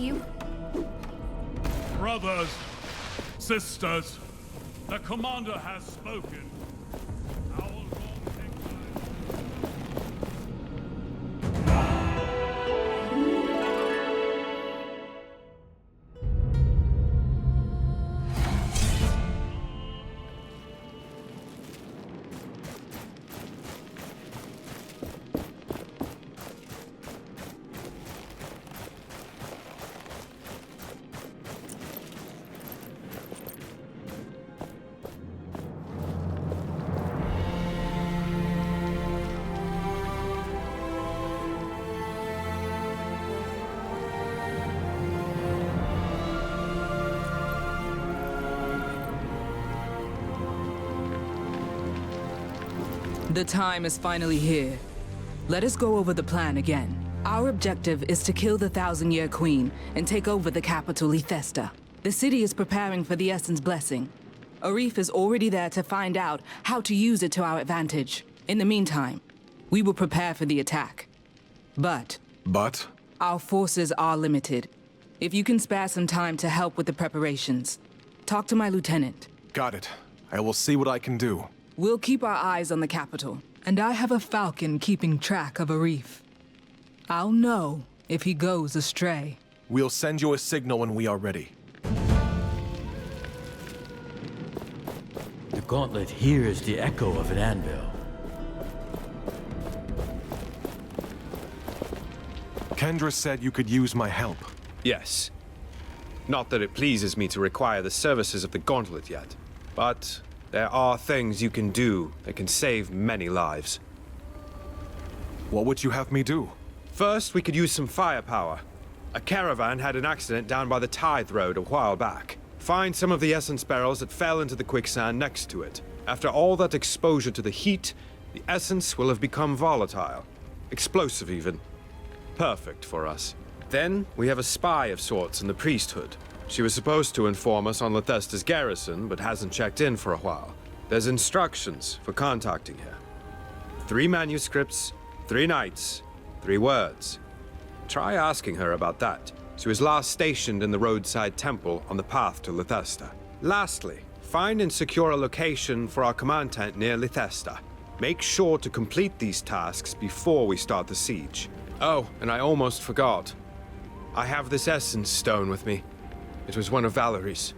you? Brothers, sisters, the commander has spoken. Our long exile. The time is finally here. Let us go over the plan again. Our objective is to kill the Thousand-Year Queen and take over the capital, Lethesta. The city is preparing for the Essence Blessing. Arif is already there to find out how to use it to our advantage. In the meantime, we will prepare for the attack. But? Our forces are limited. If you can spare some time to help with the preparations, talk to my lieutenant. Got it. I will see what I can do. We'll keep our eyes on the capital, and I have a falcon keeping track of Arif. I'll know if he goes astray. We'll send you a signal when we are ready. The gauntlet hears the echo of an anvil. Kendra said you could use my help. Yes. Not that it pleases me to require the services of the gauntlet yet, but there are things you can do that can save many lives. What would you have me do? First, we could use some firepower. A caravan had an accident down by the Tithe Road a while back. Find some of the essence barrels that fell into the quicksand next to it. After all that exposure to the heat, the essence will have become volatile. Explosive, even. Perfect for us. Then, we have a spy of sorts in the priesthood. She was supposed to inform us on Lethesta's garrison, but hasn't checked in for a while. There's instructions for contacting her. 3 manuscripts, 3 nights, 3 words. Try asking her about that. She was last stationed in the roadside temple on the path to Lethesta. Lastly, find and secure a location for our command tent near Lethesta. Make sure to complete these tasks before we start the siege. Oh, and I almost forgot. I have this essence stone with me. It was one of Valerie's,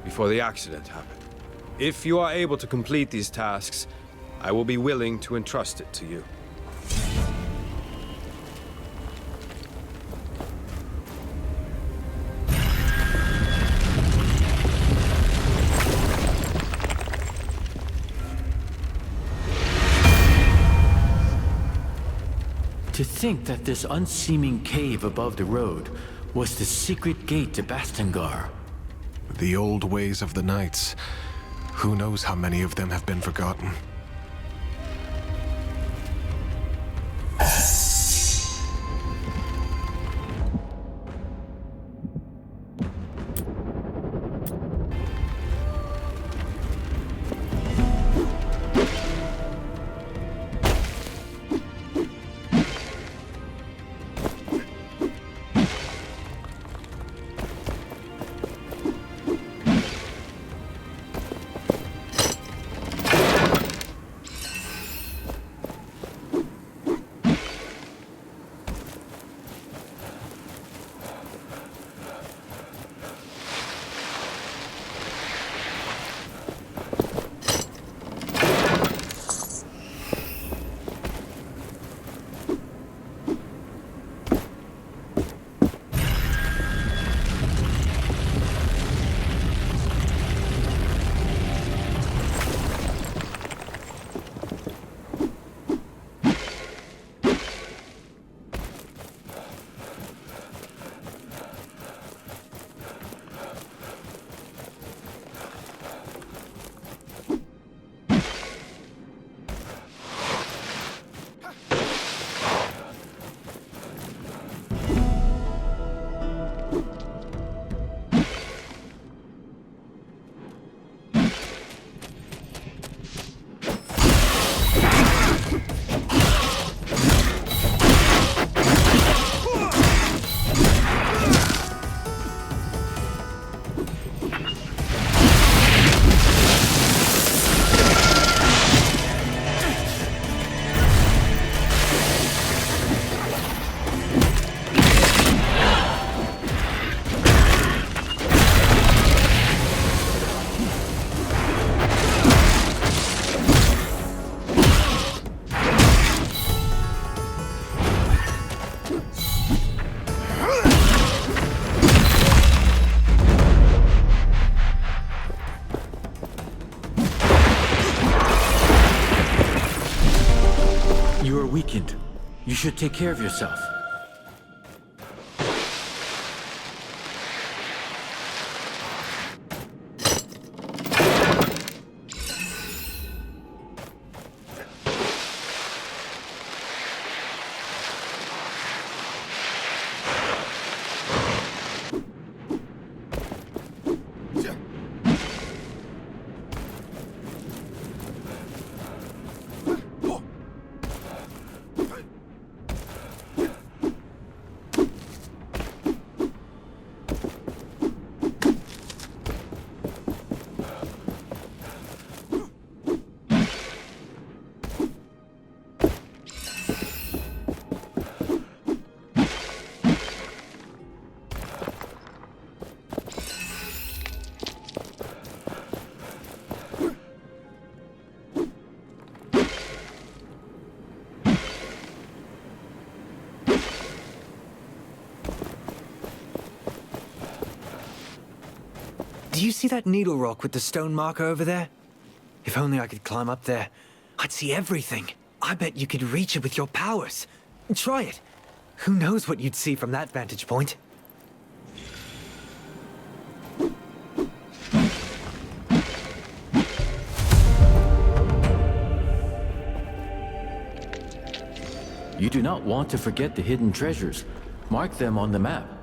before the accident happened. If you are able to complete these tasks, I will be willing to entrust it to you. To think that this unseeming cave above the road was the secret gate to Bastengar. The old ways of the Knights. Who knows how many of them have been forgotten? You are weakened. You should take care of yourself. Do you see that needle rock with the stone marker over there? If only I could climb up there, I'd see everything. I bet you could reach it with your powers. Try it. Who knows what you'd see from that vantage point? You do not want to forget the hidden treasures. Mark them on the map.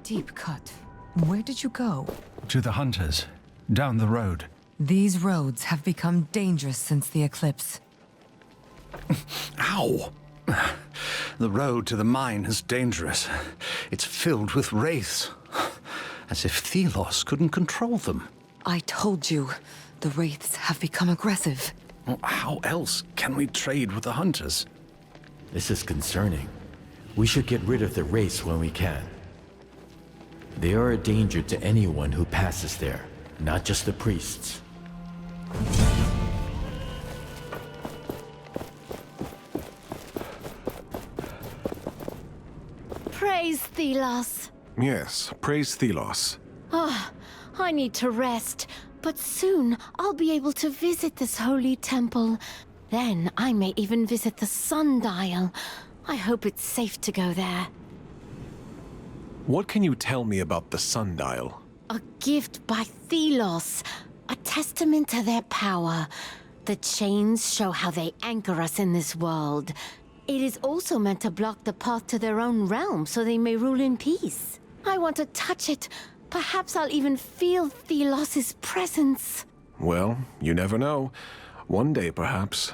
deep cut. Where did you go? To the hunters, down the road. These roads have become dangerous since the eclipse. Ow! The road to the mine is dangerous. It's filled with wraiths. As if Thelos couldn't control them. I told you, the wraiths have become aggressive. Well, how else can we trade with the hunters? This is concerning. We should get rid of the wraiths when we can. They are a danger to anyone who passes there, not just the priests. Praise Thelos. Yes, praise Thelos. I need to rest, but soon I'll be able to visit this holy temple. Then I may even visit the sundial. I hope it's safe to go there. What can you tell me about the sundial? A gift by Thelos, a testament to their power. The chains show how they anchor us in this world. It is also meant to block the path to their own realm so they may rule in peace. I want to touch it. Perhaps I'll even feel Thelos' presence. Well, you never know. One day, perhaps.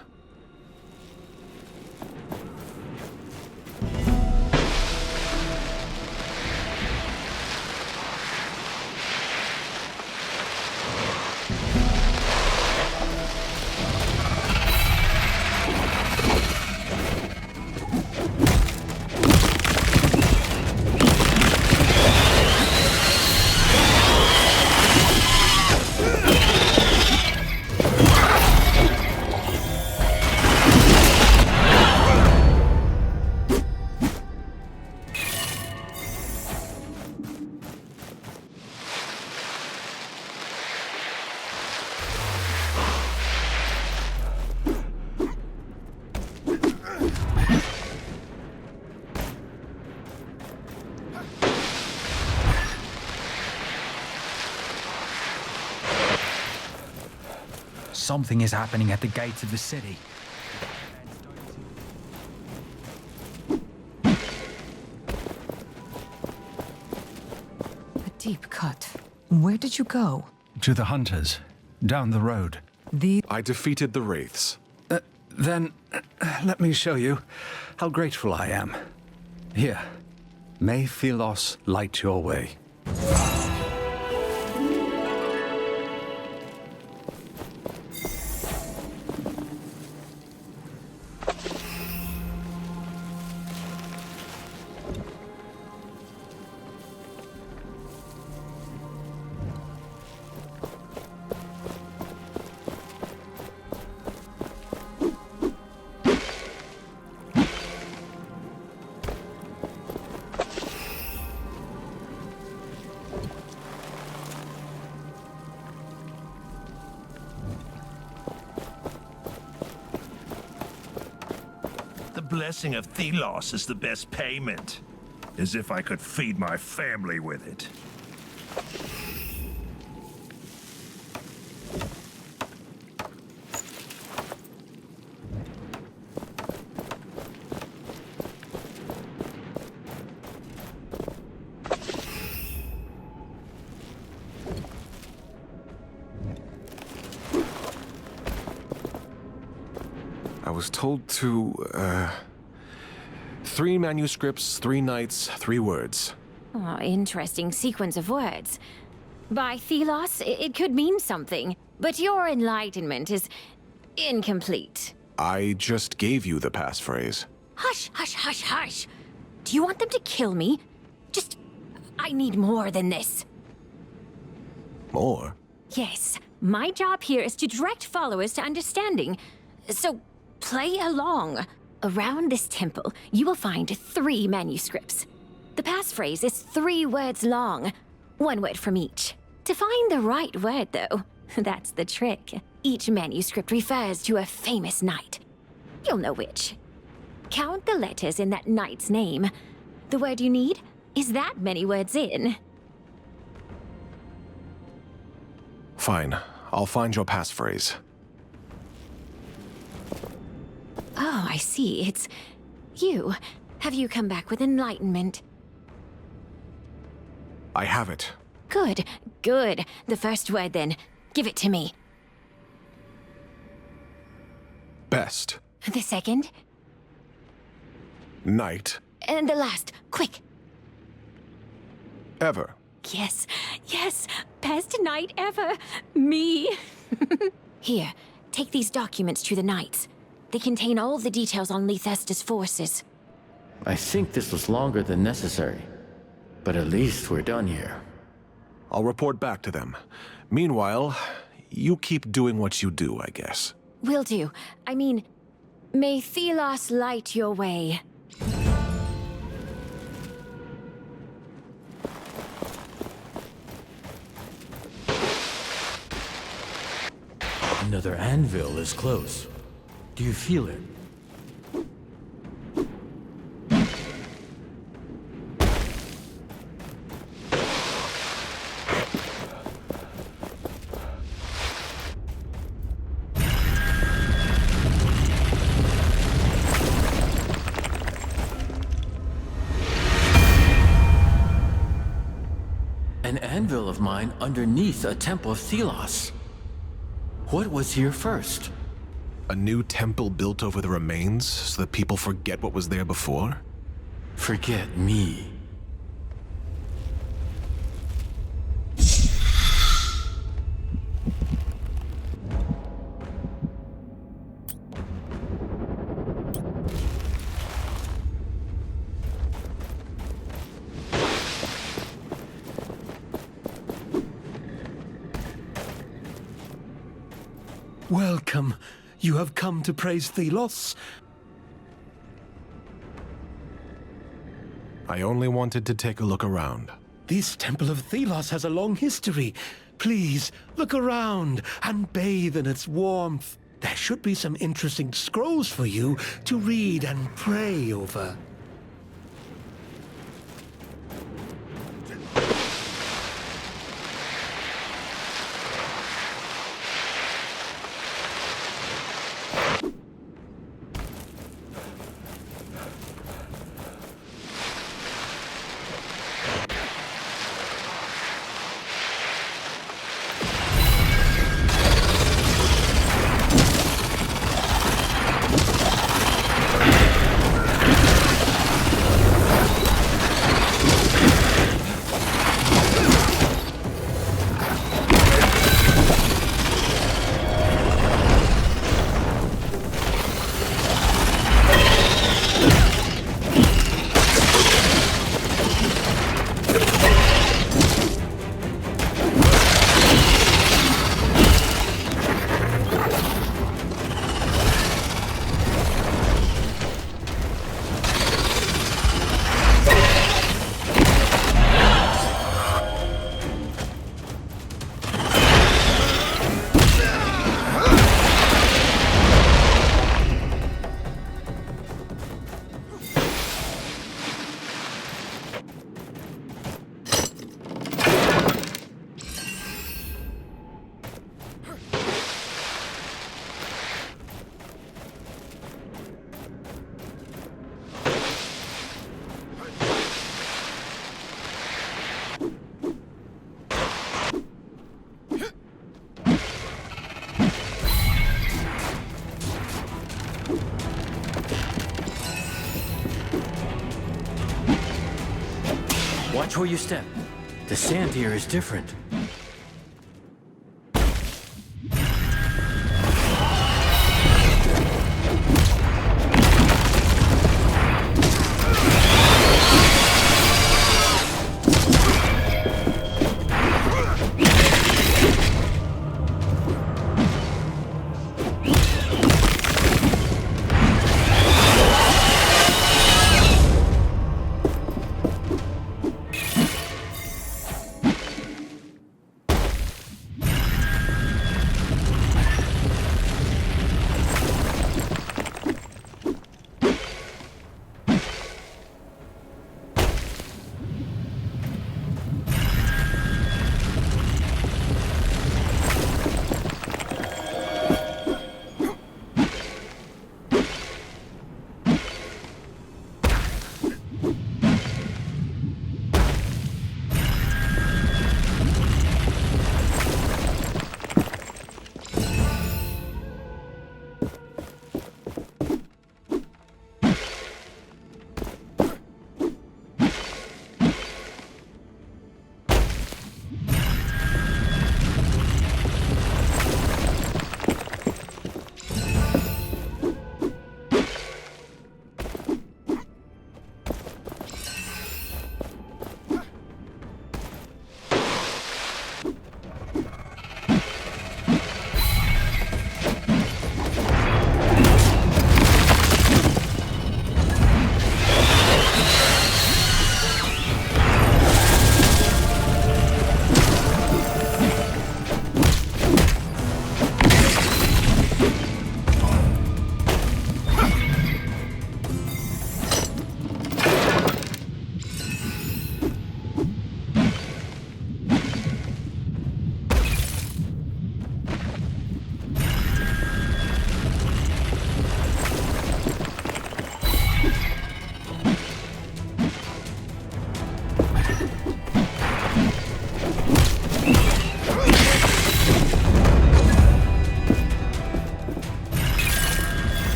Something is happening at the gates of the city. A deep cut. Where did you go? To the hunters, down the road. I defeated the wraiths. Then, let me show you how grateful I am. Here, may Thelos light your way. The blessing of Thelos is the best payment. As if I could feed my family with it. I was told to, 3 manuscripts, 3 nights, 3 words. Oh, interesting sequence of words. By Thelos, it could mean something, but your enlightenment is incomplete. I just gave you the passphrase. Hush, hush, hush, hush. Do you want them to kill me? I need more than this. More? Yes, my job here is to direct followers to understanding. So, play along. Around this temple, you will find 3 manuscripts. The passphrase is 3 words long, 1 word from each. To find the right word, though, that's the trick. Each manuscript refers to a famous knight. You'll know which. Count the letters in that knight's name. The word you need is that many words in. Fine. I'll find your passphrase. Oh, I see. It's you. Have you come back with enlightenment? I have it. Good, good. The first word then. Give it to me. Best. The second? Night. And the last. Quick. Ever. Yes, yes. Best night ever. Me. Here, take these documents to the Knights. They contain all the details on Lethesta's forces. I think this was longer than necessary. But at least we're done here. I'll report back to them. Meanwhile, you keep doing what you do, I guess. Will do. I mean, may Thelos light your way. Another anvil is close. Do you feel it? An anvil of mine underneath a temple of Thelos. What was here first? A new temple built over the remains so that people forget what was there before? Forget me. Welcome. You have come to praise Thelos. I only wanted to take a look around. This Temple of Thelos has a long history. Please, look around and bathe in its warmth. There should be some interesting scrolls for you to read and pray over. Watch where you step. The sand here is different.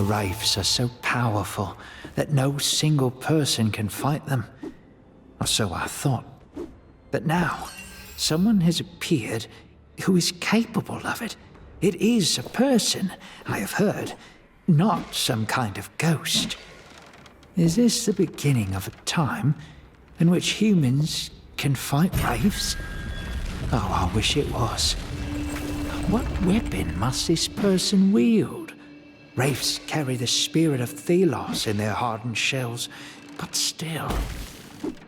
The Wraiths are so powerful that no single person can fight them. Or so I thought. But now, someone has appeared who is capable of it. It is a person, I have heard, not some kind of ghost. Is this the beginning of a time in which humans can fight wraiths? Oh, I wish it was. What weapon must this person wield? Wraiths carry the spirit of Thelos in their hardened shells, but still.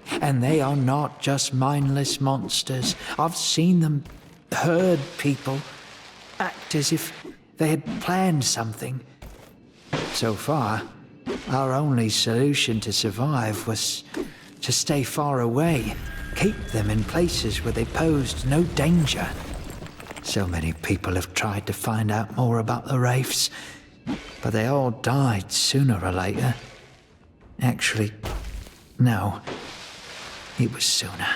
And they are not just mindless monsters. I've seen them herd people, act as if they had planned something. So far, our only solution to survive was to stay far away, keep them in places where they posed no danger. So many people have tried to find out more about the Wraiths, but they all died sooner or later. Actually, no, it was sooner.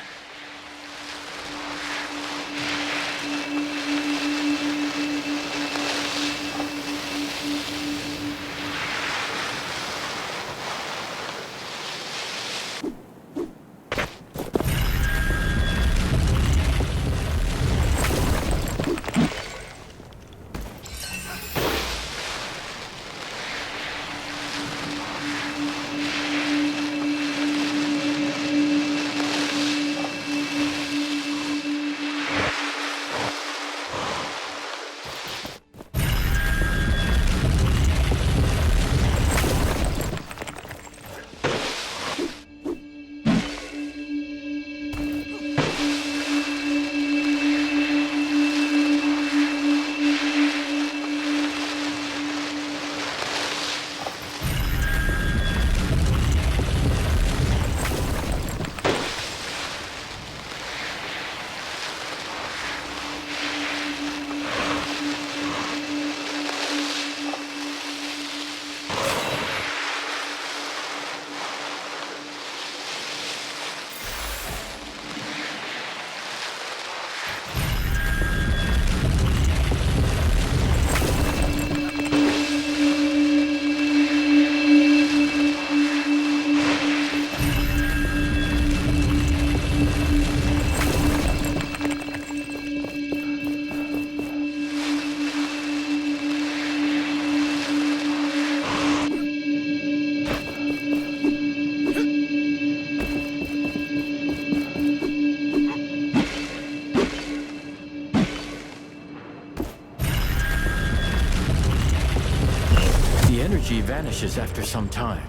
Vanishes after some time.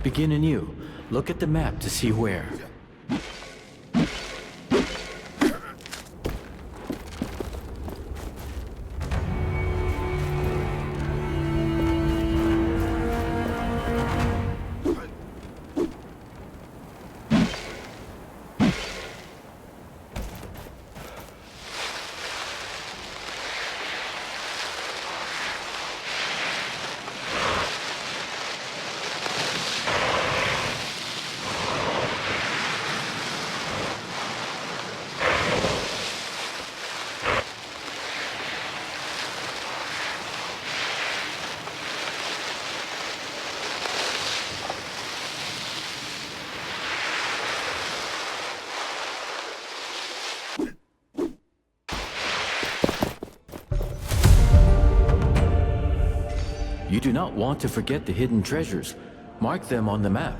Begin anew. Look at the map to see where. You do not want to forget the hidden treasures. Mark them on the map.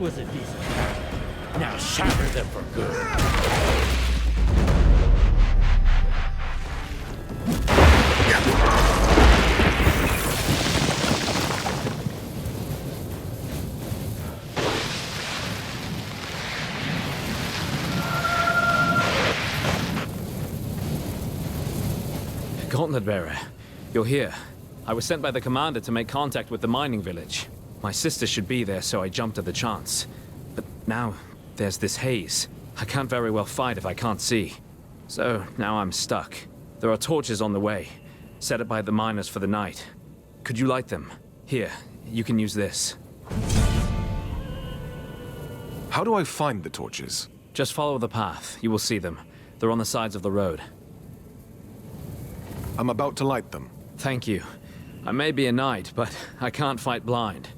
was a decent battle. Now shatter them for good. Gauntlet Bearer, you're here. I was sent by the commander to make contact with the mining village. My sister should be there, so I jumped at the chance. But now, there's this haze. I can't very well fight if I can't see. So, now I'm stuck. There are torches on the way, set up by the miners for the night. Could you light them? Here, you can use this. How do I find the torches? Just follow the path. You will see them. They're on the sides of the road. I'm about to light them. Thank you. I may be a knight, but I can't fight blind.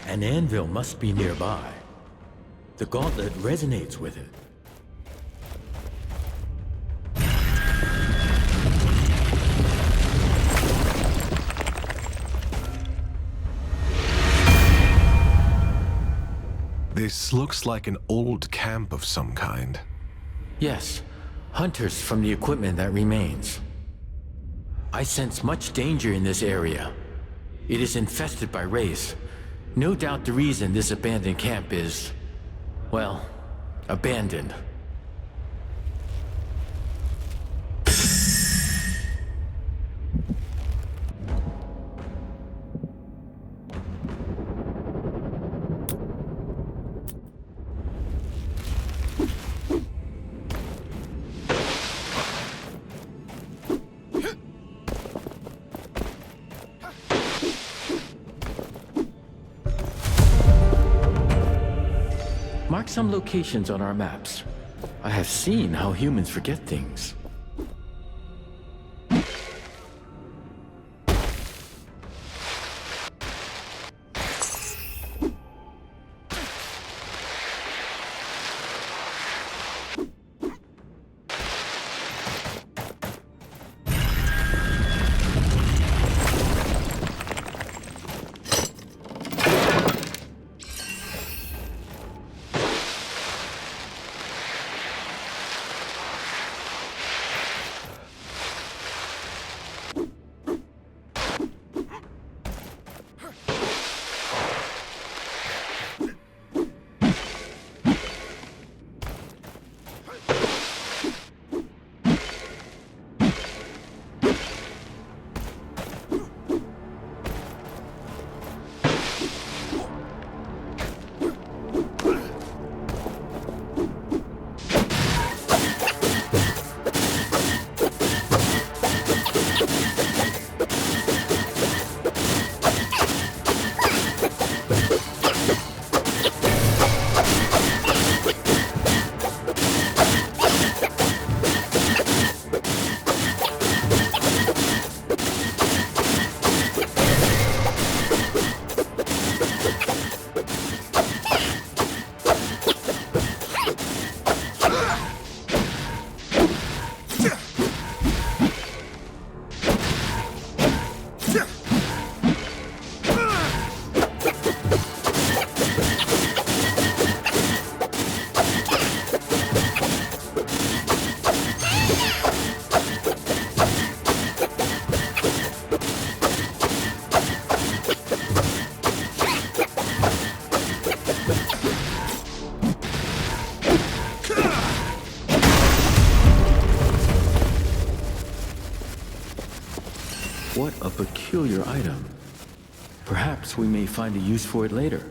An anvil must be nearby. The gauntlet resonates with it. This looks like an old camp of some kind. Yes, hunters from the equipment that remains. I sense much danger in this area. It is infested by wraiths. No doubt the reason this abandoned camp is, well, abandoned. Mark some locations on our maps. I have seen how humans forget things. What a peculiar item. Perhaps we may find a use for it later.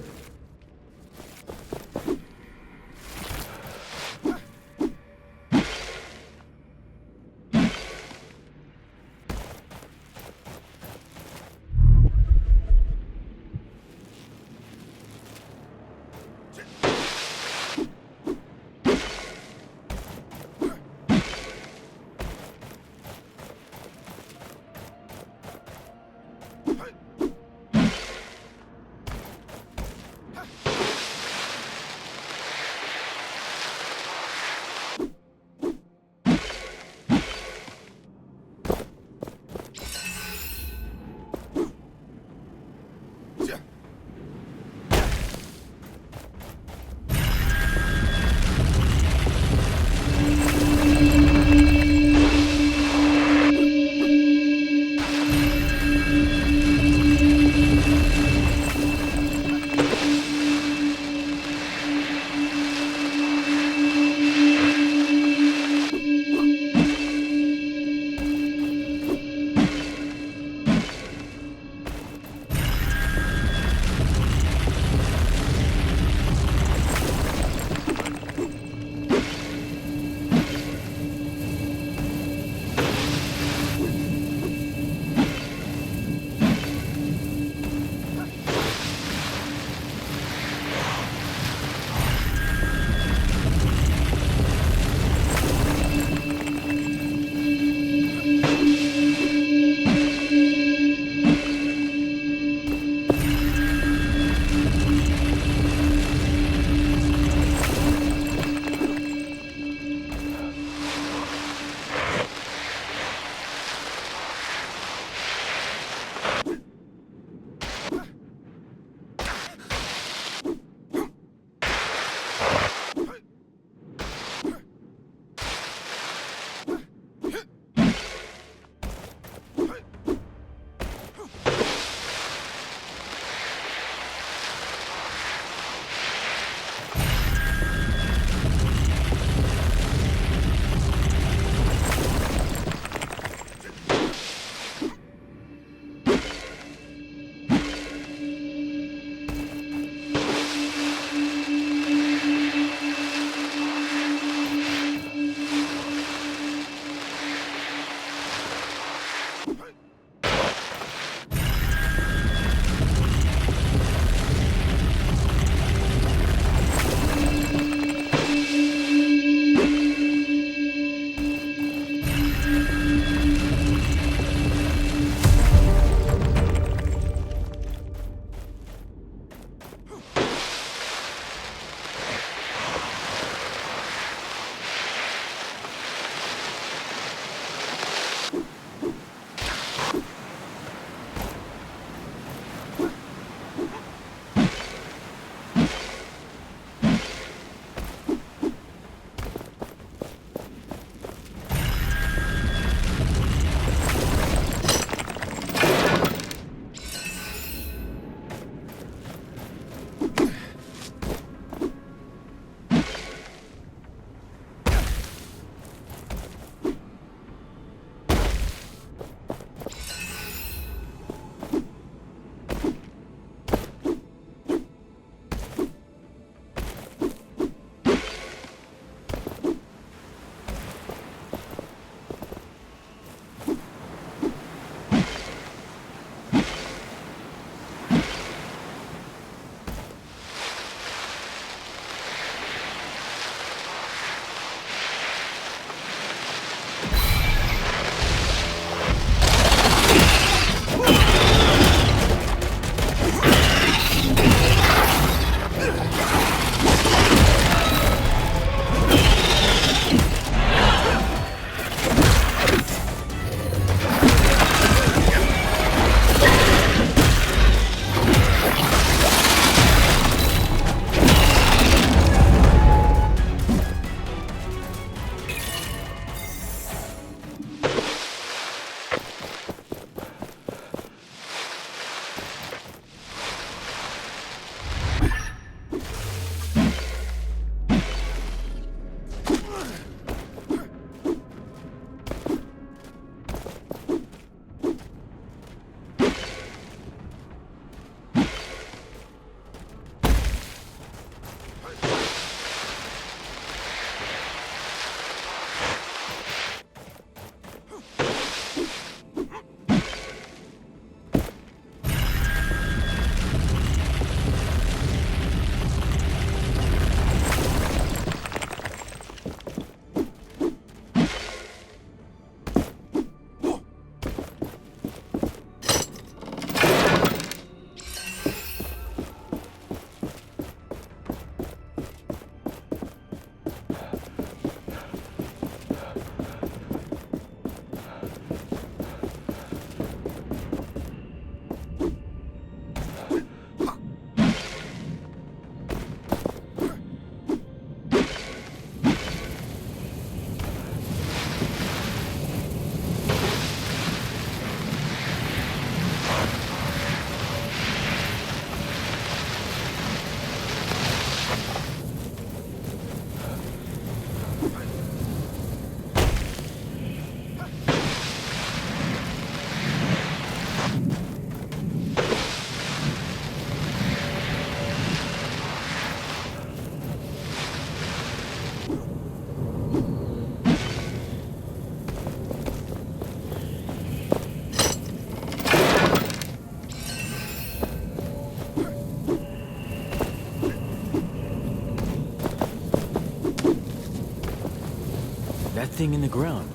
that thing in the ground?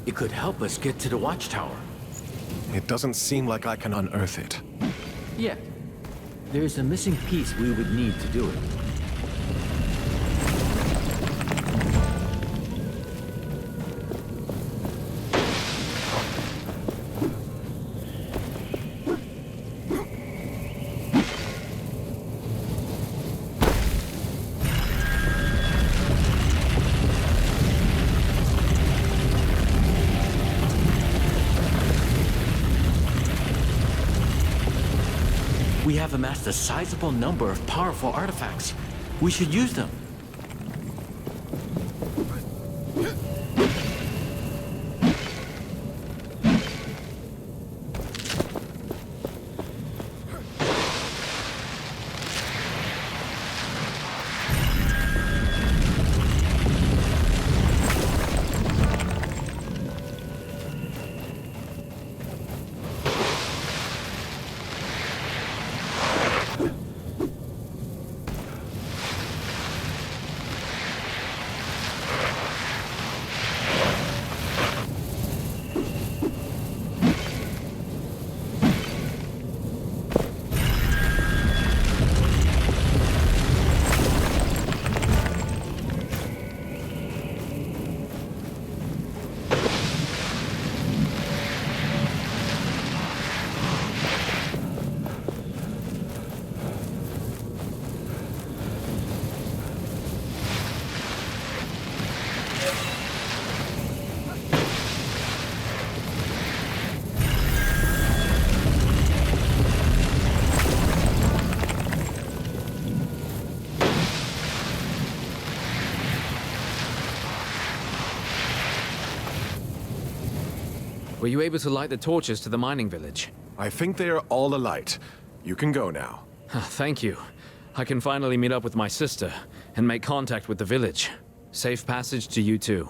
It could help us get to the Watchtower. It doesn't seem like I can unearth it. Yeah. There's a missing piece we would need to do it. We have amassed a sizable number of powerful artifacts. We should use them. Were you able to light the torches to the mining village? I think they are all alight. You can go now. Thank you. I can finally meet up with my sister and make contact with the village. Safe passage to you too.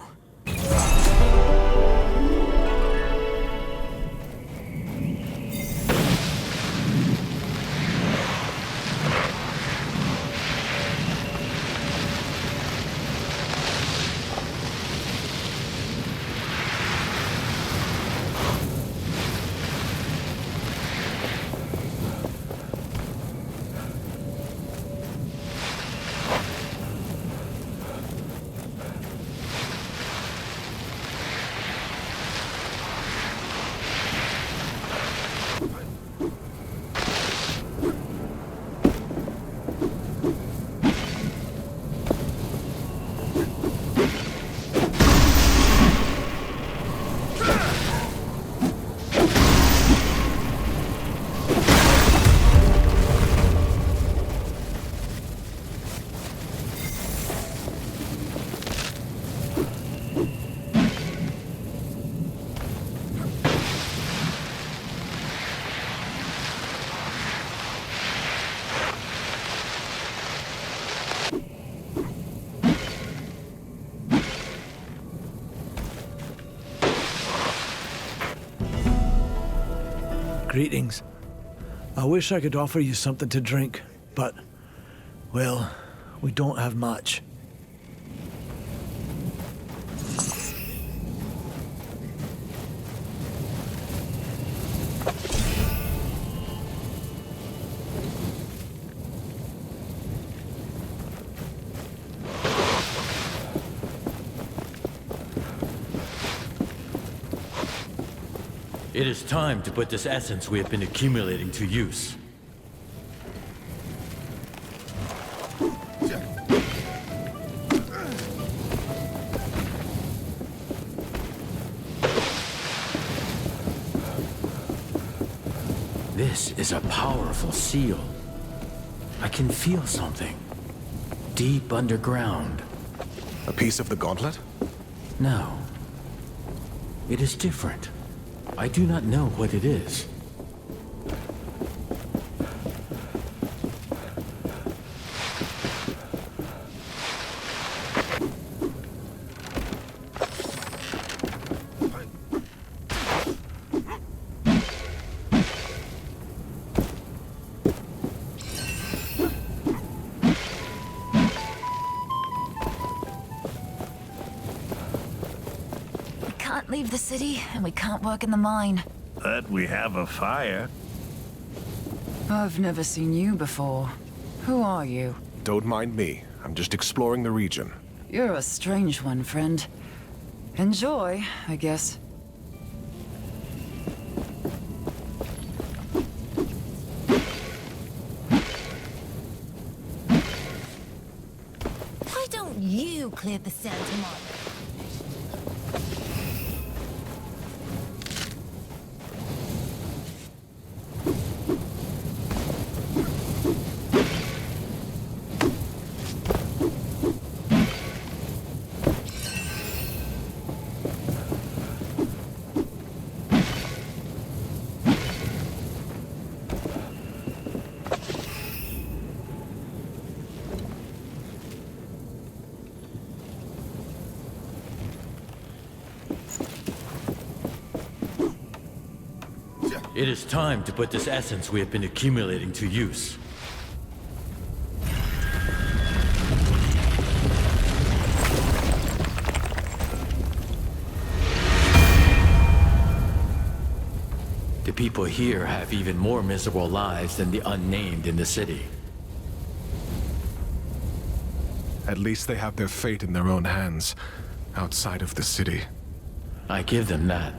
Greetings. I wish I could offer you something to drink, but, well, we don't have much. It is time to put this essence we have been accumulating to use. This is a powerful seal. I can feel something. Deep underground. A piece of the gauntlet? No. It is different. I do not know what it is. can't leave the city, and we can't work in the mine. But we have a fire. I've never seen you before. Who are you? Don't mind me. I'm just exploring the region. You're a strange one, friend. Enjoy, I guess. Why don't you clear the Santa Monica? It is time to put this essence we have been accumulating to use. The people here have even more miserable lives than the unnamed in the city. At least they have their fate in their own hands, outside of the city. I give them that.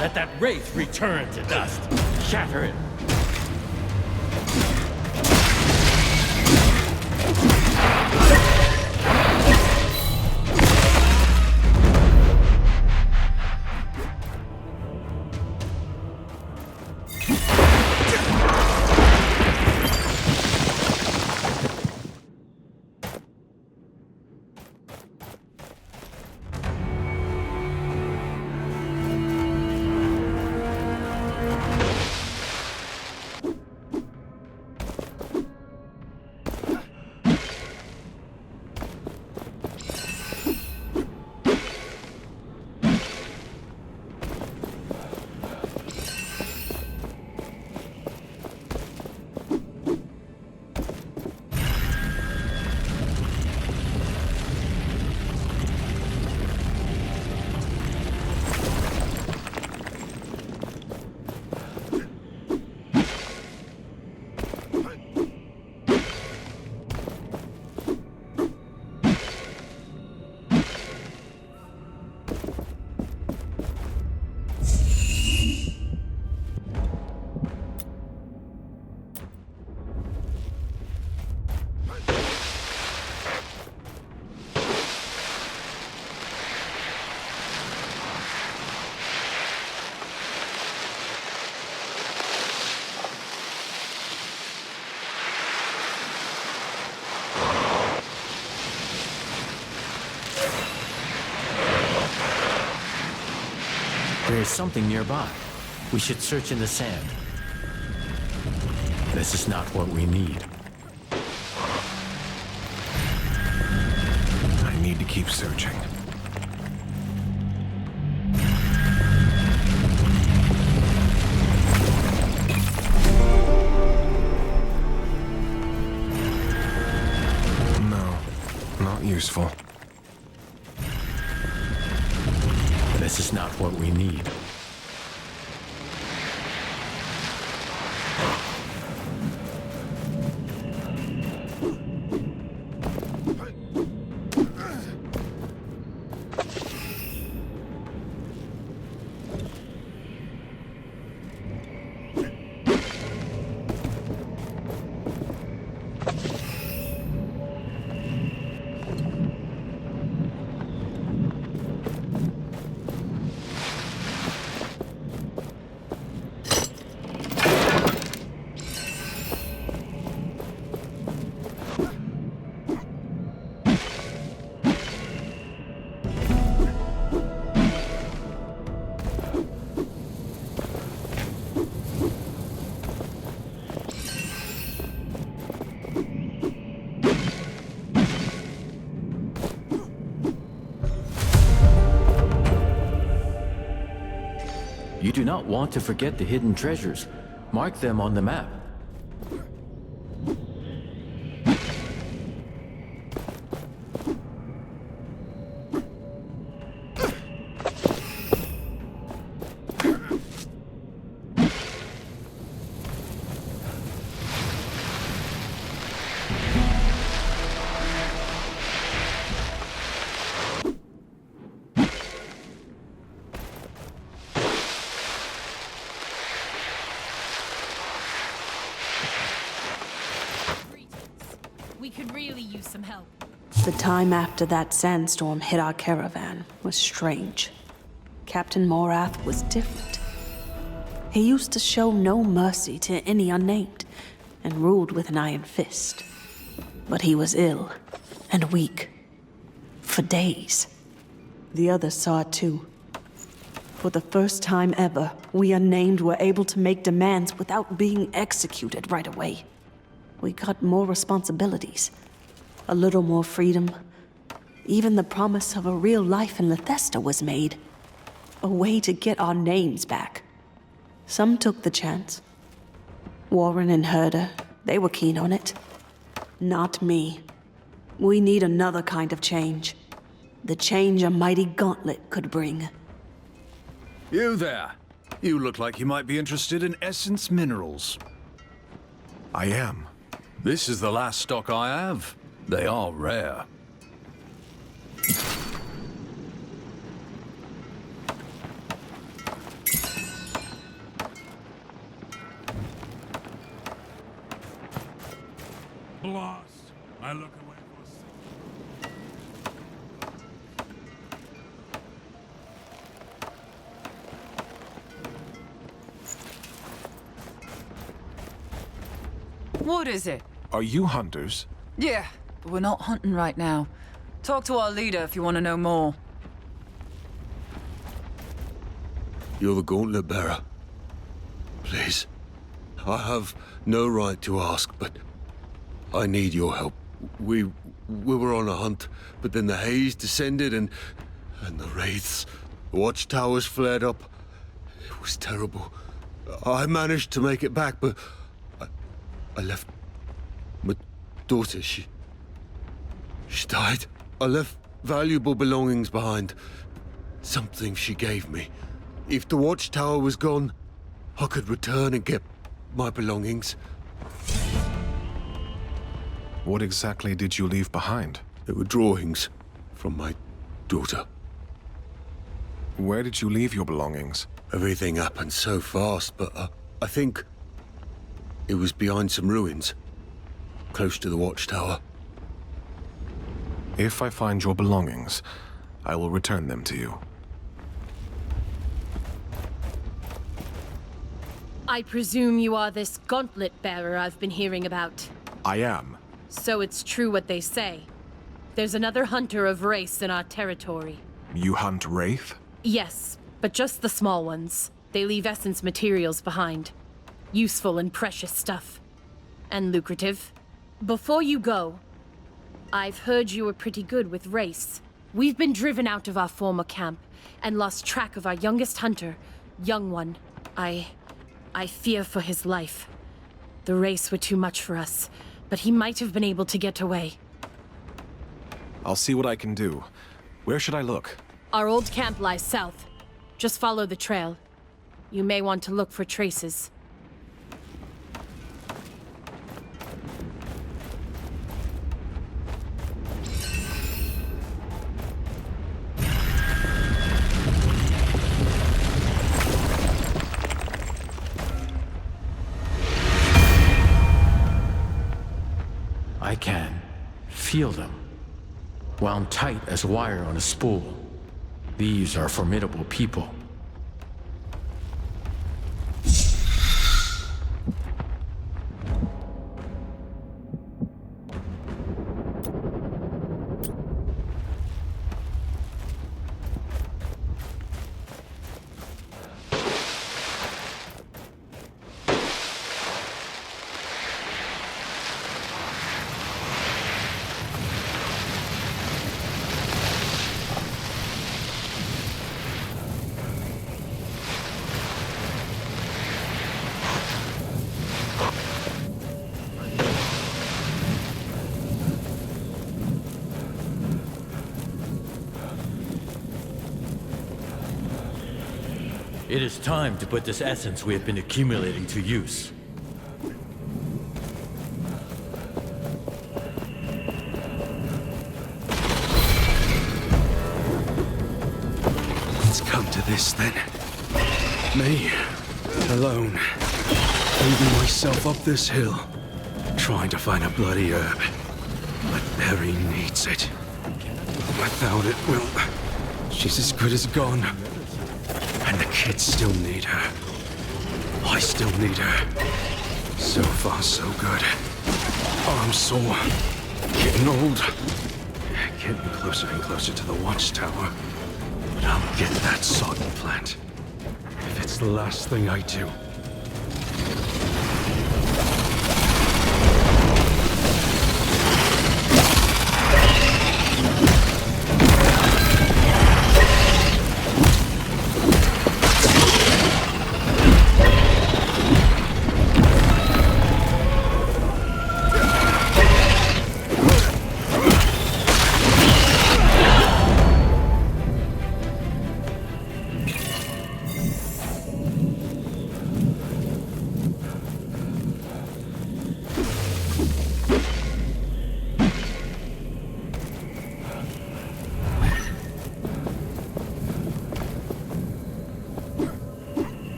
Let that wraith return to dust. Shatter it. There is something nearby. We should search in the sand. This is not what we need. I need to keep searching. No, not useful. This is not what we need. You do not want to forget the hidden treasures. Mark them on the map. We could really use some help. The time after that sandstorm hit our caravan was strange. Captain Morath was different. He used to show no mercy to any unnamed, and ruled with an iron fist. But he was ill, and weak. For days. The others saw it too. For the first time ever, we unnamed were able to make demands without being executed right away. We got more responsibilities, a little more freedom. Even the promise of a real life in Lethesta was made. A way to get our names back. Some took the chance. Warren and Herder, they were keen on it. Not me. We need another kind of change. The change a mighty gauntlet could bring. You there. You look like you might be interested in essence minerals. I am. This is the last stock I have. They are rare. blast. I look away for What is it? Are you hunters? Yeah, but we're not hunting right now. Talk to our leader if you want to know more. You're the gauntlet bearer. Please. I have no right to ask, but I need your help. We were on a hunt, but then the haze descended and the wraiths. The Watchtowers flared up. It was terrible. I managed to make it back, but I left my daughter. She died. I left valuable belongings behind. Something she gave me. If the Watchtower was gone, I could return and get my belongings. What exactly did you leave behind? There were drawings from my daughter. Where did you leave your belongings? Everything happened so fast, but I think it was behind some ruins, close to the Watchtower. If I find your belongings, I will return them to you. I presume you are this gauntlet bearer I've been hearing about. I am. So it's true what they say. There's another hunter of race in our territory. You hunt wraith? Yes, but just the small ones. They leave essence materials behind. Useful and precious stuff. And lucrative. Before you go, I've heard you were pretty good with race. We've been driven out of our former camp and lost track of our youngest hunter, Young One. I fear for his life. The race were too much for us, but he might have been able to get away. I'll see what I can do. Where should I look? Our old camp lies south. Just follow the trail. You may want to look for traces. I can feel them, wound tight as wire on a spool. These are formidable people. It is time to put this essence we have been accumulating to use. It's come to this, then. Me, alone, leading myself up this hill, trying to find a bloody herb. But Perry needs it. Without it, well, she's as good as gone. And the kids still need her. I still need her. So far, so good. Arms sore. Getting old. Getting closer and closer to the Watchtower. But I'll get that sodden plant. If it's the last thing I do.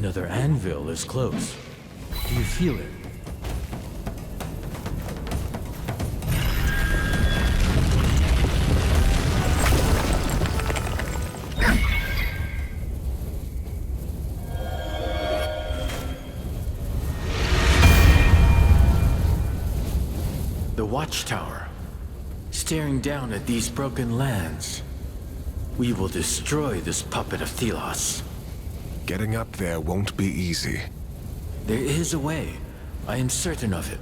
Another anvil is close. Do you feel it? The Watchtower, staring down at these broken lands. We will destroy this puppet of Thelos. Getting up there won't be easy. There is a way. I am certain of it.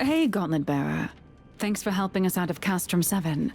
Hey, Gauntlet Bearer. Thanks for helping us out of Castrum 7.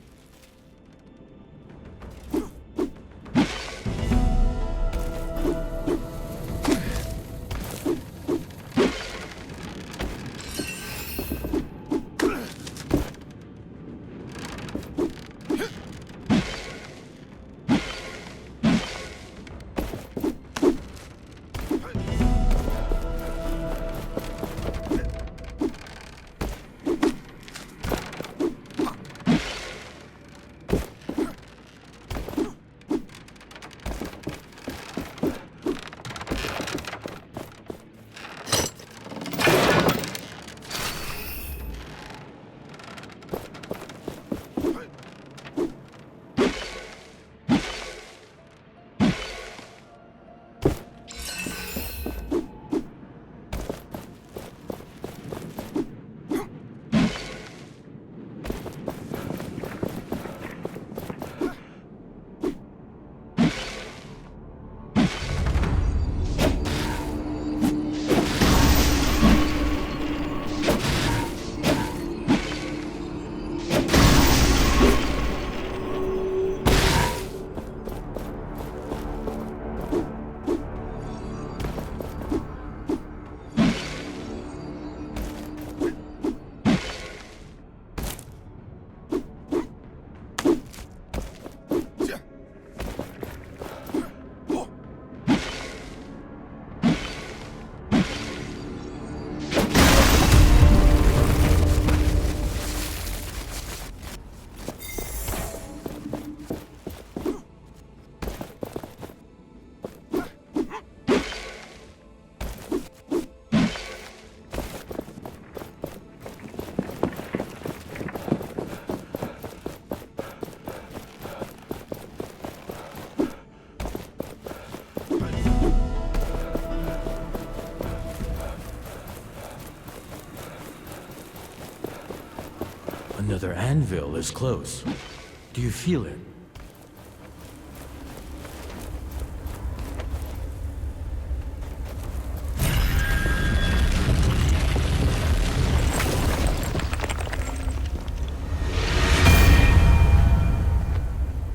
Another anvil is close. Do you feel it?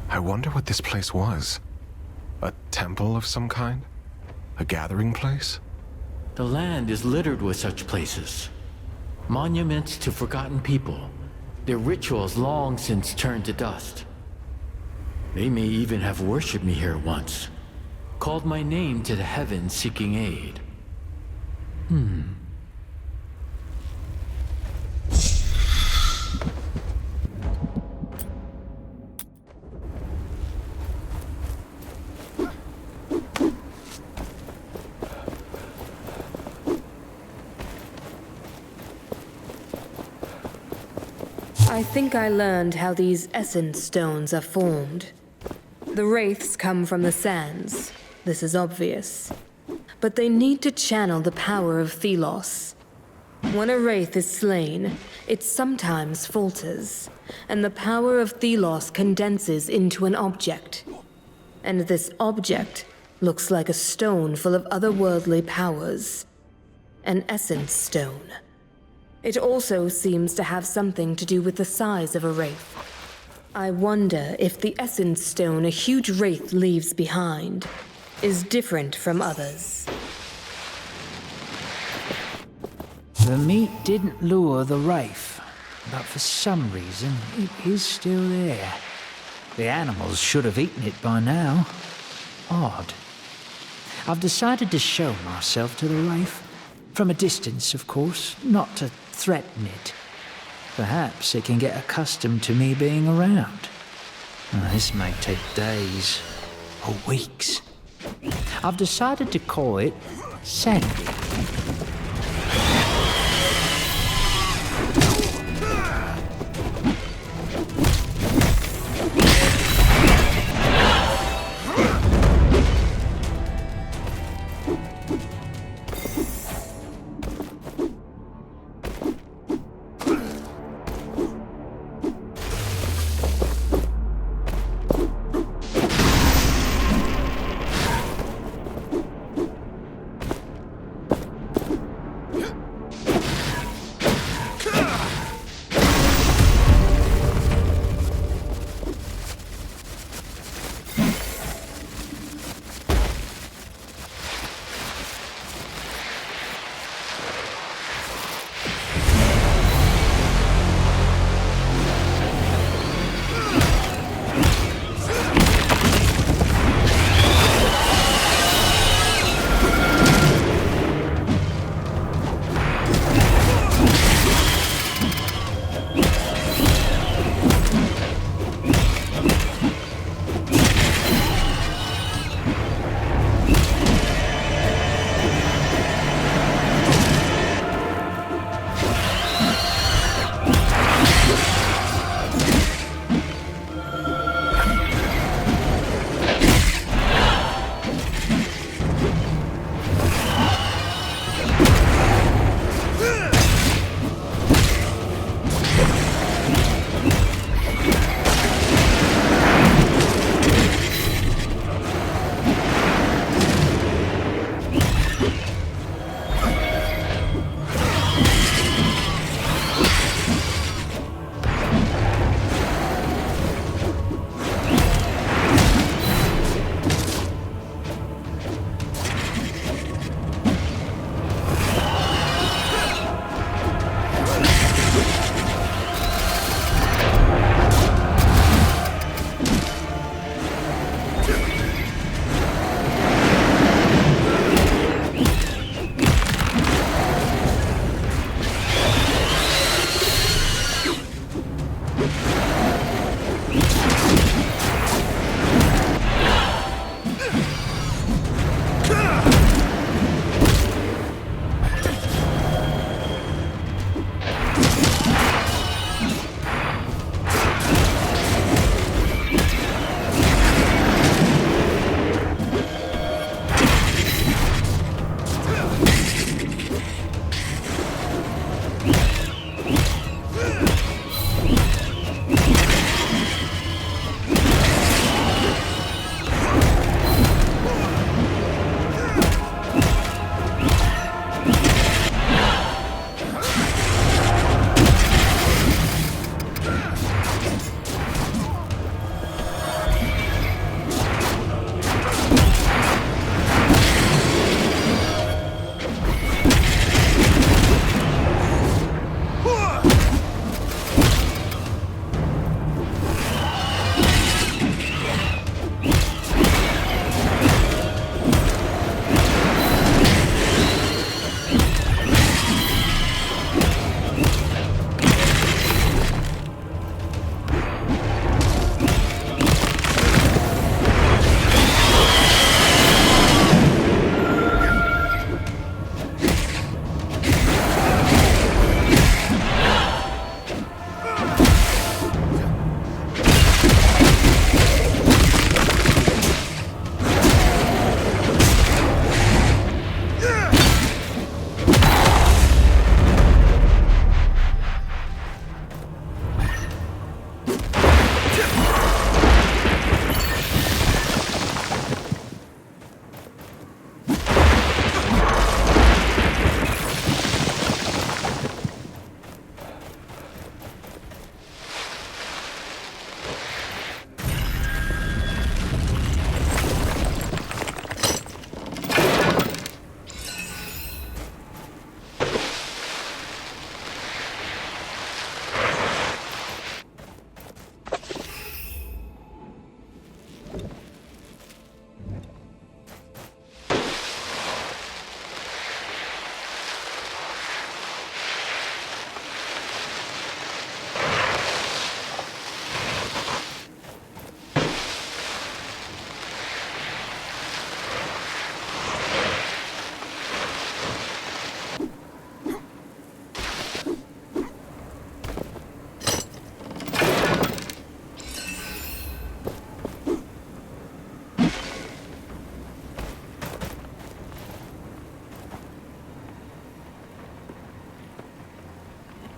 I wonder what this place was. A temple of some kind? A gathering place? The land is littered with such places. Monuments to forgotten people. Their rituals long since turned to dust. They may even have worshipped me here once. Called my name to the heavens seeking aid. I think I learned how these essence stones are formed. The wraiths come from the sands. This is obvious. But they need to channel the power of Thelos. When a wraith is slain, it sometimes falters, and the power of Thelos condenses into an object. And this object looks like a stone full of otherworldly powers. An essence stone. It also seems to have something to do with the size of a wraith. I wonder if the essence stone a huge wraith leaves behind is different from others. The meat didn't lure the wraith, but for some reason it is still there. The animals should have eaten it by now. Odd. I've decided to show myself to the wraith. From a distance, of course, not to threaten it. Perhaps it can get accustomed to me being around. This may take days or weeks. I've decided to call it Sandy.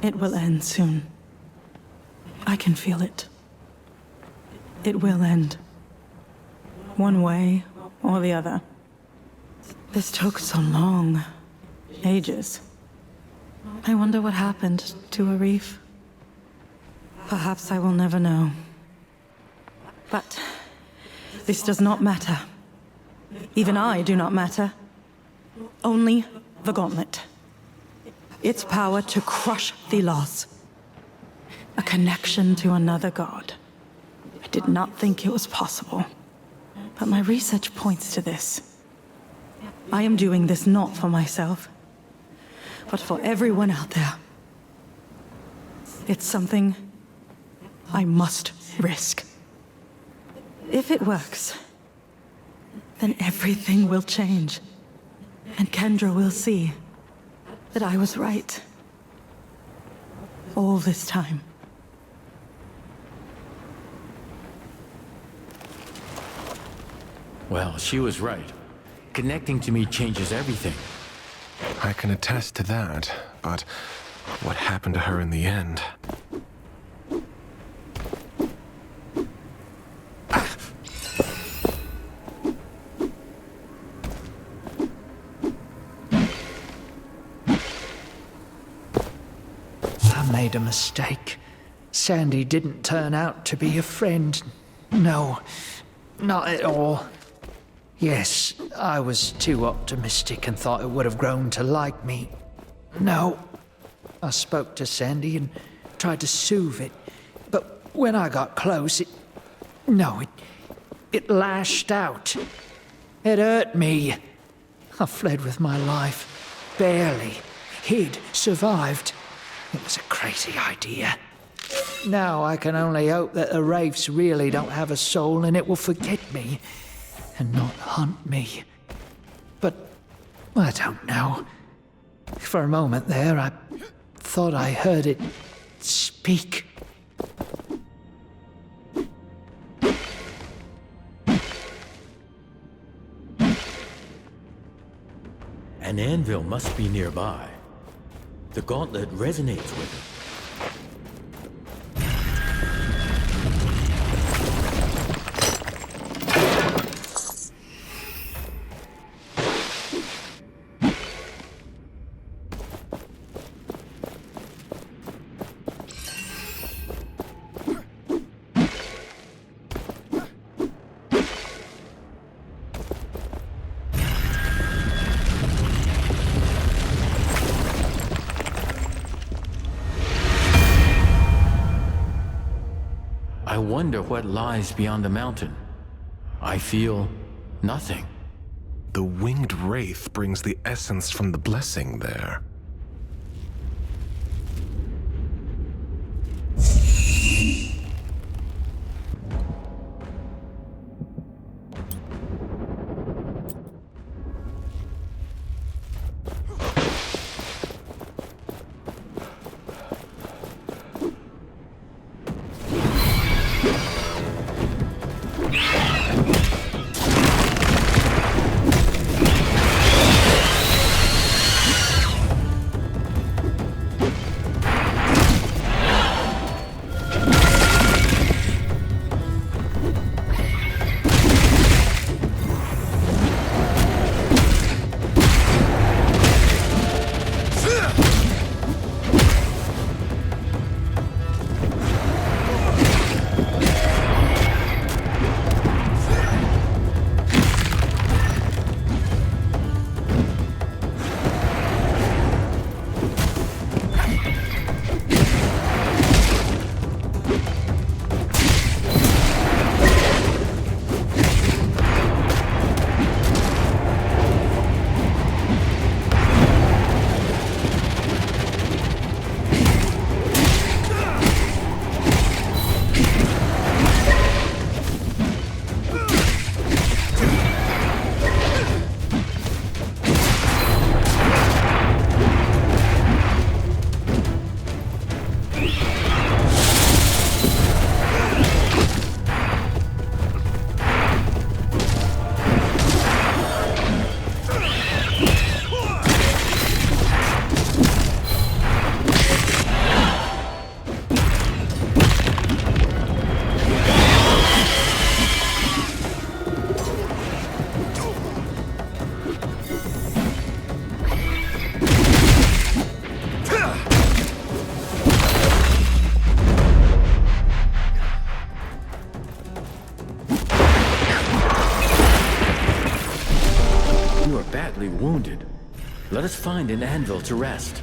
It will end soon. I can feel it. It will end. One way or the other. This took so long. Ages. I wonder what happened to Arif. Perhaps I will never know. But this does not matter. Even I do not matter. Only the gauntlet. Its power to crush Thelos. A connection to another god. I did not think it was possible. But my research points to this. I am doing this not for myself, but for everyone out there. It's something I must risk. If it works, then everything will change. And Kendra will see that I was right. All this time. Well, she was right. Connecting to me changes everything. I can attest to that, but what happened to her in the end? I made a mistake. Sandy didn't turn out to be a friend. No, not at all. Yes, I was too optimistic and thought it would have grown to like me. No. I spoke to Sandy and tried to soothe it, but when I got close, it lashed out. It hurt me. I fled with my life. Barely. Hid. Survived. It was a crazy idea. Now I can only hope that the Wraiths really don't have a soul and it will forget me and not hunt me. But I don't know. For a moment there, I thought I heard it speak. An anvil must be nearby. The gauntlet resonates with it. I wonder what lies beyond the mountain. I feel nothing. The winged wraith brings the essence from the blessing there. badly wounded. Let us find an anvil to rest.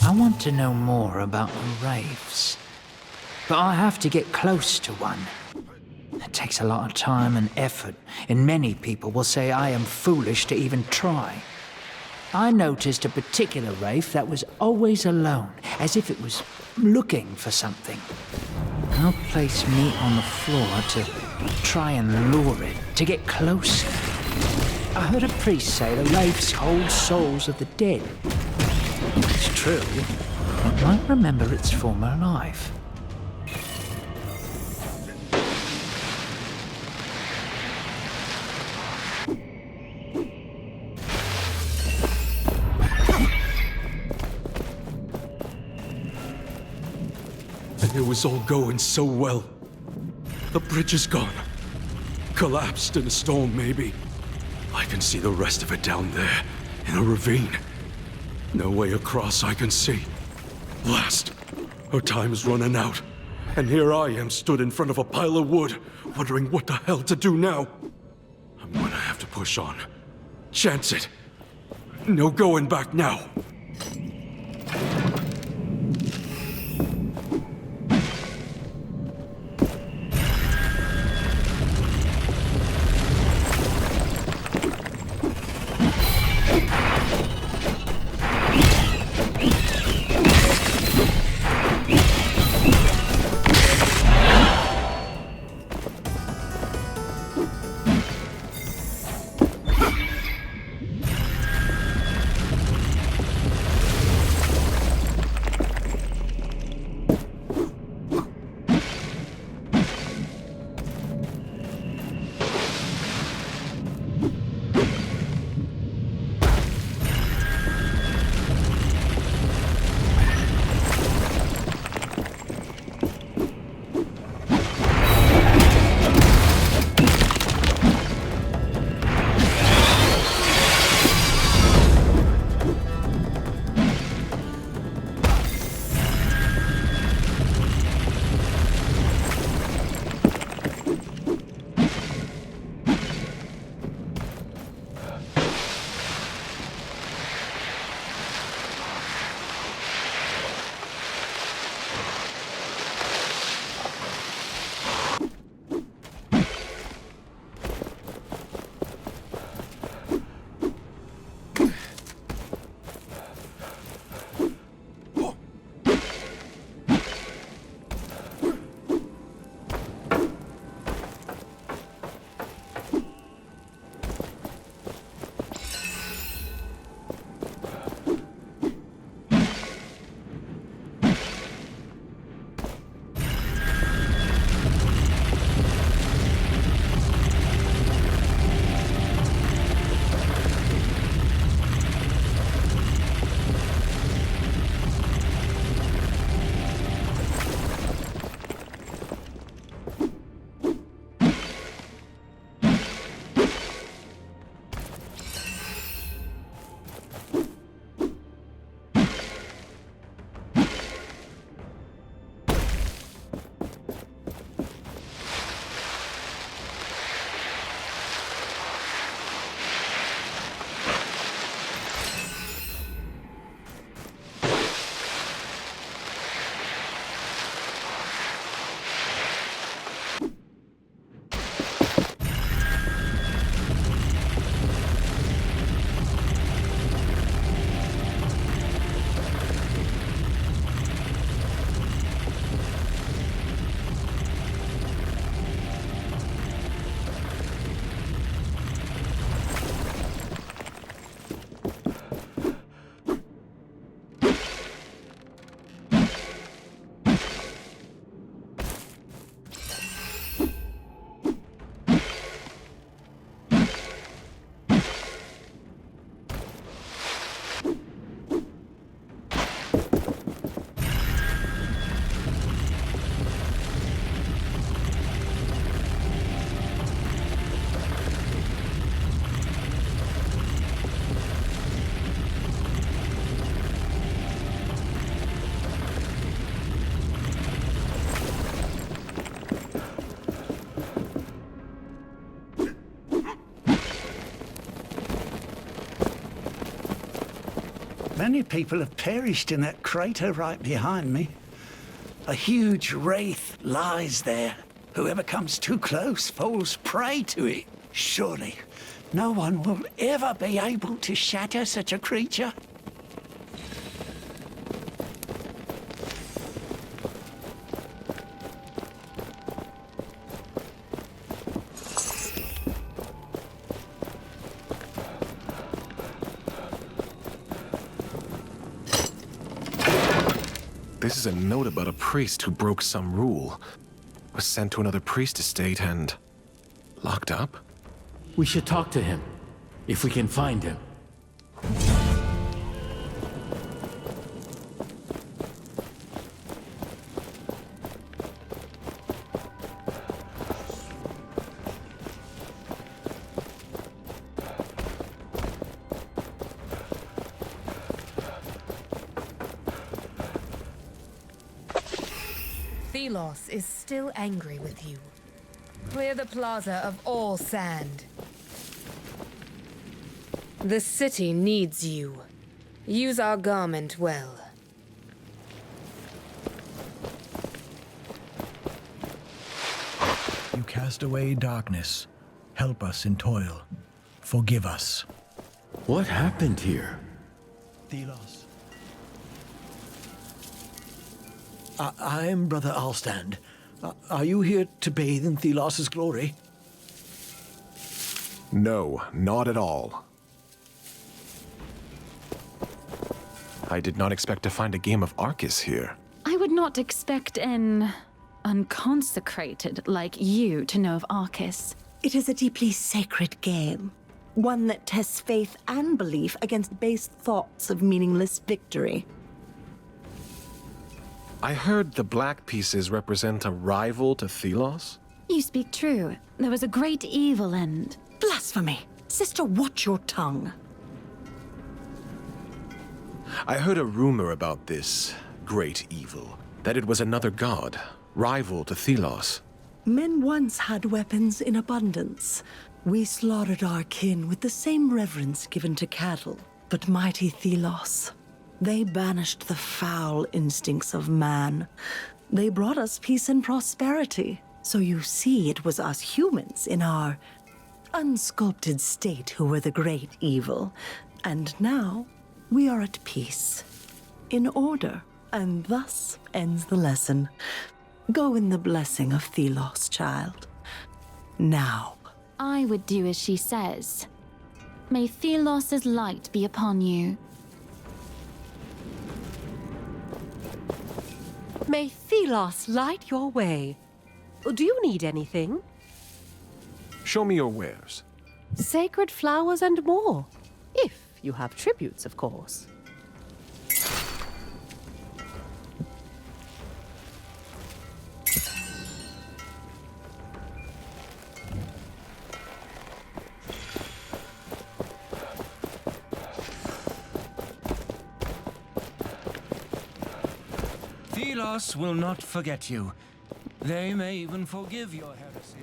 I want to know more about the wraiths, but I have to get close to one. It takes a lot of time and effort, and many people will say I am foolish to even try. I noticed a particular wraith that was always alone, as if it was looking for something. I'll place meat on the floor to try and lure it, to get closer. I heard a priest say the wraiths hold souls of the dead. It's true. It might remember its former life. And it was all going so well. The bridge is gone. Collapsed in a storm, maybe. I can see the rest of it down there, in a ravine. No way across I can see. Blast! Our time is running out. And here I am stood in front of a pile of wood, wondering what the hell to do now. I'm gonna have to push on. Chance it. No going back now. Many people have perished in that crater right behind me. A huge wraith lies there. Whoever comes too close falls prey to it. Surely, no one will ever be able to shatter such a creature. This is a note about a priest who broke some rule. Was sent to another priest estate and locked up? We should talk to him, if we can find him. Thelos is still angry with you. Clear the plaza of all sand. The city needs you. Use our garment well. You cast away darkness. Help us in toil. Forgive us. What happened here? Thelos. I am Brother Alstand. Are you here to bathe in Thelos' glory? No, not at all. I did not expect to find a game of Arcus here. I would not expect an unconsecrated like you to know of Arcus. It is a deeply sacred game. One that tests faith and belief against base thoughts of meaningless victory. I heard the black pieces represent a rival to Thelos? You speak true. There was a great evil and... Blasphemy! Sister, watch your tongue. I heard a rumor about this great evil. That it was another god, rival to Thelos. Men once had weapons in abundance. We slaughtered our kin with the same reverence given to cattle. But mighty Thelos, they banished the foul instincts of man. They brought us peace and prosperity. So you see, it was us humans in our unsculpted state who were the great evil. And now, we are at peace. In order. And thus ends the lesson. Go in the blessing of Thelos, child. Now. I would do as she says. May Thelos' light be upon you. May Thelos light your way. Do you need anything? Show me your wares. Sacred flowers and more. If you have tributes, of course. Thelos will not forget you. They may even forgive your heresy.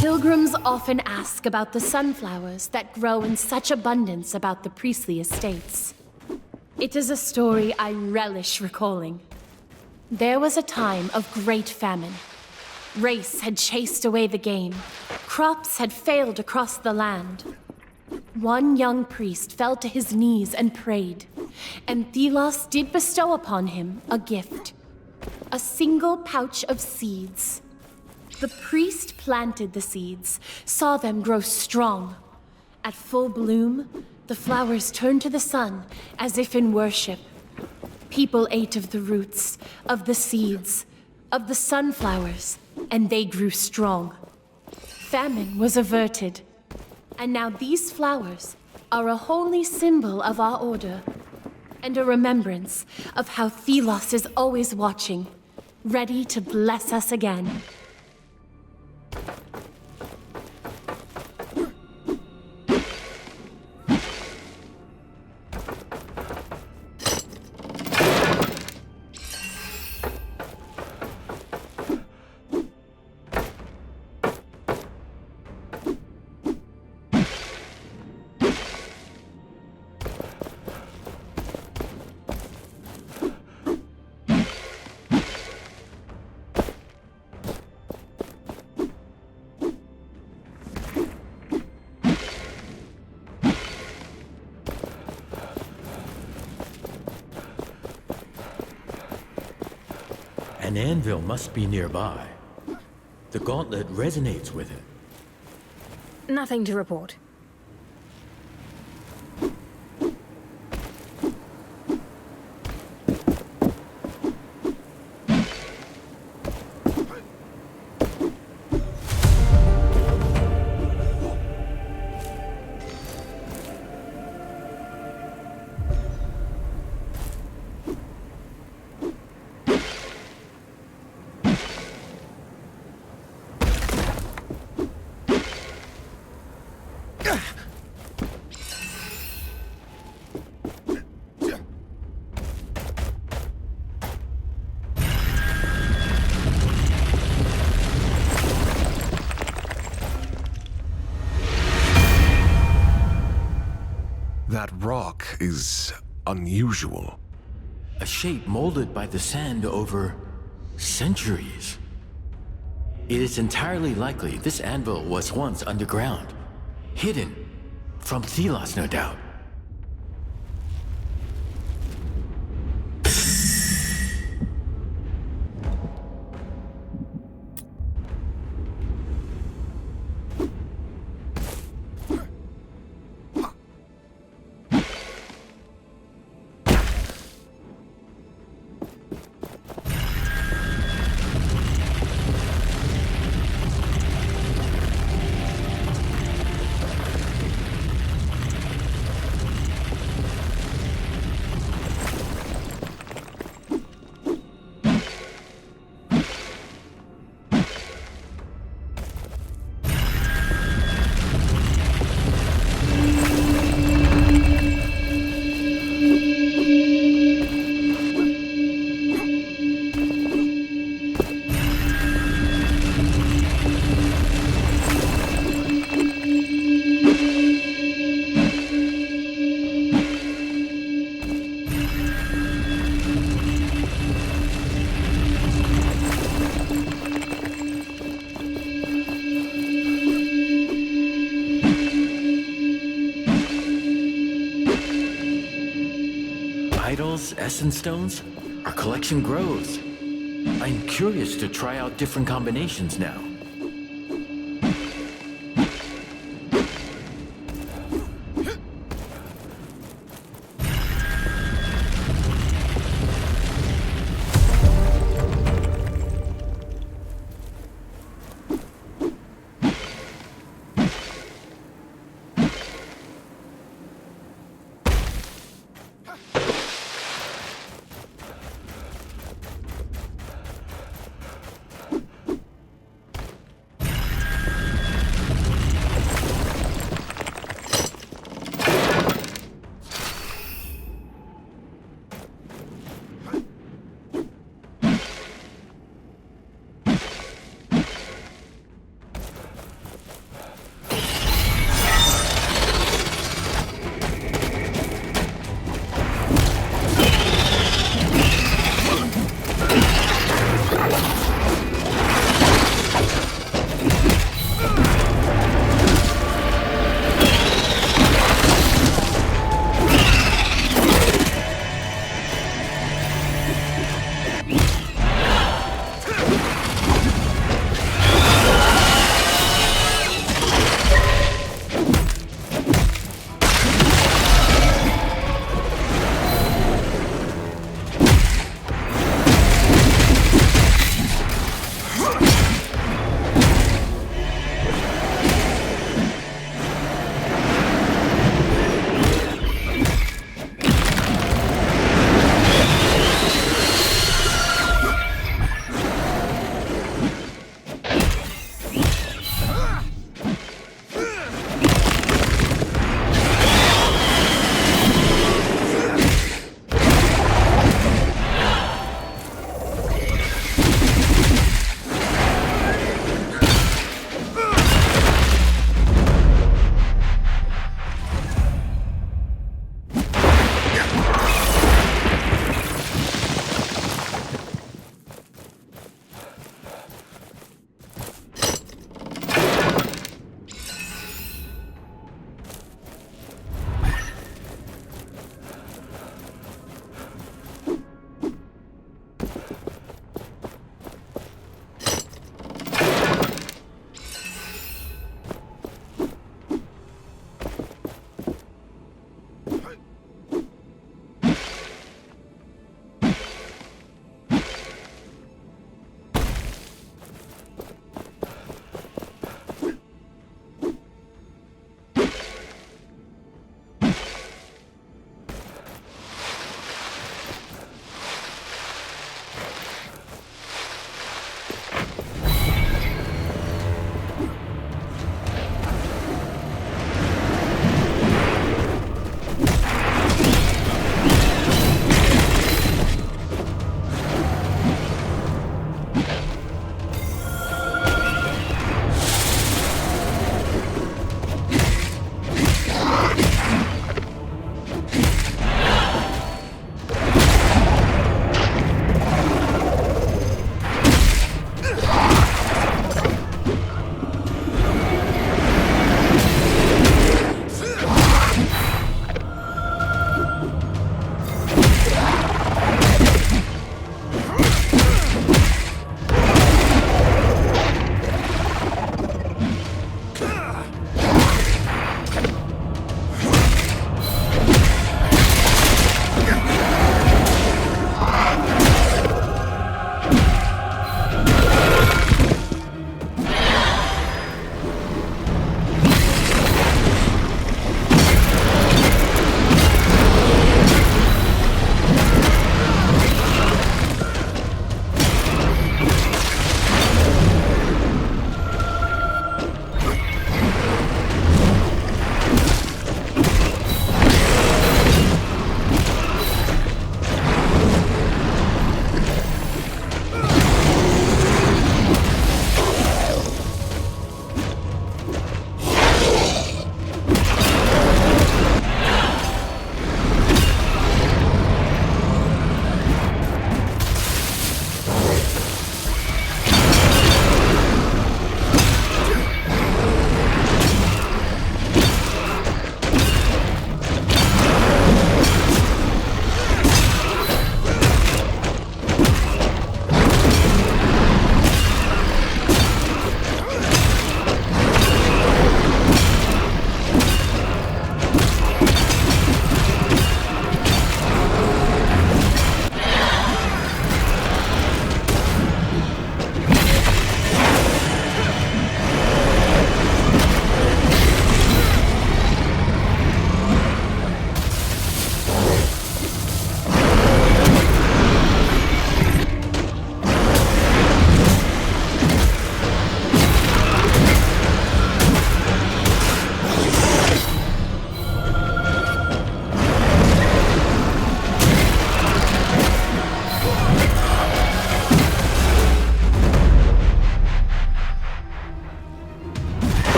Pilgrims often ask about the sunflowers that grow in such abundance about the priestly estates. It is a story I relish recalling. There was a time of great famine. Race had chased away the game. Crops had failed across the land. One young priest fell to his knees and prayed, and Thelos did bestow upon him a gift. A single pouch of seeds. The priest planted the seeds, saw them grow strong. At full bloom, the flowers turned to the sun as if in worship. People ate of the roots, of the seeds, of the sunflowers, and they grew strong. Famine was averted, and now these flowers are a holy symbol of our order. And a remembrance of how Thelos is always watching, ready to bless us again. An anvil must be nearby. The gauntlet resonates with it. Nothing to report. That rock is unusual. A shape molded by the sand over centuries. It is entirely likely this anvil was once underground, hidden from Thelos, no doubt. Idols, essence stones? Our collection grows. I'm curious to try out different combinations now.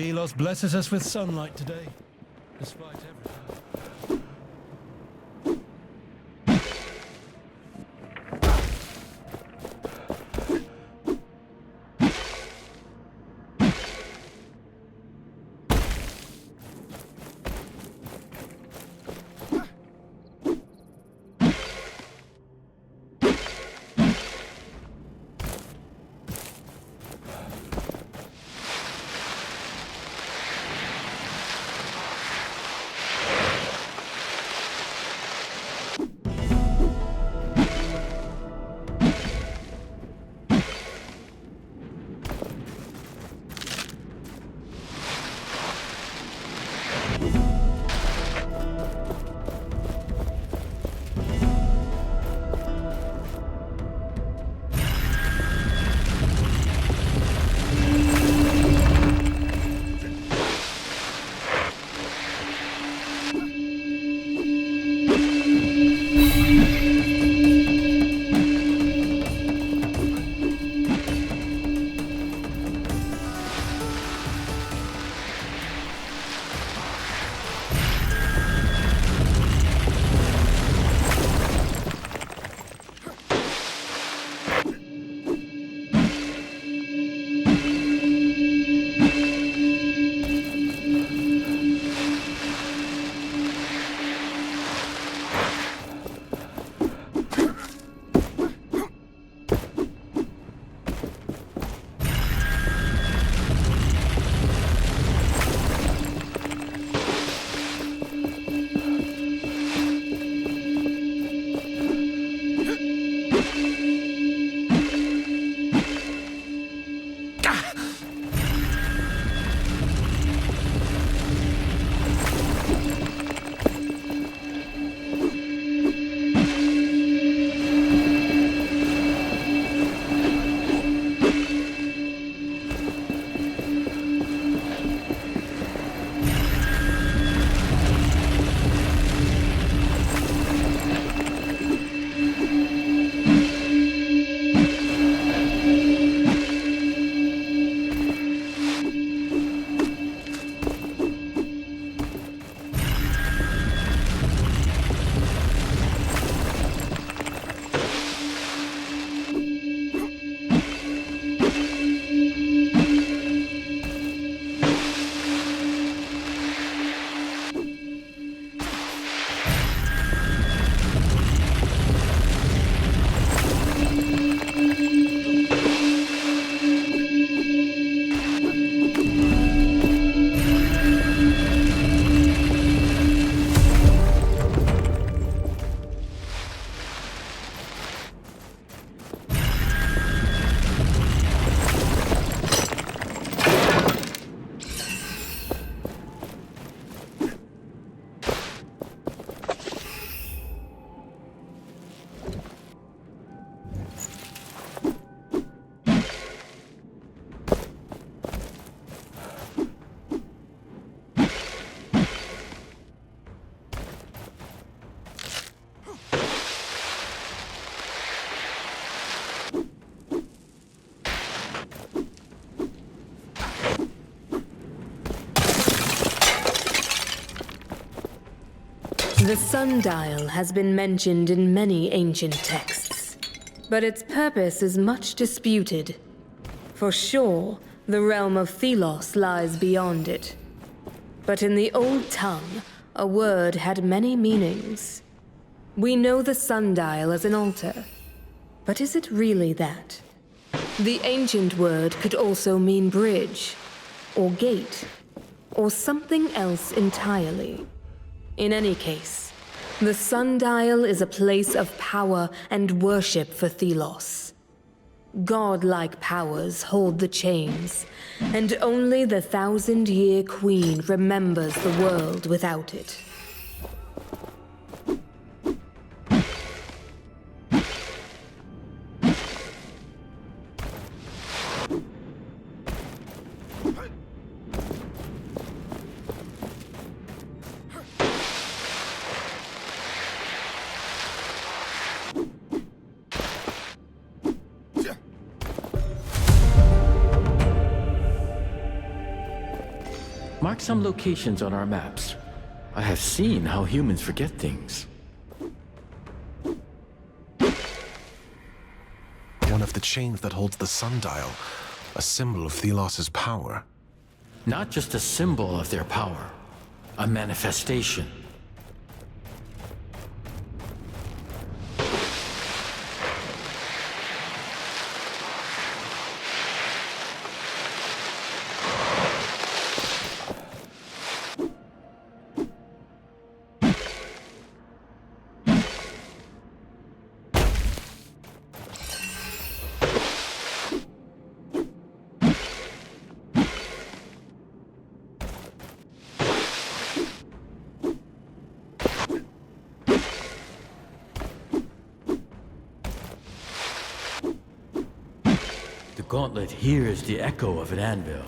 Thelos blesses us with sunlight today, despite everything. The sundial has been mentioned in many ancient texts, but its purpose is much disputed. For sure, the realm of Thelos lies beyond it. But in the old tongue, a word had many meanings. We know the sundial as an altar, but is it really that? The ancient word could also mean bridge, or gate, or something else entirely. In any case, the sundial is a place of power and worship for Thelos. Godlike powers hold the chains, and only the 1,000-year queen remembers the world without it. marked some locations on our maps. I have seen how humans forget things. One of the chains that holds the sundial, a symbol of Thelos's power. Not just a symbol of their power, a manifestation. The gauntlet hears the echo of an anvil.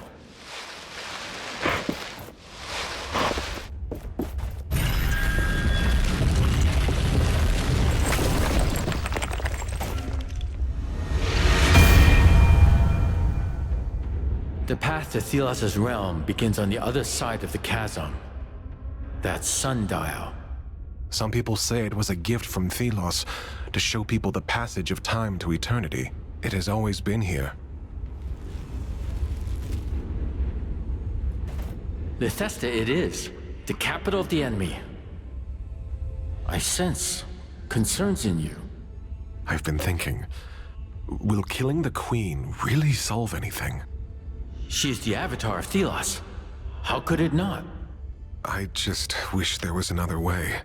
The path to Thelos's realm begins on the other side of the chasm. That sundial. Some people say it was a gift from Thelos to show people the passage of time to eternity. It has always been here. Bethesda it is, the capital of the enemy. I sense concerns in you. I've been thinking, will killing the Queen really solve anything? She's the avatar of Thelos. How could it not? I just wish there was another way.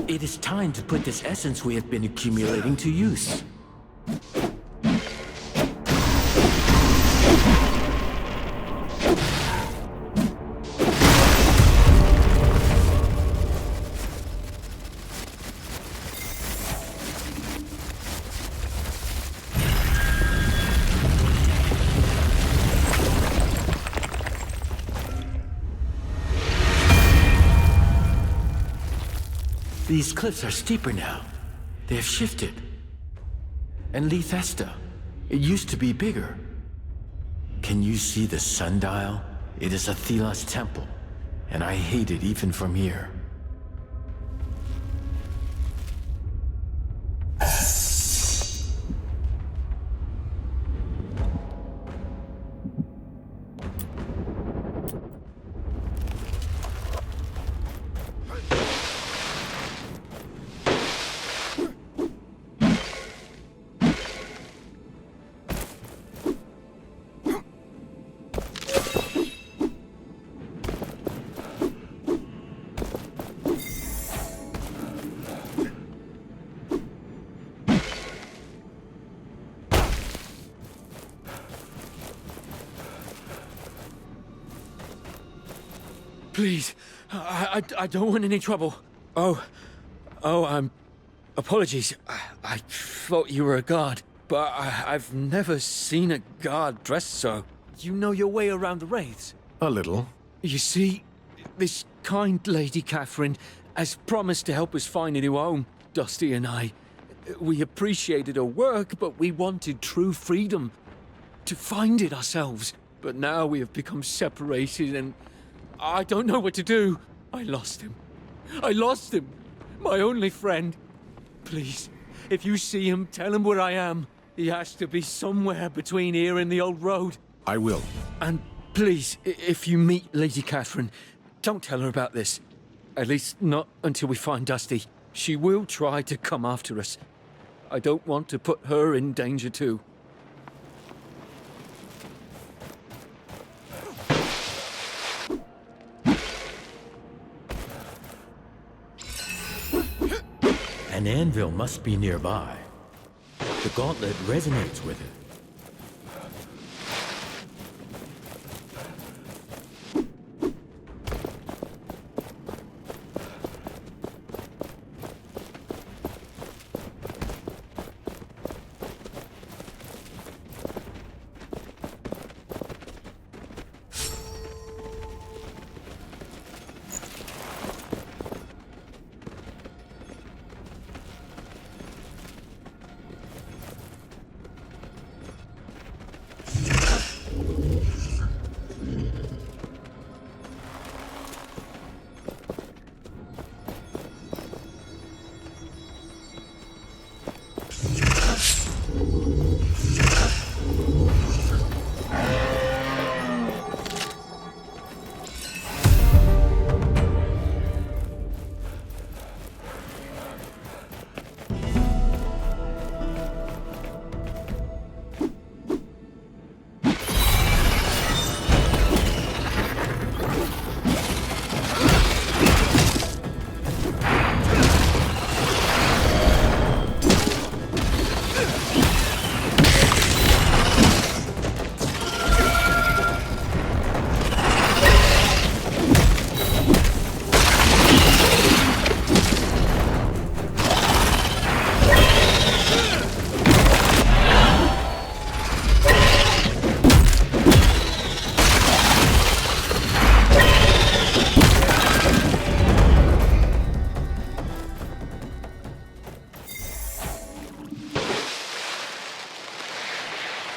It is time to put this essence we have been accumulating to use. These cliffs are steeper now. They have shifted. And Lethesta, it used to be bigger. Can you see the sundial? It is a Thelos temple, and I hate it even from here. Please, I don't want any trouble. Apologies. I thought you were a guard, but I've never seen a guard dressed so. You know your way around the wraiths? A little. You see, this kind Lady Catherine has promised to help us find a new home, Dusty and I. We appreciated her work, but we wanted true freedom. To find it ourselves. But now we have become separated and I don't know what to do. I lost him. My only friend. Please, if you see him, tell him where I am. He has to be somewhere between here and the old road. I will. And please, if you meet Lady Catherine, don't tell her about this. At least not until we find Dusty. She will try to come after us. I don't want to put her in danger too. An anvil must be nearby. The gauntlet resonates with it.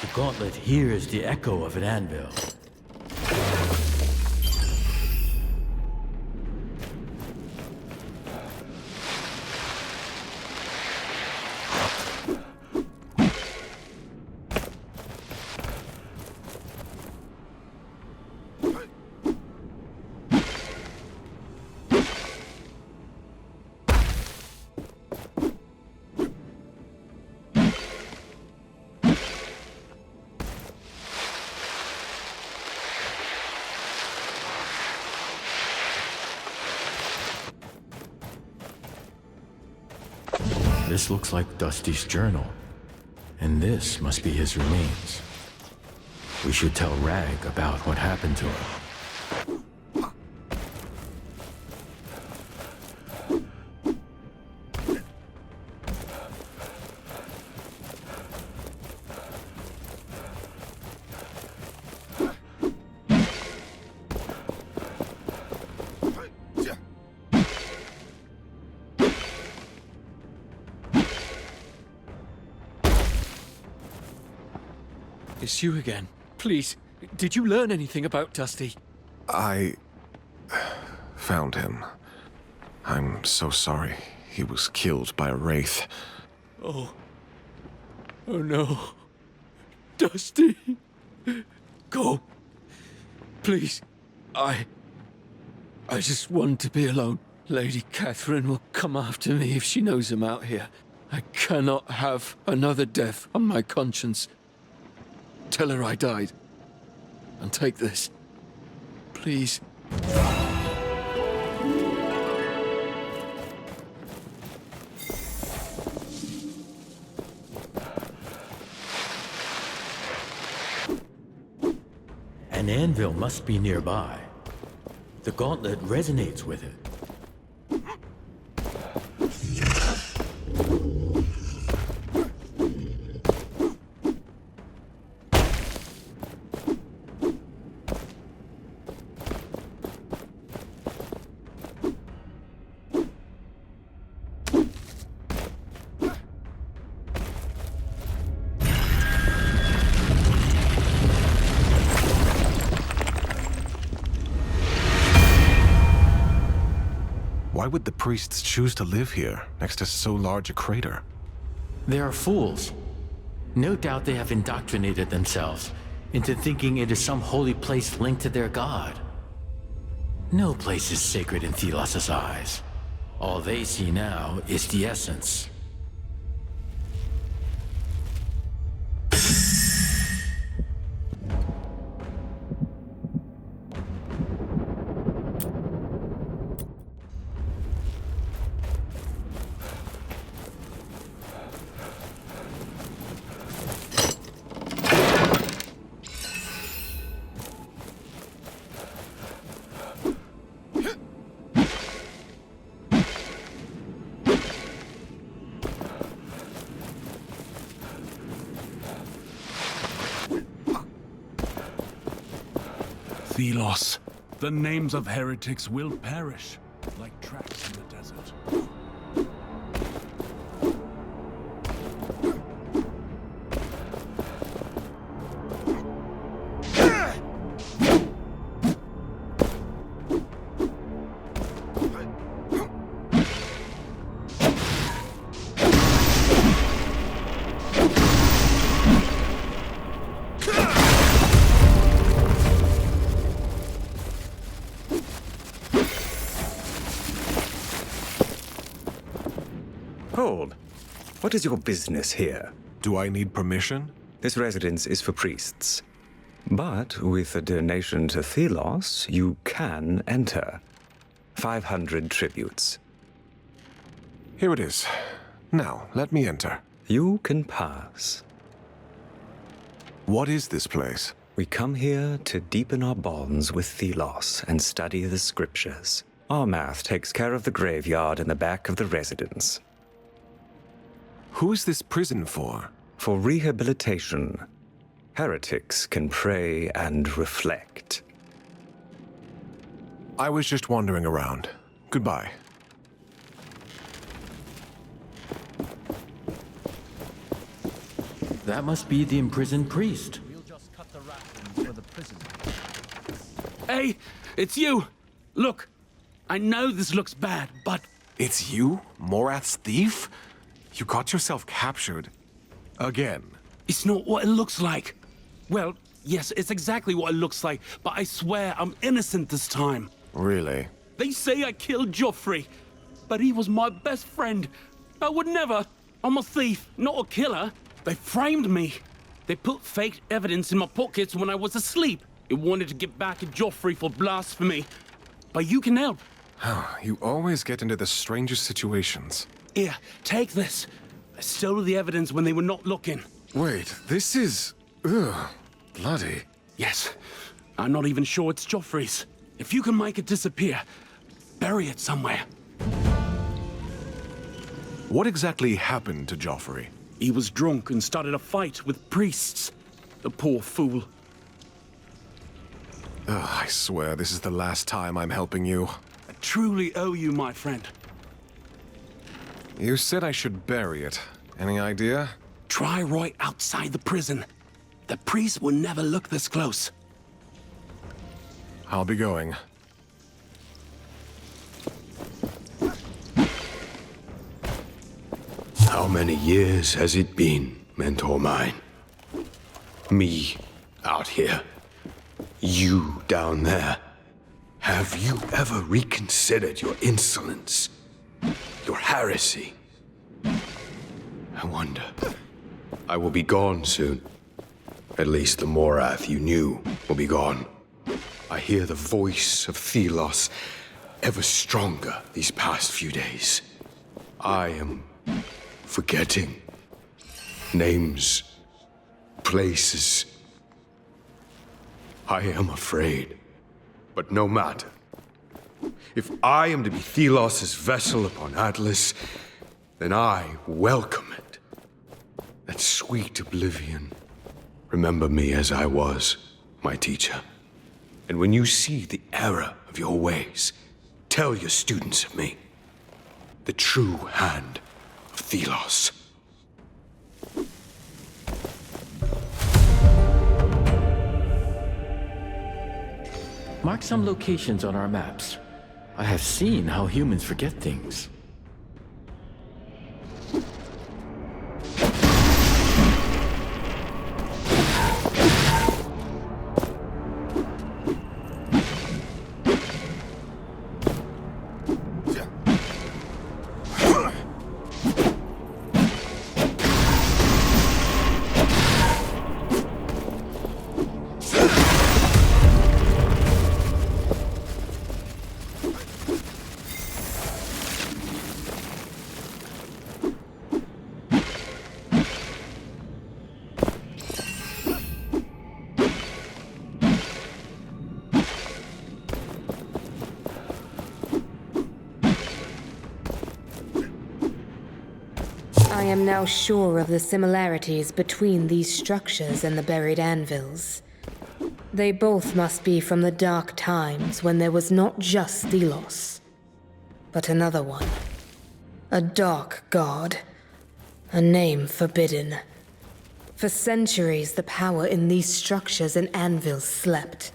The gauntlet hears the echo of an anvil. this looks like Dusty's journal. And this must be his remains. We should tell Rag about what happened to him. It's you again. Please, did you learn anything about Dusty? I found him. I'm so sorry. He was killed by a wraith. Oh. Oh no. Dusty. Go. Please. I just want to be alone. Lady Catherine will come after me if she knows I'm out here. I cannot have another death on my conscience. Tell her I died. And take this. Please. An anvil must be nearby. The gauntlet resonates with it. Why would the priests choose to live here, next to so large a crater? They are fools. No doubt they have indoctrinated themselves into thinking it is some holy place linked to their god. No place is sacred in Thelos' eyes. All they see now is the essence. Thelos. The names of heretics will perish, like tracks in the desert. Hold. What is your business here? Do I need permission? This residence is for priests. But with a donation to Thelos, you can enter. 500 tributes. Here it is. Now, let me enter. You can pass. What is this place? We come here to deepen our bonds with Thelos and study the scriptures. Our math takes care of the graveyard in the back of the residence. Who is this prison for? For rehabilitation. Heretics can pray and reflect. I was just wandering around. Goodbye. That must be the imprisoned priest. We'll just cut the ratlins for the prison. Hey, it's you! Look, I know this looks bad, but... It's you? Morath's thief? You got yourself captured. Again. It's not what it looks like. Well, yes, it's exactly what it looks like, but I swear I'm innocent this time. Really? They say I killed Joffrey, but he was my best friend. I would never. I'm a thief, not a killer. They framed me. They put fake evidence in my pockets when I was asleep. They wanted to get back at Joffrey for blasphemy. But you can help. You always get into the strangest situations. Here, take this. I stole the evidence when they were not looking. Wait, this is... ugh, bloody. Yes. I'm not even sure it's Joffrey's. If you can make it disappear, bury it somewhere. What exactly happened to Joffrey? He was drunk and started a fight with priests. The poor fool. Ugh, I swear, this is the last time I'm helping you. I truly owe you, my friend. You said I should bury it. Any idea? Try right outside the prison. The priest will never look this close. I'll be going. How many years has it been, mentor mine? Me out here. You down there. Have you ever reconsidered your insolence? Your heresy? I wonder. I will be gone soon. At least the Morath you knew will be gone. I hear the voice of Thelos ever stronger these past few days. I am forgetting names, places. I am afraid, but no matter. If I am to be Thelos' vessel upon Atlas, then I welcome it. That sweet oblivion. Remember me as I was, my teacher. And when you see the error of your ways, tell your students of me. The true hand of Thelos. Mark some locations on our maps. I have seen how humans forget things. I am now sure of the similarities between these structures and the buried Anvils. They both must be from the dark times when there was not just Thelos, but another one. A dark god. A name forbidden. For centuries, the power in these structures and anvils slept.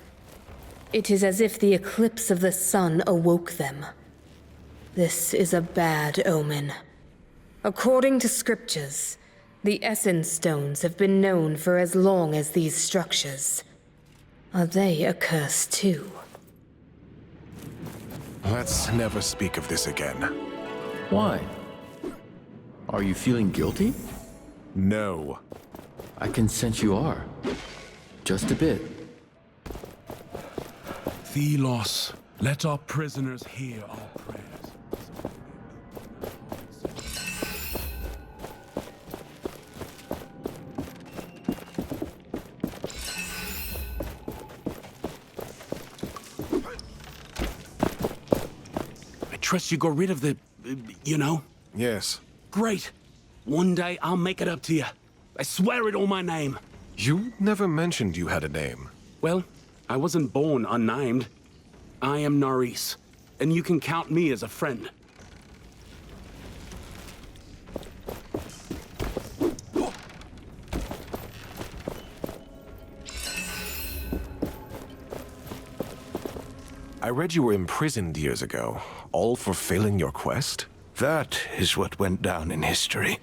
It is as if the eclipse of the sun awoke them. This is a bad omen. According to scriptures, the Essence Stones have been known for as long as these structures. Are they a curse too? Let's never speak of this again. Why? Are you feeling guilty? No. I can sense you are. Just a bit. Thelos, let our prisoners hear our prayers. I trust you got rid of the, you know? Yes. Great. One day I'll make it up to you. I swear it on my name. You never mentioned you had a name. Well, I wasn't born unnamed. I am Norris, and you can count me as a friend. I read you were imprisoned years ago, all for failing your quest? That is what went down in history.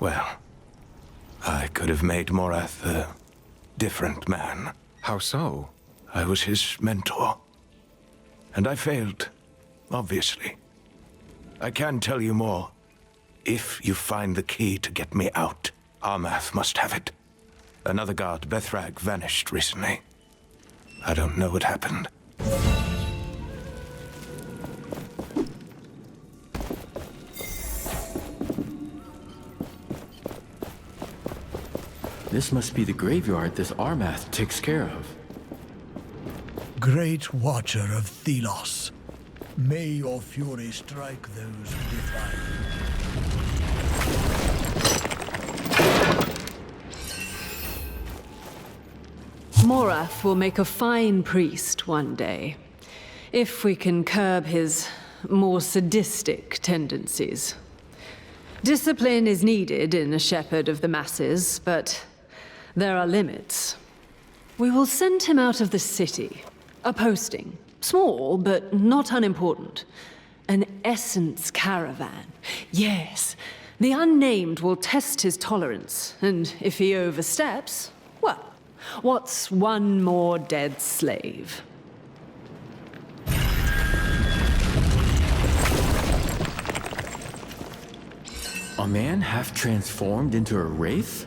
Well, I could have made Morath a different man. How so? I was his mentor. And I failed, obviously. I can tell you more. If you find the key to get me out, Armath must have it. Another guard, Bethrag, vanished recently. I don't know what happened. This must be the graveyard this Armath takes care of. Great Watcher of Thelos, may your fury strike those who defy you. Morath will make a fine priest one day, if we can curb his more sadistic tendencies. Discipline is needed in a shepherd of the masses, but there are limits. We will send him out of the city. A posting. Small, but not unimportant. An essence caravan. Yes, the unnamed will test his tolerance, and if he oversteps, well, what's one more dead slave? A man half transformed into a wraith?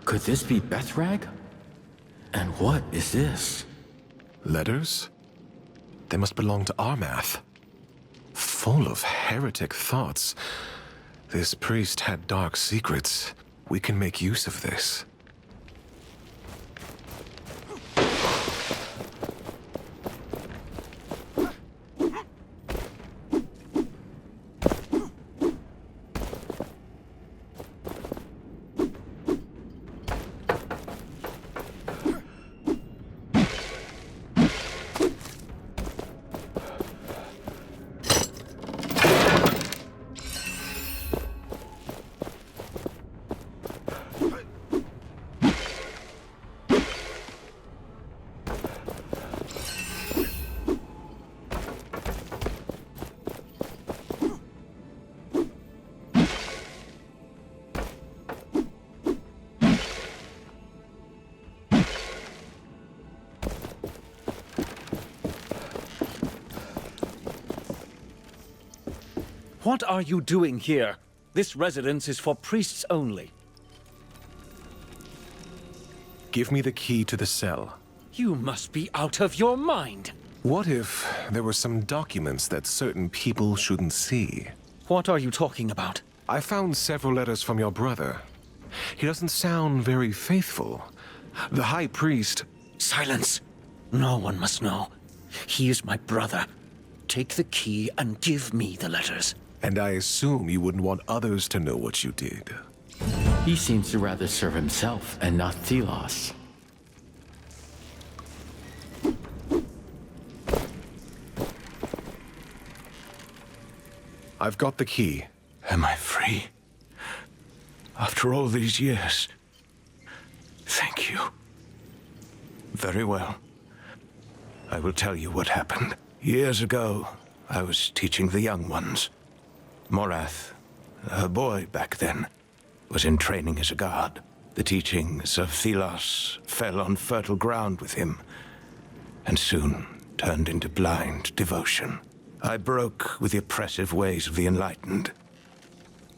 Could this be Bethrag? And what is this? Letters? They must belong to Armath. Full of heretic thoughts. This priest had dark secrets. We can make use of this. What are you doing here? This residence is for priests only. Give me the key to the cell. You must be out of your mind. What if there were some documents that certain people shouldn't see? What are you talking about? I found several letters from your brother. He doesn't sound very faithful. The High Priest... Silence! No one must know. He is my brother. Take the key and give me the letters. And I assume you wouldn't want others to know what you did. He seems to rather serve himself and not Thelos. I've got the key. Am I free? After all these years? Thank you. Very well. I will tell you what happened. Years ago, I was teaching the young ones. Morath, a boy back then, was in training as a guard. The teachings of Thelos fell on fertile ground with him, and soon turned into blind devotion. I broke with the oppressive ways of the Enlightened.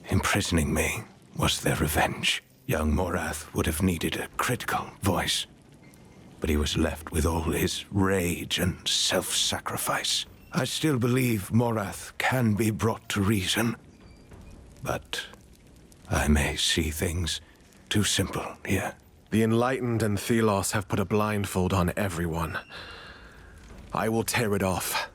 Imprisoning me was their revenge. Young Morath would have needed a critical voice, but he was left with all his rage and self-sacrifice. I still believe Morath can be brought to reason, but I may see things too simple here. The Enlightened and Thelos have put a blindfold on everyone. I will tear it off.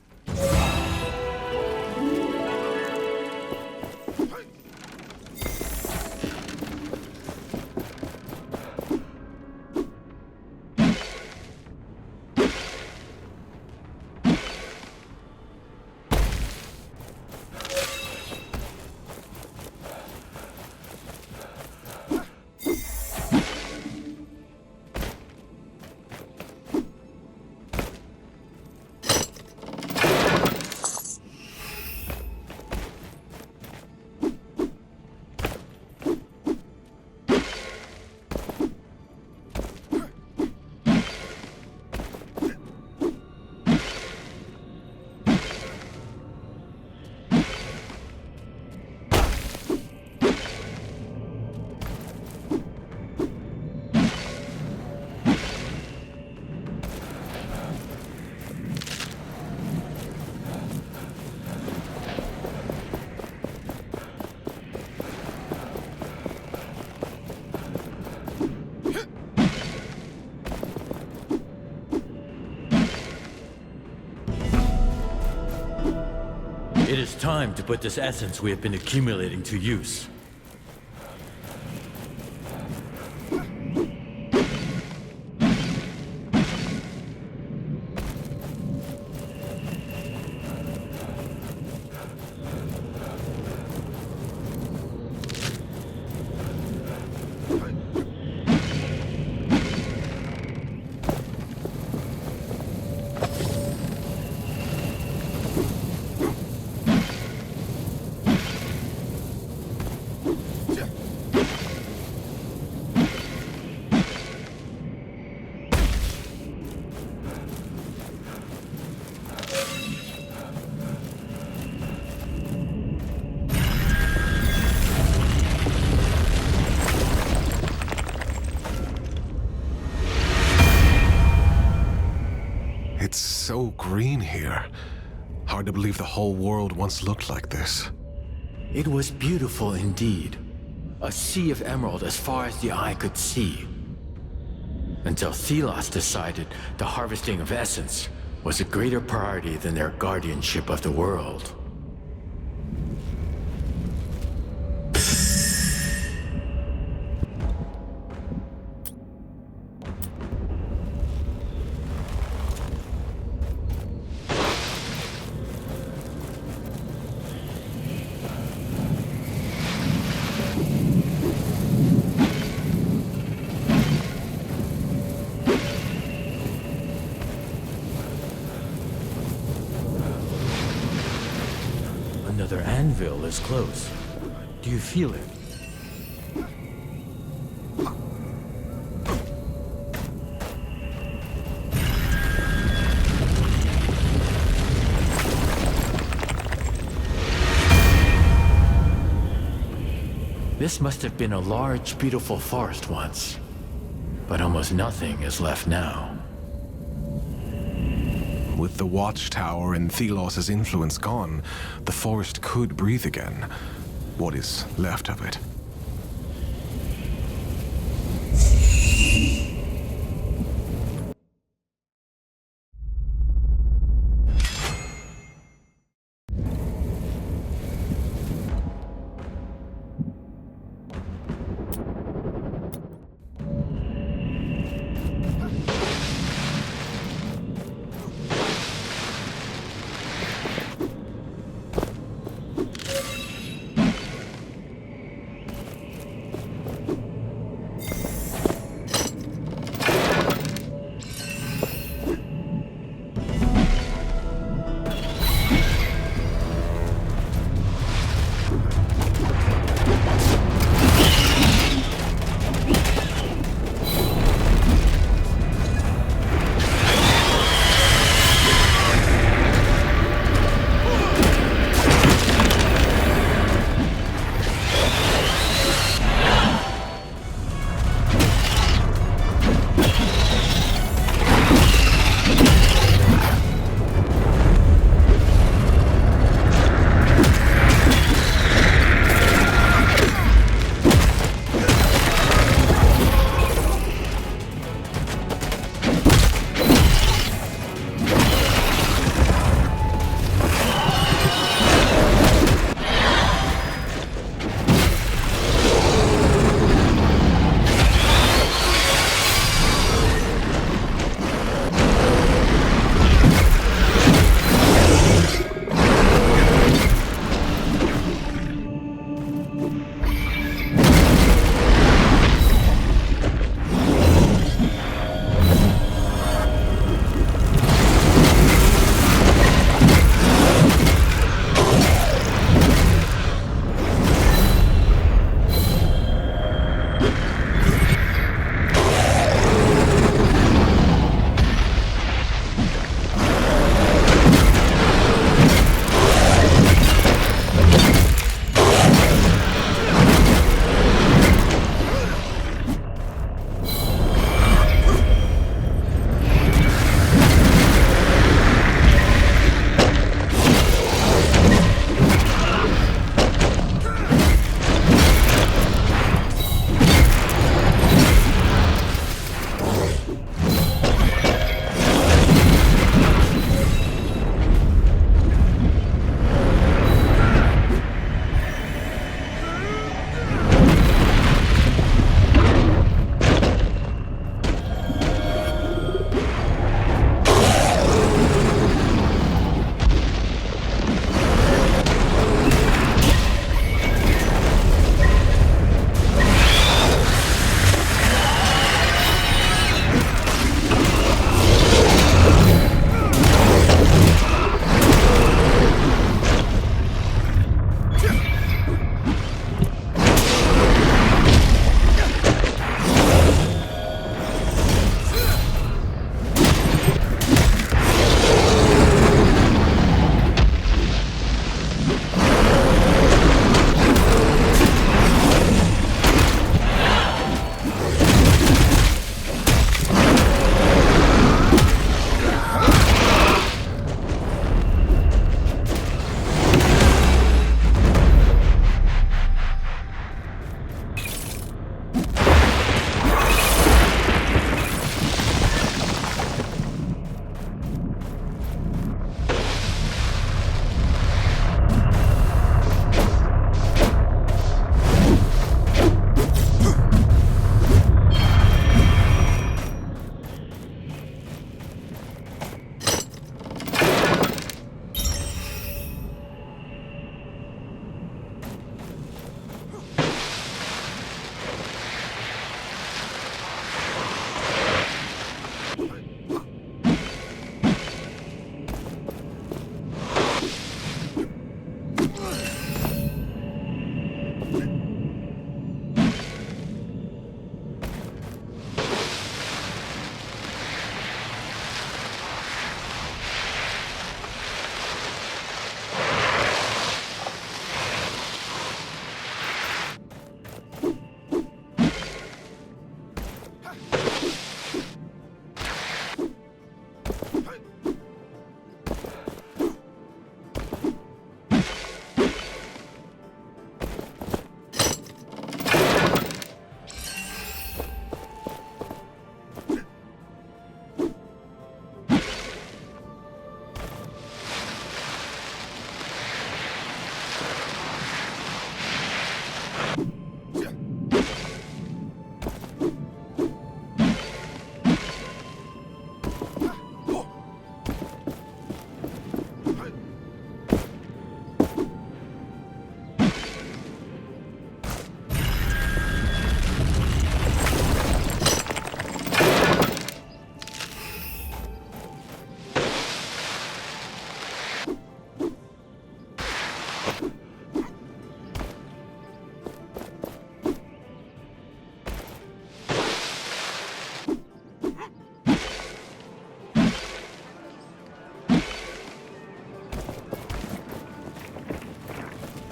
It is time to put this essence we have been accumulating to use. It's so green here. Hard to believe the whole world once looked like this. It was beautiful indeed. A sea of emerald as far as the eye could see. Until Thelos decided the harvesting of essence was a greater priority than their guardianship of the world. Another anvil is close. Do you feel it? This must have been a large, beautiful forest once, but almost nothing is left now. With the Watchtower and Thelos' influence gone, the forest could breathe again. What is left of it.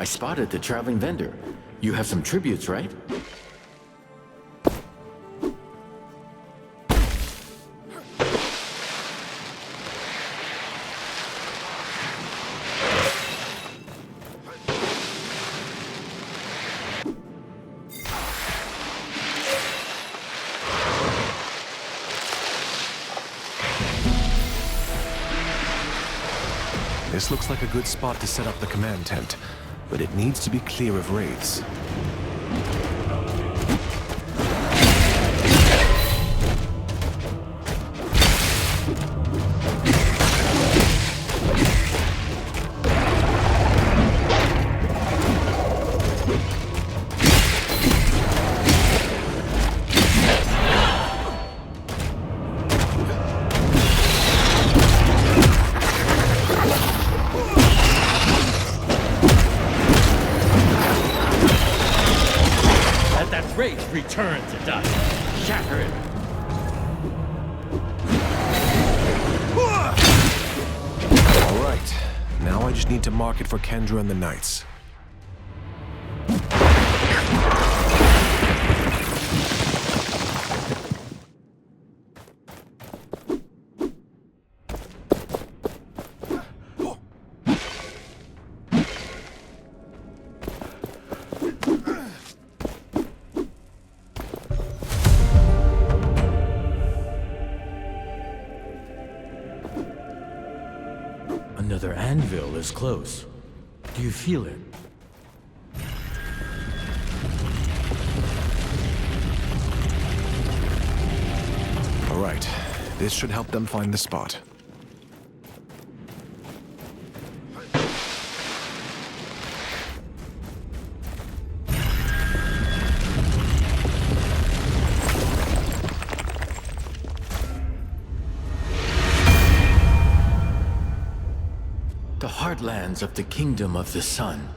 I spotted the traveling vendor. You have some tributes, right? This looks like a good spot to set up the command tent, but it needs to be clear of wraiths. Return to dust. Shatter it. All right. Now I just need to mark it for Kendra and the Knights. Another anvil is close. Do you feel it? All right. This should help them find the spot. The heartlands of the Kingdom of the Sun.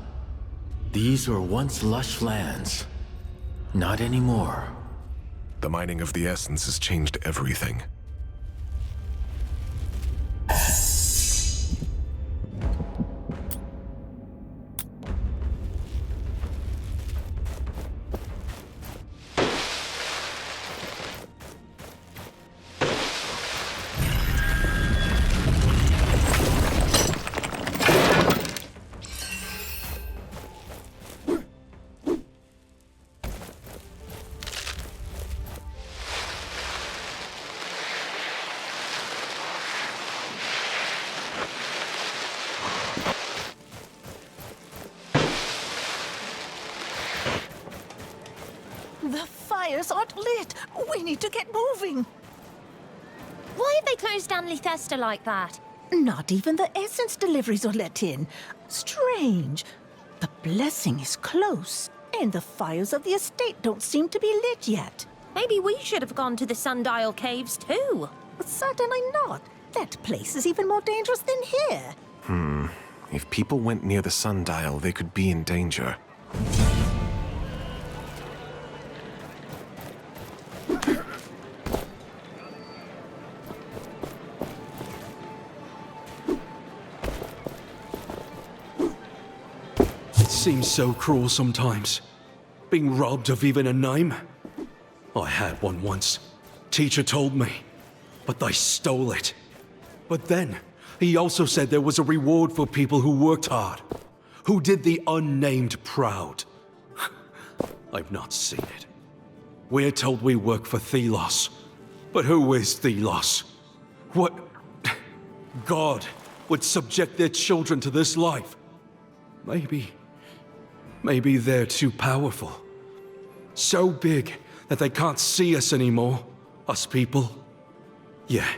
These were once lush lands. Not anymore. The mining of the essence has changed everything. The fires aren't lit. We need to get moving. Why have they closed down Lethesta like that? Not even the essence deliveries are let in. Strange. The blessing is close, and the fires of the estate don't seem to be lit yet. Maybe we should have gone to the Sundial Caves too. Certainly not. That place is even more dangerous than here. If people went near the sundial, they could be in danger. It seems so cruel sometimes. Being robbed of even a name. I had one once. Teacher told me. But they stole it. But then, he also said there was a reward for people who worked hard. Who did the unnamed proud. I've not seen it. We're told we work for Thelos. But who is Thelos? What God would subject their children to this life? Maybe they're too powerful. So big that they can't see us anymore, us people. Yeah,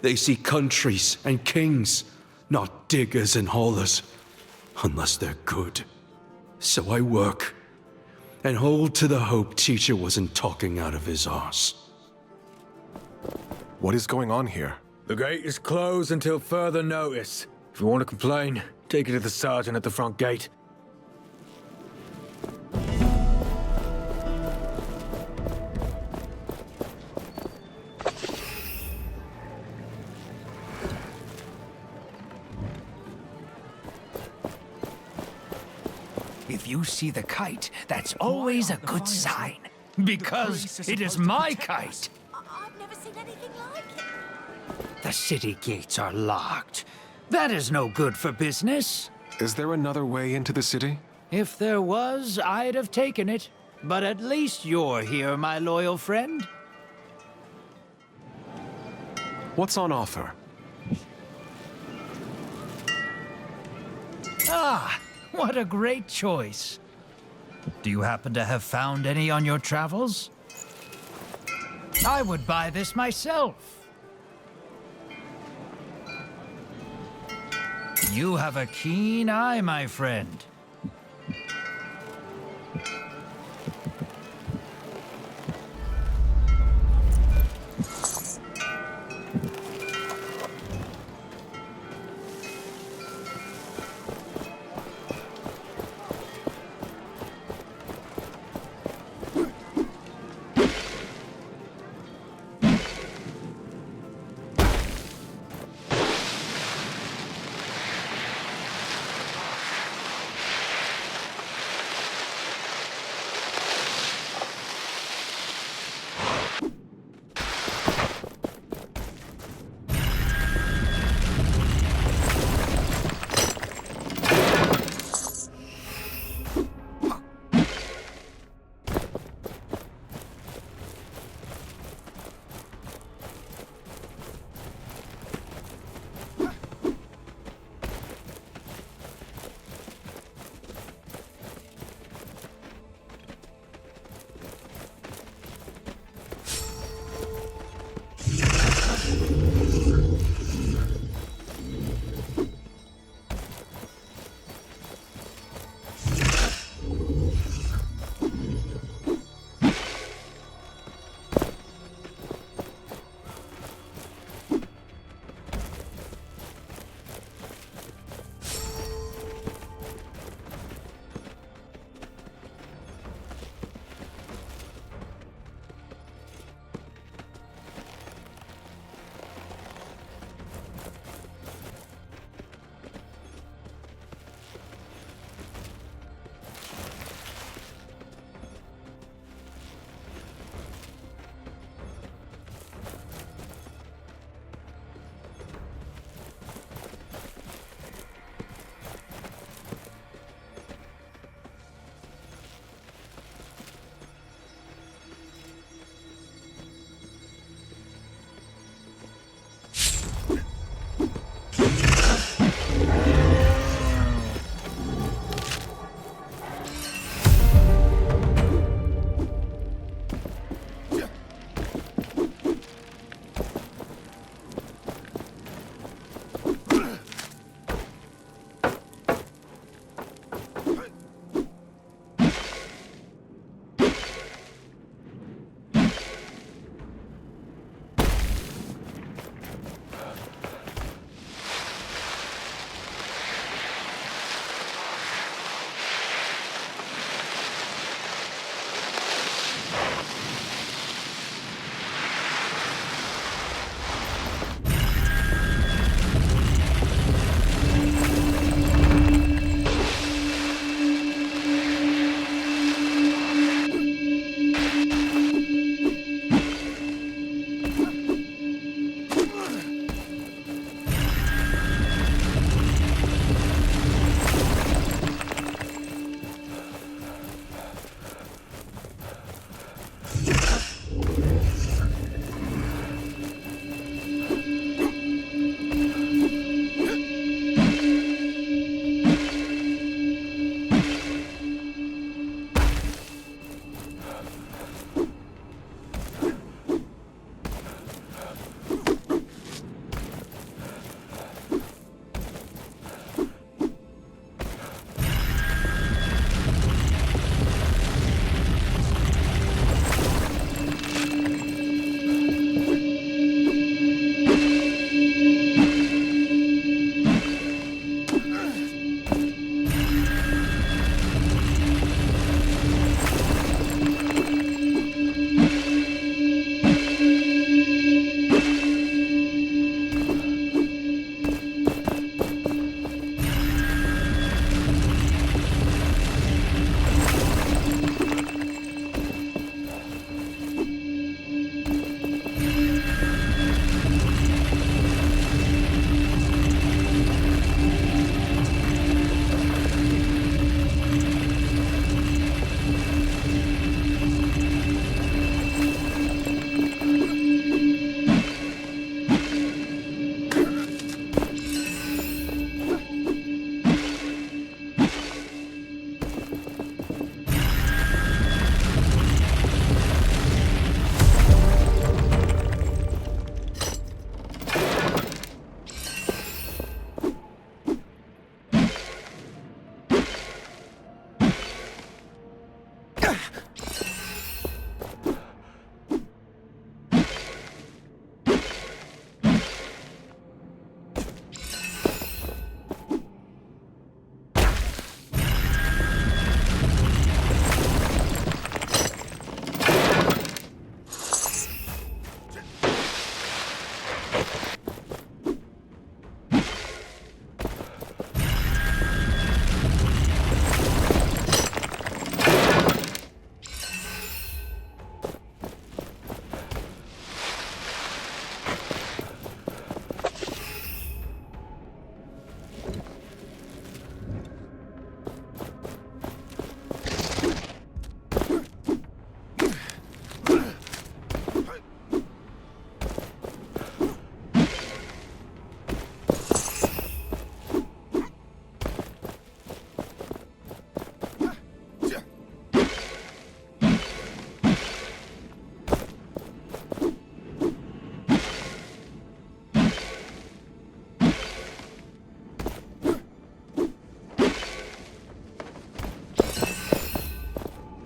they see countries and kings, not diggers and haulers. Unless they're good. So I work, and hold to the hope Teacher wasn't talking out of his arse. What is going on here? The gate is closed until further notice. If you want to complain, take it to the sergeant at the front gate. If you see the kite, that's always a good sign. Because it is my kite. I've never seen anything like it. The city gates are locked. That is no good for business. Is there another way into the city? If there was, I'd have taken it. But at least you're here, my loyal friend. What's on offer? Ah, what a great choice. Do you happen to have found any on your travels? I would buy this myself. You have a keen eye, my friend.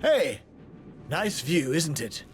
Hey! Nice view, isn't it?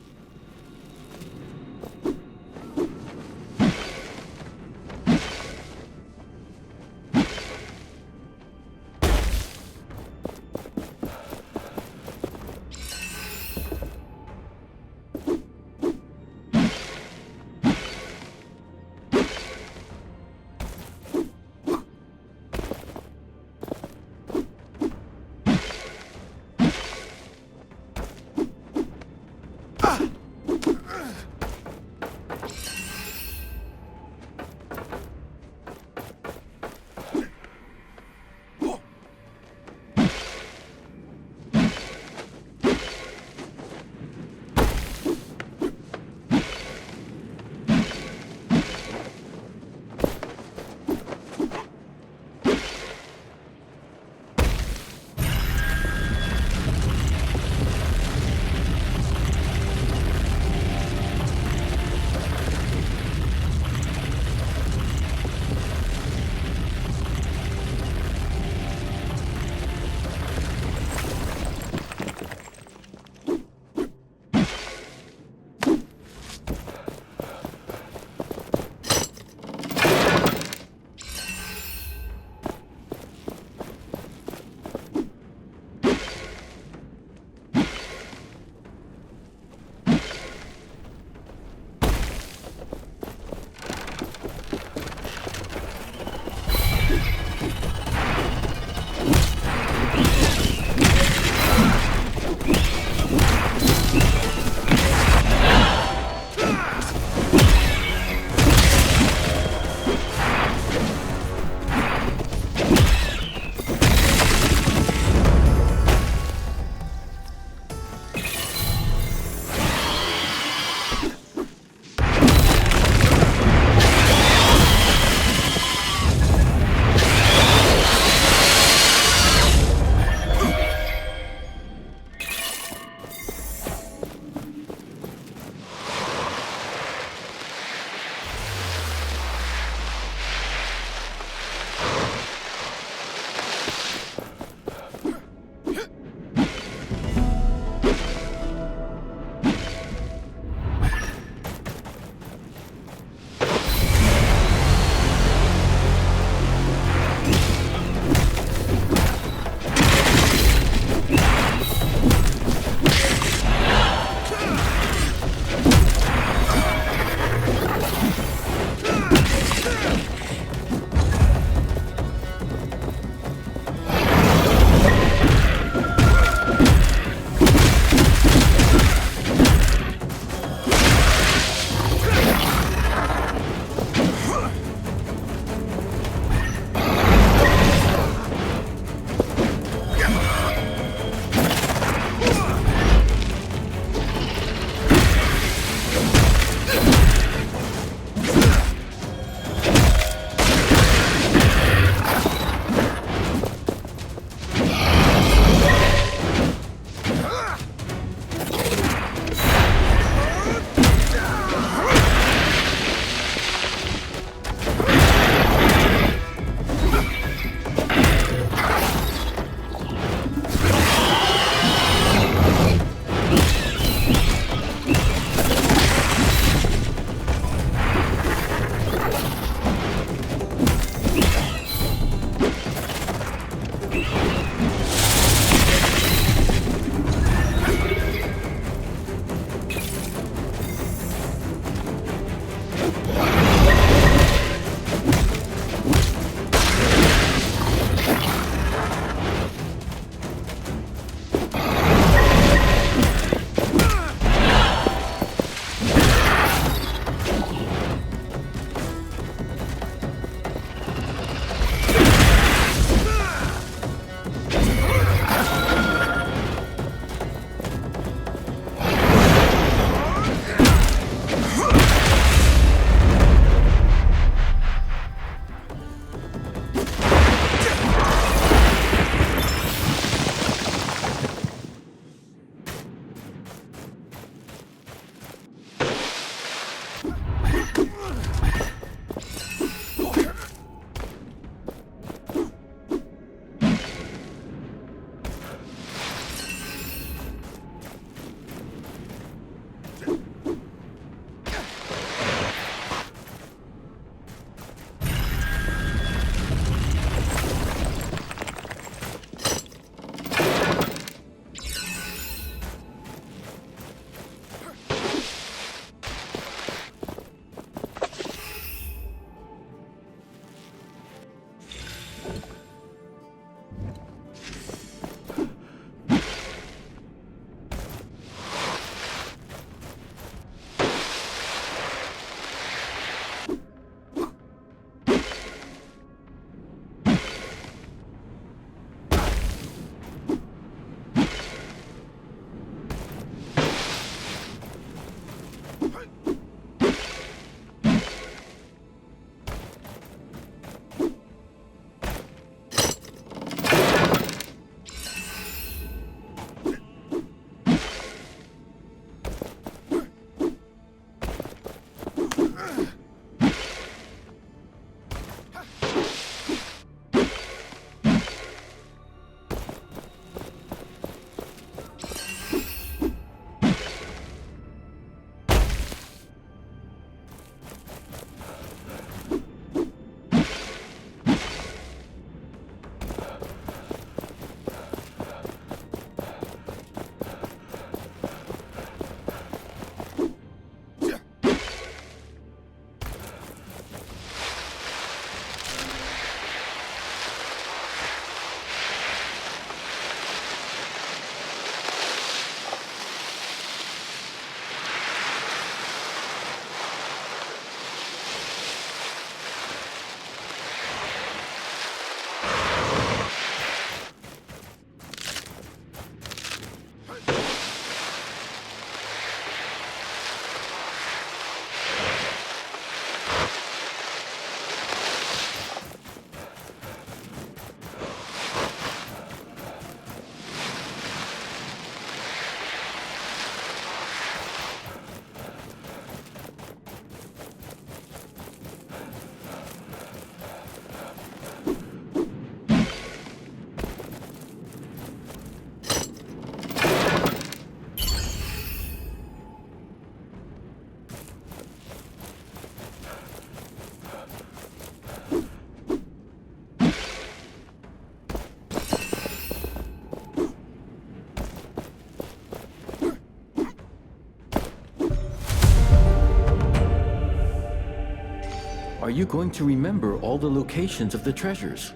Are you going to remember all the locations of the treasures?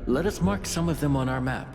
Let us mark some of them on our map.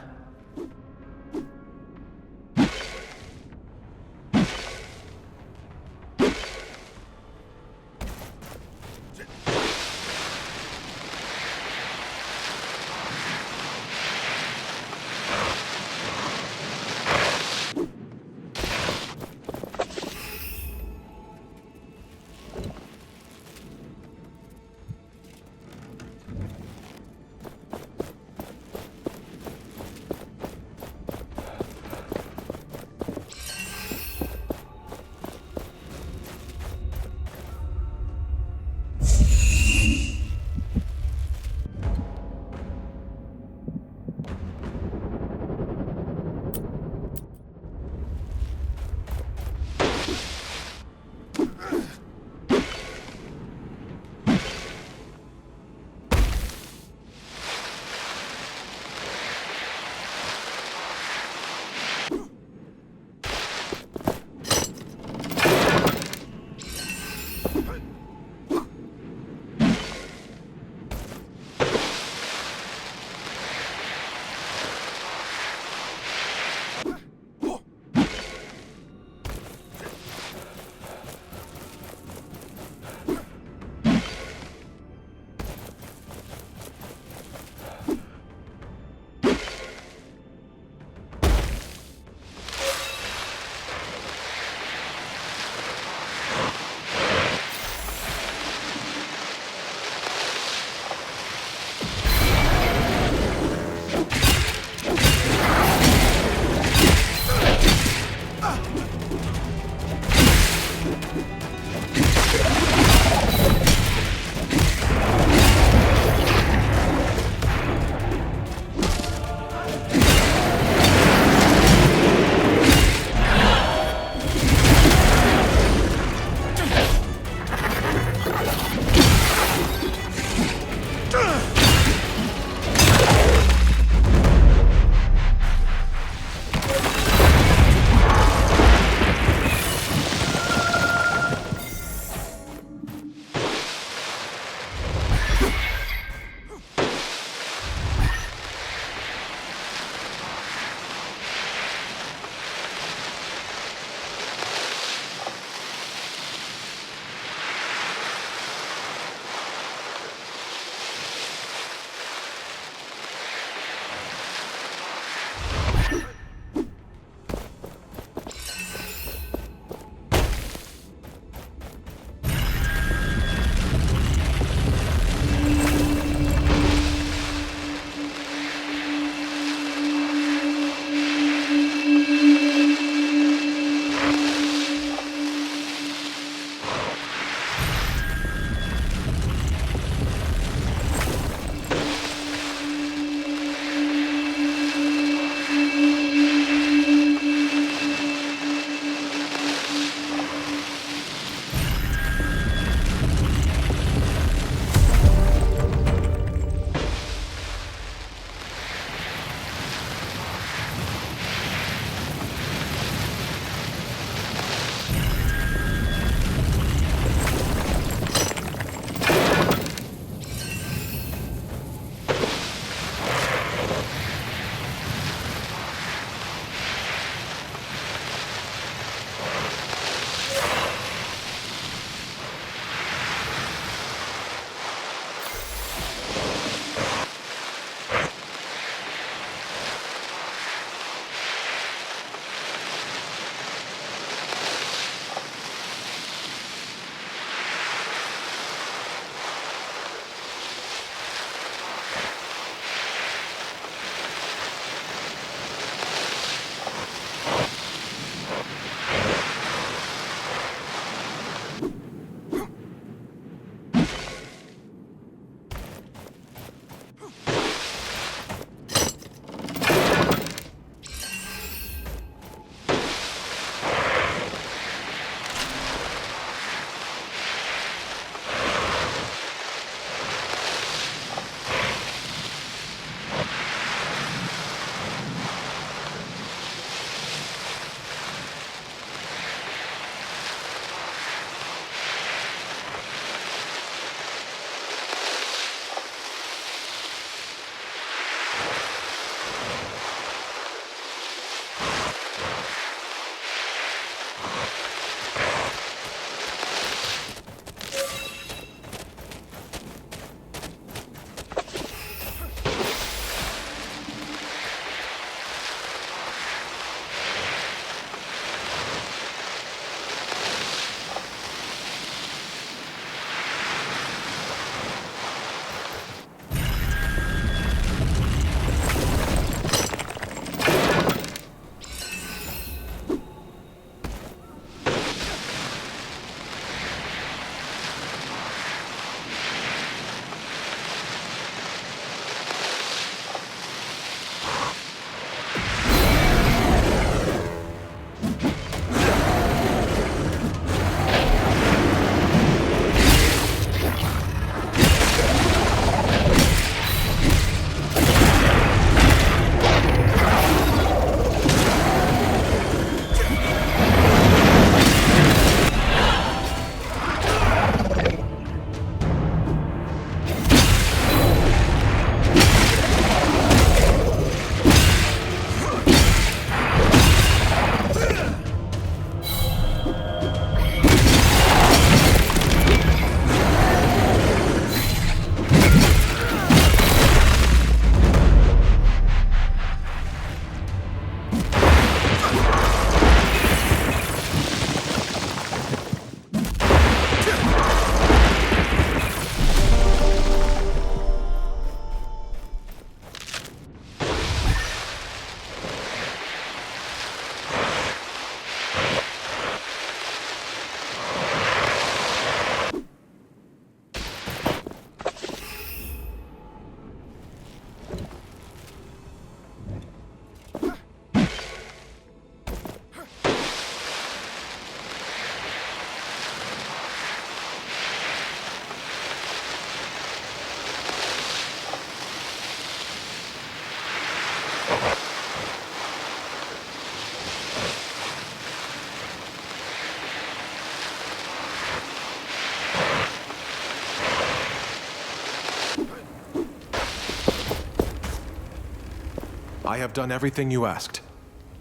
I have done everything you asked.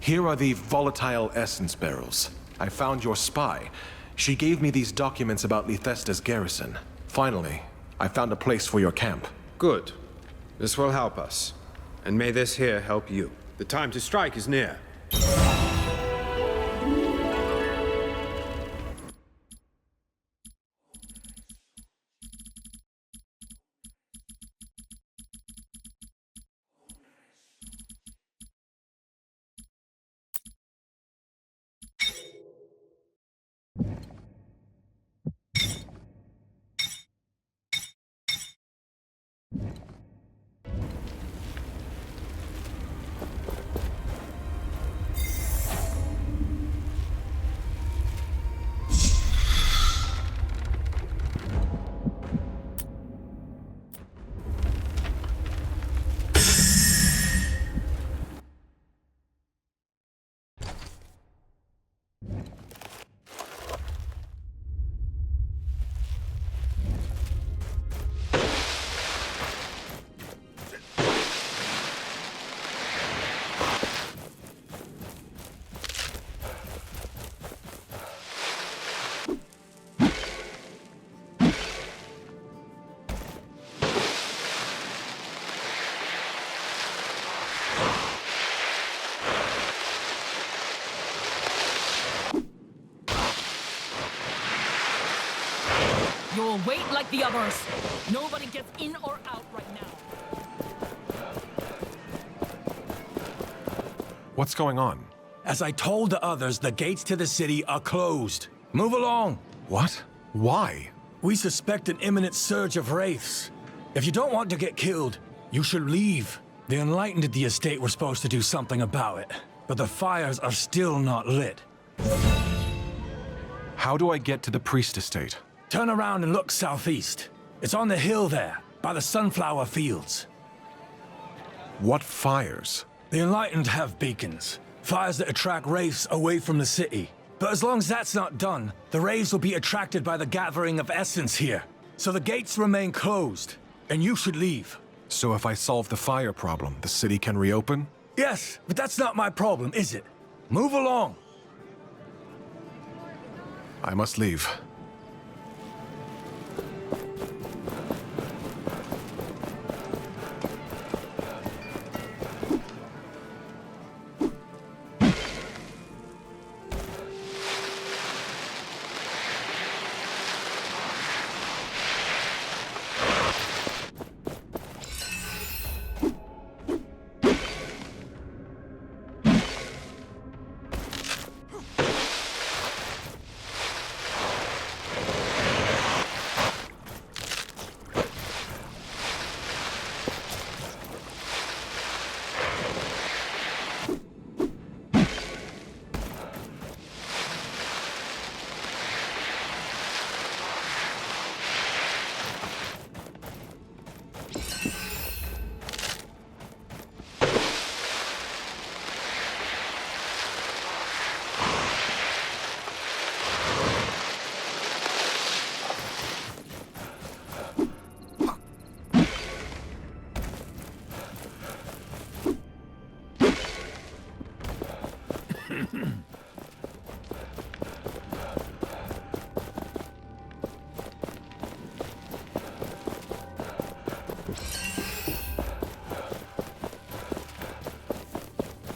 Here are the volatile essence barrels. I found your spy. She gave me these documents about Lethesta's garrison. Finally, I found a place for your camp. Good. This will help us. And may this here help you. The time to strike is near. You'll wait like the others. Nobody gets in or out right now. What's going on? As I told the others, the gates to the city are closed. Move along. What? Why? We suspect an imminent surge of wraiths. If you don't want to get killed, you should leave. The Enlightened at the estate were supposed to do something about it, but the fires are still not lit. How do I get to the priest estate? Turn around and look southeast. It's on the hill there, by the sunflower fields. What fires? The Enlightened have beacons. Fires that attract wraiths away from the city. But as long as that's not done, the wraiths will be attracted by the gathering of essence here. So the gates remain closed, and you should leave. So if I solve the fire problem, the city can reopen? Yes, but that's not my problem, is it? Move along. I must leave.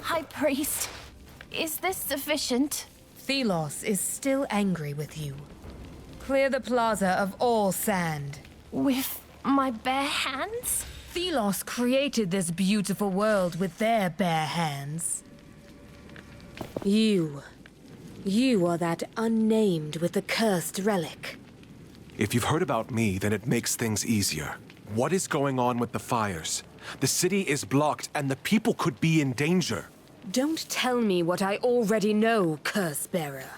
High Priest, is this sufficient? Thelos is still angry with you. Clear the plaza of all sand. With my bare hands? Thelos created this beautiful world with their bare hands. You are that unnamed with the cursed relic. If you've heard about me, then it makes things easier. What is going on with the fires? The city is blocked and the people could be in danger. Don't tell me what I already know, Curse-bearer.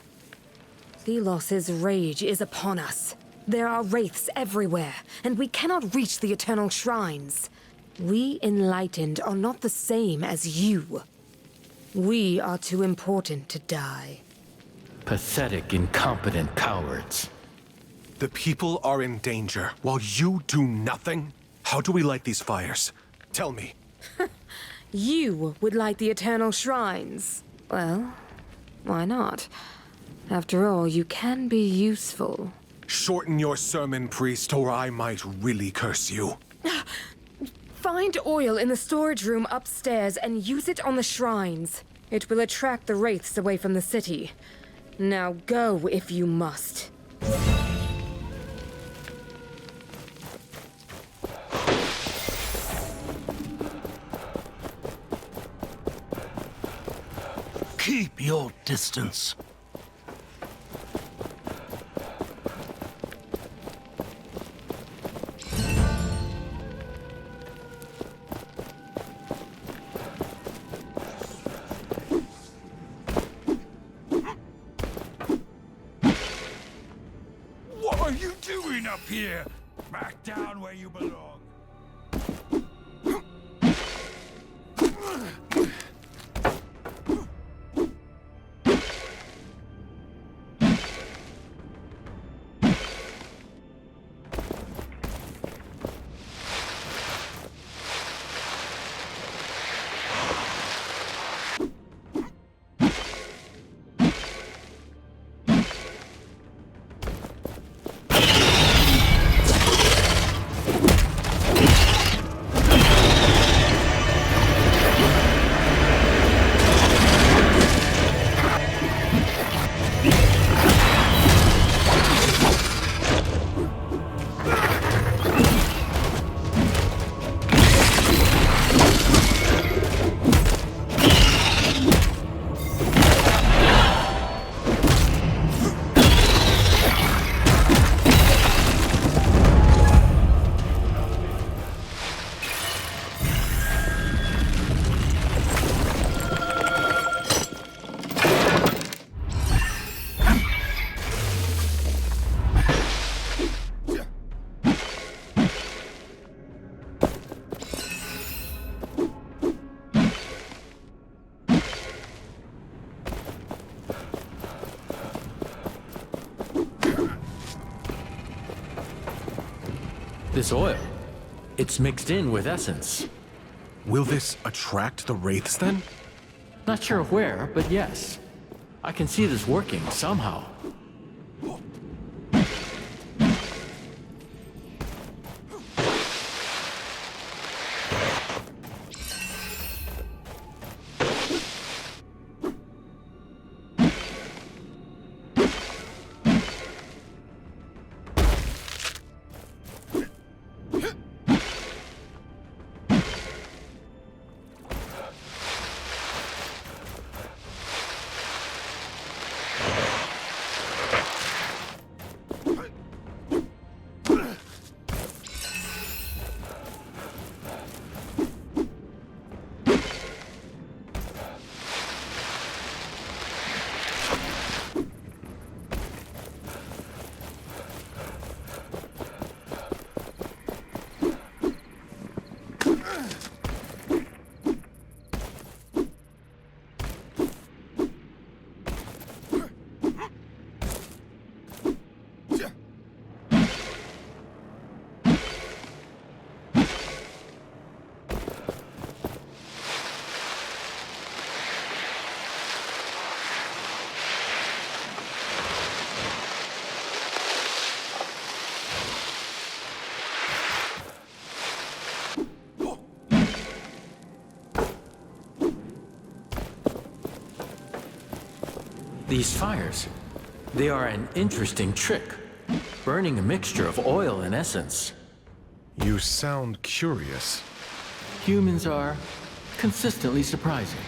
Thelos's rage is upon us. There are wraiths everywhere, and we cannot reach the Eternal Shrines. We Enlightened are not the same as you. We are too important to die. Pathetic, incompetent cowards. The people are in danger, while you do nothing? How do we light these fires? Tell me. You would light the eternal shrines. Well, why not? After all, you can be useful. Shorten your sermon, priest, or I might really curse you. Find oil in the storage room upstairs and use it on the shrines. It will attract the wraiths away from the city. Now go if you must. Keep your distance. What are you doing up here? Back down where you belong. This oil, it's mixed in with essence. Will this attract the wraiths then? Not sure where, but yes. I can see this working somehow. These fires, they are an interesting trick, burning a mixture of oil and essence. You sound curious. Humans are consistently surprising.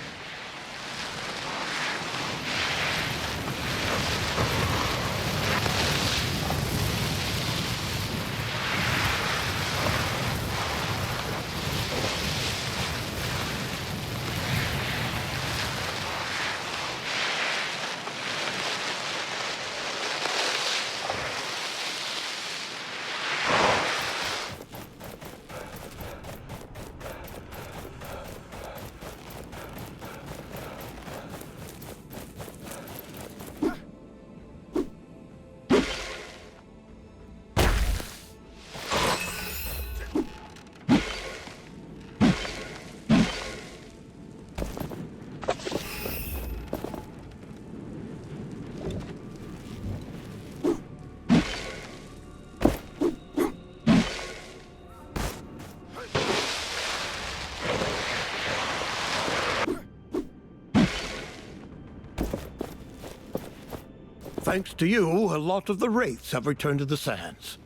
Thanks to you, a lot of the wraiths have returned to the sands.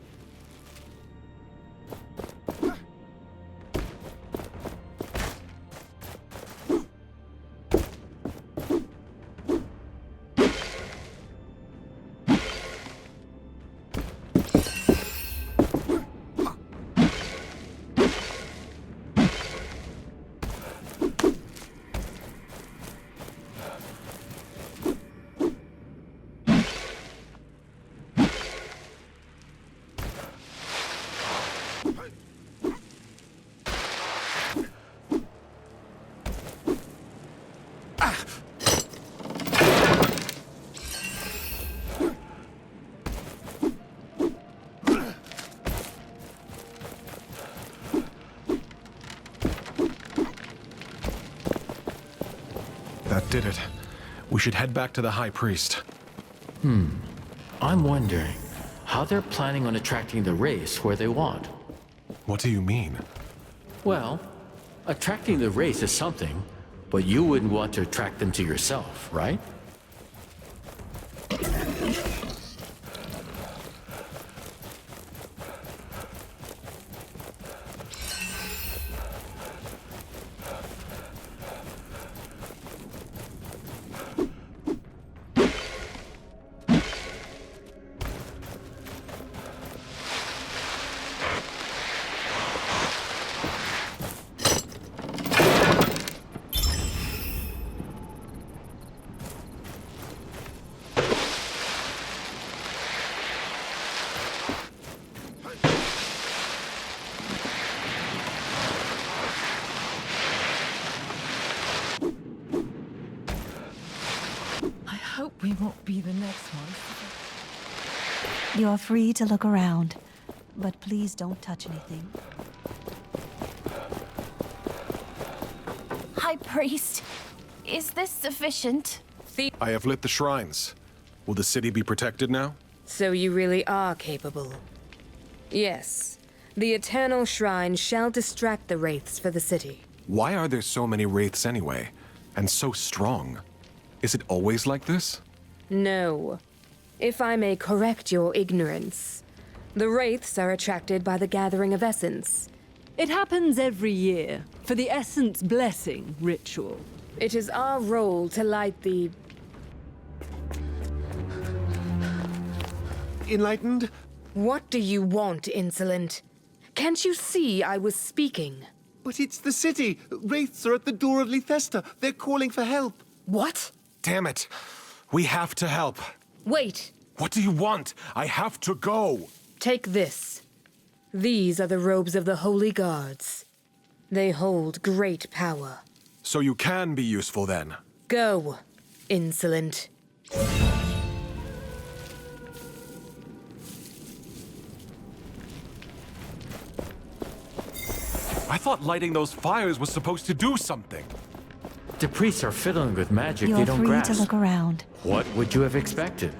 That did it. We should head back to the High Priest. I'm wondering how they're planning on attracting the race where they want. What do you mean? Well, attracting the race is something, but you wouldn't want to attract them to yourself, right? We won't be the next one. You're free to look around, but please don't touch anything. High Priest, is this sufficient? I have lit the shrines. Will the city be protected now? So you really are capable. Yes. The Eternal Shrine shall distract the wraiths for the city. Why are there so many wraiths anyway? And so strong? Is it always like this? No. If I may correct your ignorance, the wraiths are attracted by the gathering of essence. It happens every year for the Essence Blessing ritual. It is our role to light the... Enlightened? What do you want, insolent? Can't you see I was speaking? But it's the city. Wraiths are at the door of Lethesta. They're calling for help. What? Damn it. We have to help. Wait. What do you want? I have to go. Take this. These are the robes of the Holy Guards. They hold great power. So you can be useful then? Go, insolent. I thought lighting those fires was supposed to do something. The priests are fiddling with magic You're they don't free grasp. to look around. What would you have expected?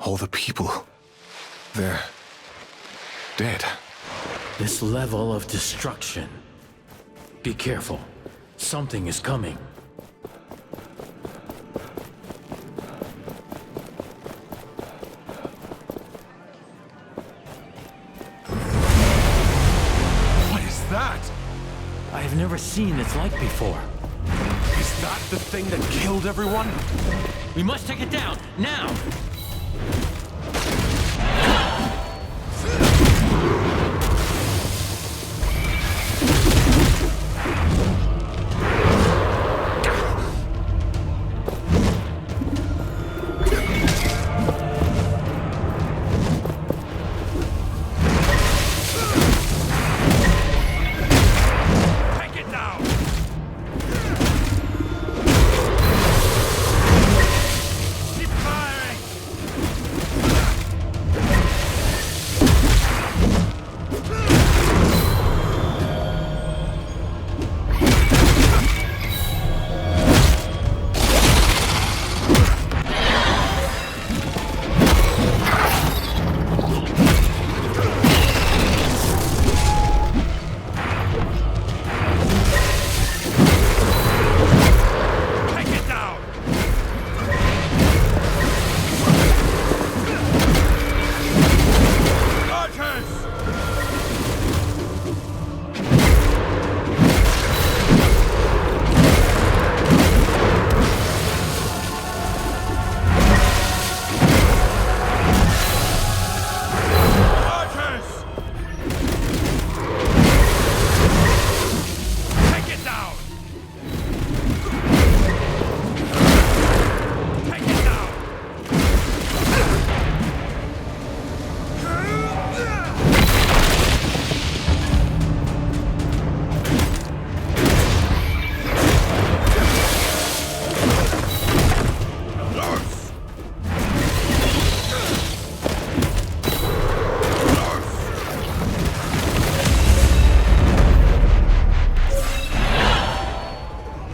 All the people. They're dead. This level of destruction. Be careful. Something is coming. What is that? I have never seen its like before. Is that the thing that killed everyone? We must take it down, now!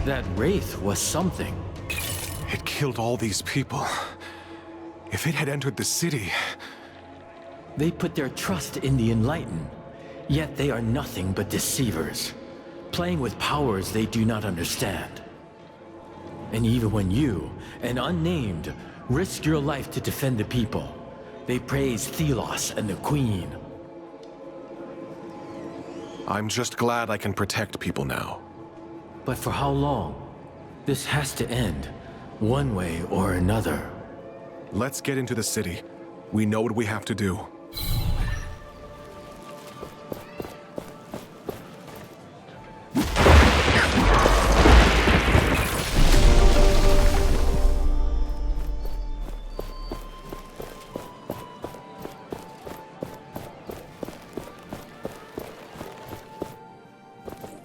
That wraith was something. It killed all these people. If it had entered the city... They put their trust in the Enlightened, yet they are nothing but deceivers, playing with powers they do not understand. And even when you, an unnamed, risk your life to defend the people, they praise Thelos and the Queen. I'm just glad I can protect people now. But for how long? This has to end, one way or another. Let's get into the city. We know what we have to do.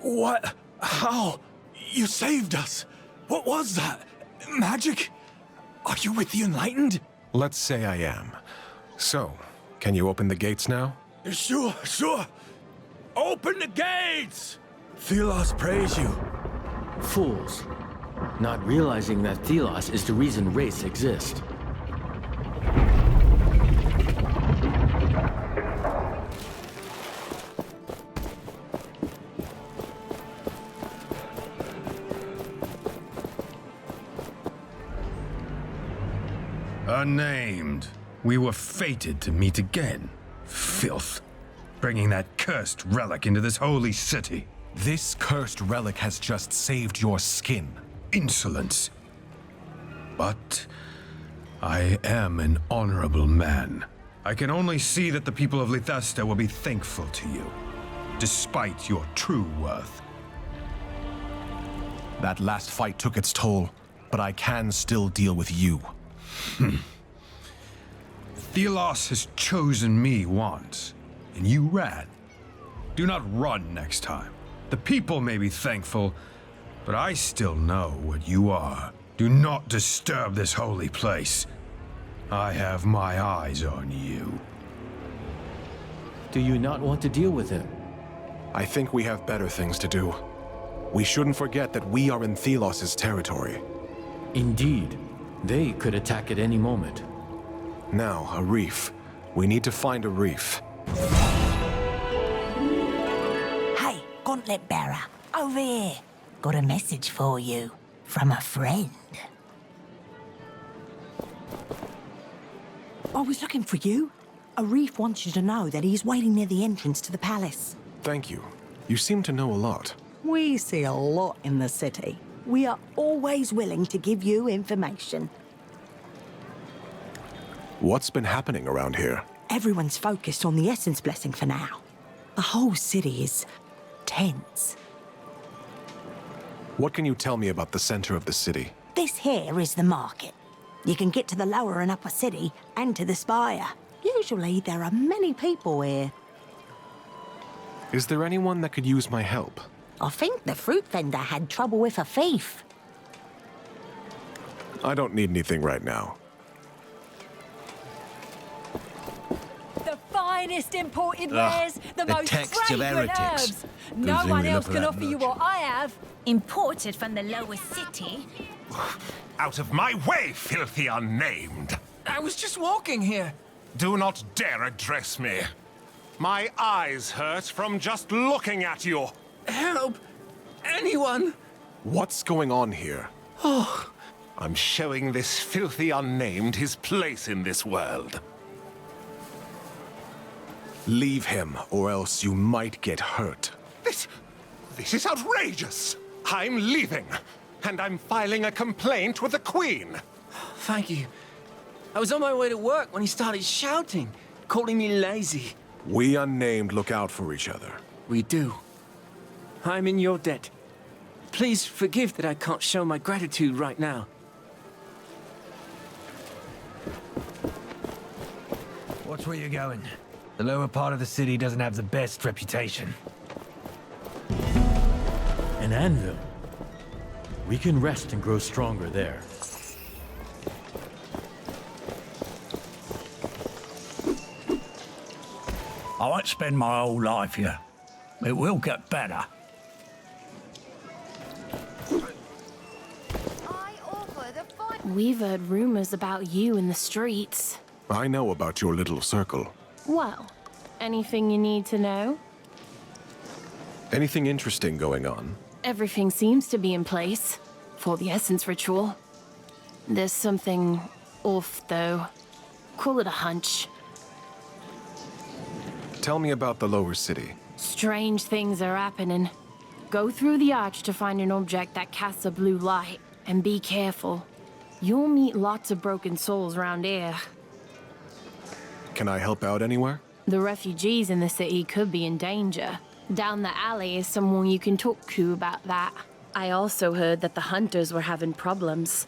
What? How? You saved us! What was that? Magic? Are you with the Enlightened? Let's say I am. So, can you open the gates now? Sure. Open the gates! Thelos praise you. Fools. Not realizing that Thelos is the reason wraiths exist. Unnamed. We were fated to meet again. Filth. Bringing that cursed relic into this holy city. This cursed relic has just saved your skin. Insolence. But I am an honorable man. I can only see that the people of Lithesta will be thankful to you, despite your true worth. That last fight took its toll, but I can still deal with you. Thelos has chosen me once, and you ran. Do not run next time. The people may be thankful, but I still know what you are. Do not disturb this holy place. I have my eyes on you. Do you not want to deal with him? I think we have better things to do. We shouldn't forget that we are in Thelos' territory. Indeed. They could attack at any moment. Now, a reef. We need to find a reef. Hey, Gauntlet Bearer, over here. Got a message for you from a friend. I was looking for you. A reef wants you to know that he's waiting near the entrance to the palace. Thank you. You seem to know a lot. We see a lot in the city. We are always willing to give you information. What's been happening around here? Everyone's focused on the Essence Blessing for now. The whole city is tense. What can you tell me about the center of the city? This here is the market. You can get to the lower and upper city and to the spire. Usually there are many people here. Is there anyone that could use my help? I think the fruit vendor had trouble with a thief. I don't need anything right now. The finest imported wares, the most texts of fragrant heretics. herbs. No think one we else look can that offer you much. what I have. Imported from the lower city. Out of my way, filthy unnamed! I was just walking here. Do not dare address me. My eyes hurt from just looking at you. Help! Anyone! What's going on here? Oh, I'm showing this filthy unnamed his place in this world. Leave him, or else you might get hurt. This is outrageous! I'm leaving, and I'm filing a complaint with the Queen. Thank you. I was on my way to work when he started shouting, calling me lazy. We unnamed look out for each other. We do. I'm in your debt. Please forgive that I can't show my gratitude right now. Watch where you're going. The lower part of the city doesn't have the best reputation. An anvil. We can rest and grow stronger there. I won't spend my whole life here. It will get better. We've heard rumors about you in the streets. I know about your little circle. Well, anything you need to know? Anything interesting going on? Everything seems to be in place for the Essence ritual. There's something off, though. Call it a hunch. Tell me about the lower city. Strange things are happening. Go through the arch to find an object that casts a blue light, and be careful. You'll meet lots of broken souls around here. Can I help out anywhere? The refugees in the city could be in danger. Down the alley is someone you can talk to about that. I also heard that the hunters were having problems.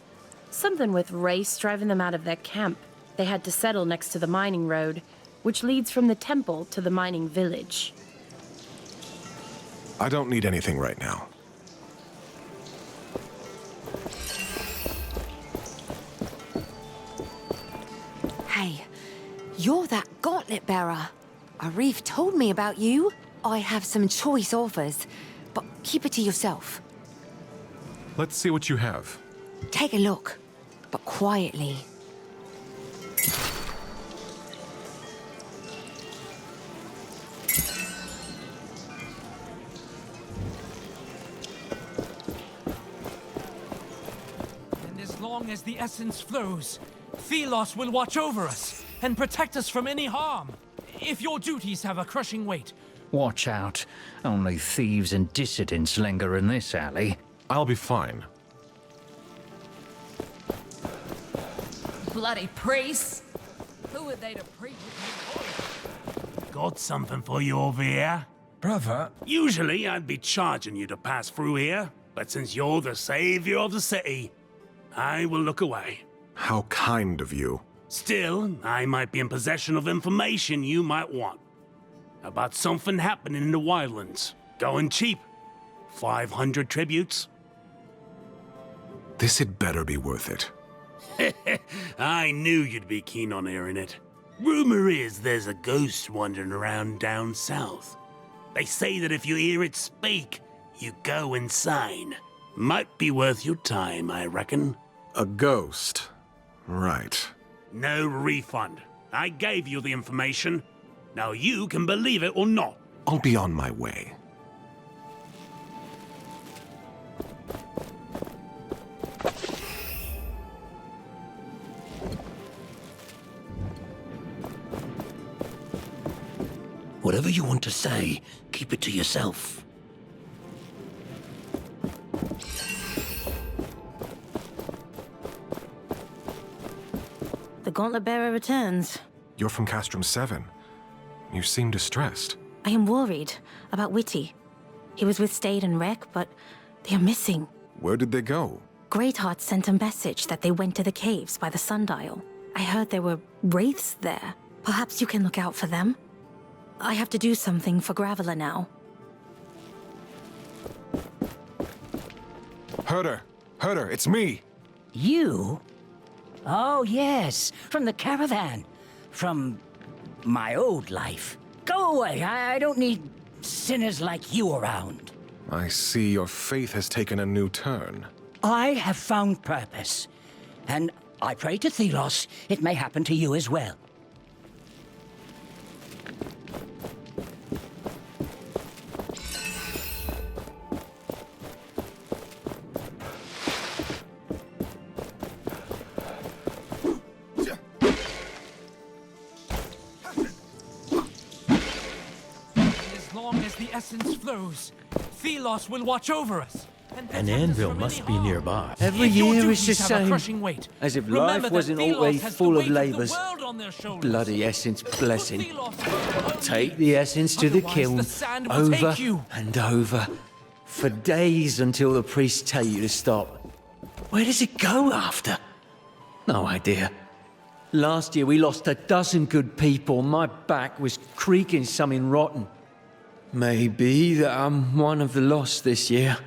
Something with Race driving them out of their camp. They had to settle next to the mining road, which leads from the temple to the mining village. I don't need anything right now. Hey, you're that gauntlet bearer. Arif told me about you. I have some choice offers, but keep it to yourself. Let's see what you have. Take a look, but quietly. And as long as the essence flows, Thelos will watch over us and protect us from any harm. If your duties have a crushing weight. Watch out. Only thieves and dissidents linger in this alley. I'll be fine. Bloody priests! Who are they to preach? Got something for you over here? Brother? Usually I'd be charging you to pass through here, but since you're the savior of the city, I will look away. How kind of you. Still, I might be in possession of information you might want. About something happening in the Wildlands. Going cheap. 500 tributes. This had better be worth it. I knew you'd be keen on hearing it. Rumor is there's a ghost wandering around down south. They say that if you hear it speak, you go insane. Might be worth your time, I reckon. A ghost. Right. No refund. I gave you the information. Now you can believe it or not. I'll be on my way. Whatever you want to say, keep it to yourself. The Gauntlet Bearer returns. You're from Castrum 7. You seem distressed. I am worried about Witty. He was with Stade and Wreck, but they are missing. Where did they go? Greatheart sent a message that they went to the caves by the sundial. I heard there were wraiths there. Perhaps you can look out for them? I have to do something for Graveler now. Herder! Herder, it's me! You? Oh, yes, from the caravan. From my old life. Go away, I don't need sinners like you around. I see your faith has taken a new turn. I have found purpose, and I pray to Thelos it may happen to you as well. As long as the essence flows, Thelos will watch over us. An anvil must be nearby. Every year is the same. As if life wasn't always full of labours. Bloody essence blessing. Take the essence to the kiln, over and over, for days until the priests tell you to stop. Where does it go after? No idea. Last year we lost a dozen good people. My back was creaking something rotten. Maybe that I'm one of the lost this year.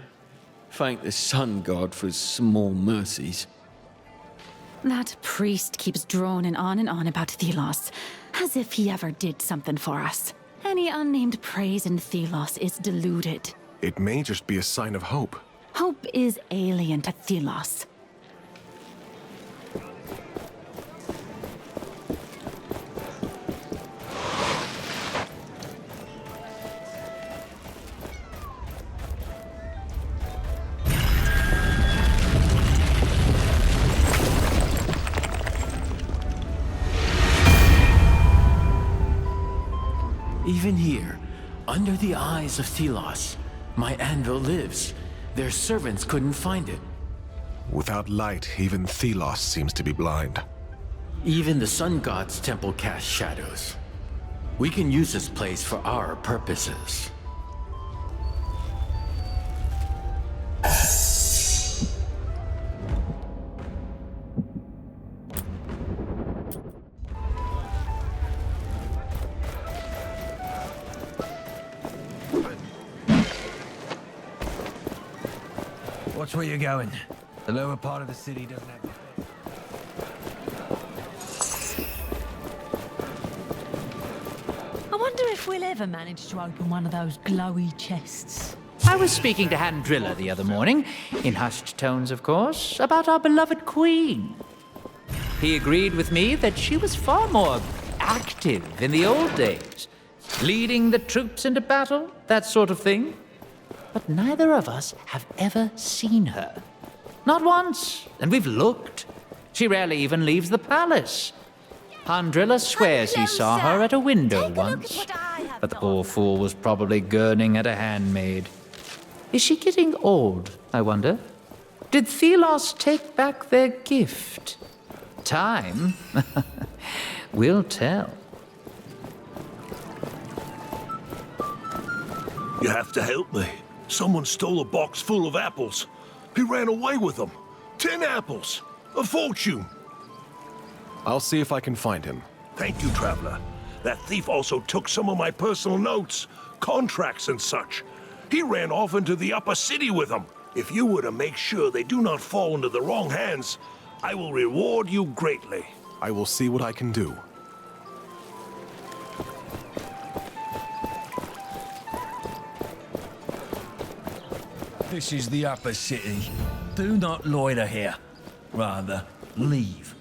Thank the sun god for his small mercies. That priest keeps droning on and on about Thelos, as if he ever did something for us. Any unnamed praise in Thelos is deluded. It may just be a sign of hope. Hope is alien to Thelos. Even here, under the eyes of Thelos, my anvil lives. Their servants couldn't find it. Without light, even Thelos seems to be blind. Even the sun god's temple casts shadows. We can use this place for our purposes. Watch where you're going. The lower part of the city doesn't have... I wonder if we'll ever manage to open one of those glowy chests. I was speaking to Handrilla the other morning, in hushed tones, of course, about our beloved queen. He agreed with me that she was far more active in the old days, leading the troops into battle, that sort of thing. But neither of us have ever seen her. Not once, and we've looked. She rarely even leaves the palace. Handrilla swears he saw her at a window once, but the poor fool was probably gurning at a handmaid. Is she getting old, I wonder? Did Thelos take back their gift? Time will tell. You have to help me. Someone stole a box full of apples. He ran away with them. 10 apples. A fortune. I'll see if I can find him. Thank you, Traveler. That thief also took some of my personal notes, contracts and such. He ran off into the upper city with them. If you were to make sure they do not fall into the wrong hands, I will reward you greatly. I will see what I can do. This is the upper city. Do not loiter here. Rather, leave.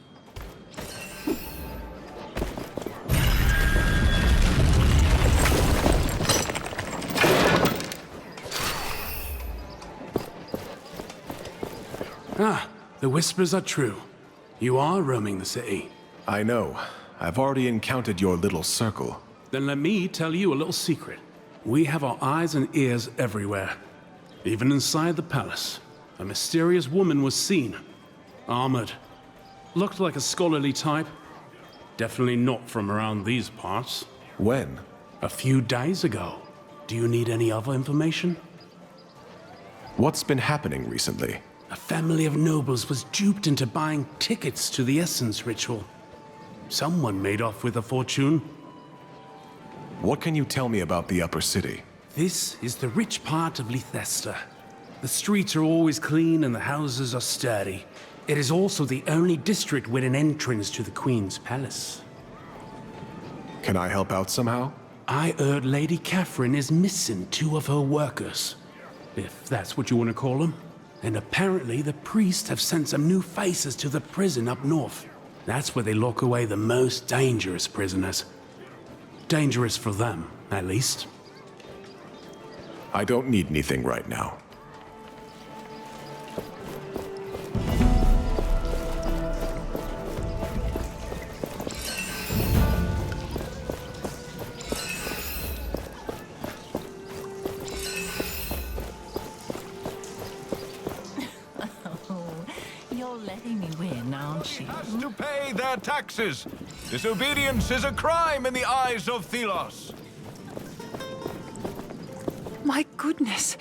Ah, the whispers are true. You are roaming the city. I know. I've already encountered your little circle. Then let me tell you a little secret. We have our eyes and ears everywhere. Even inside the palace, a mysterious woman was seen. Armored. Looked like a scholarly type. Definitely not from around these parts. When? A few days ago. Do you need any other information? What's been happening recently? A family of nobles was duped into buying tickets to the Essence ritual. Someone made off with a fortune. What can you tell me about the upper city? This is the rich part of Leicester. The streets are always clean and the houses are sturdy. It is also the only district with an entrance to the Queen's palace. Can I help out somehow? I heard Lady Catherine is missing 2 of her workers, if that's what you want to call them. And apparently the priests have sent some new faces to the prison up north. That's where they lock away the most dangerous prisoners. Dangerous for them, at least. I don't need anything right now. To pay their taxes. Disobedience is a crime in the eyes of Thelos. My goodness.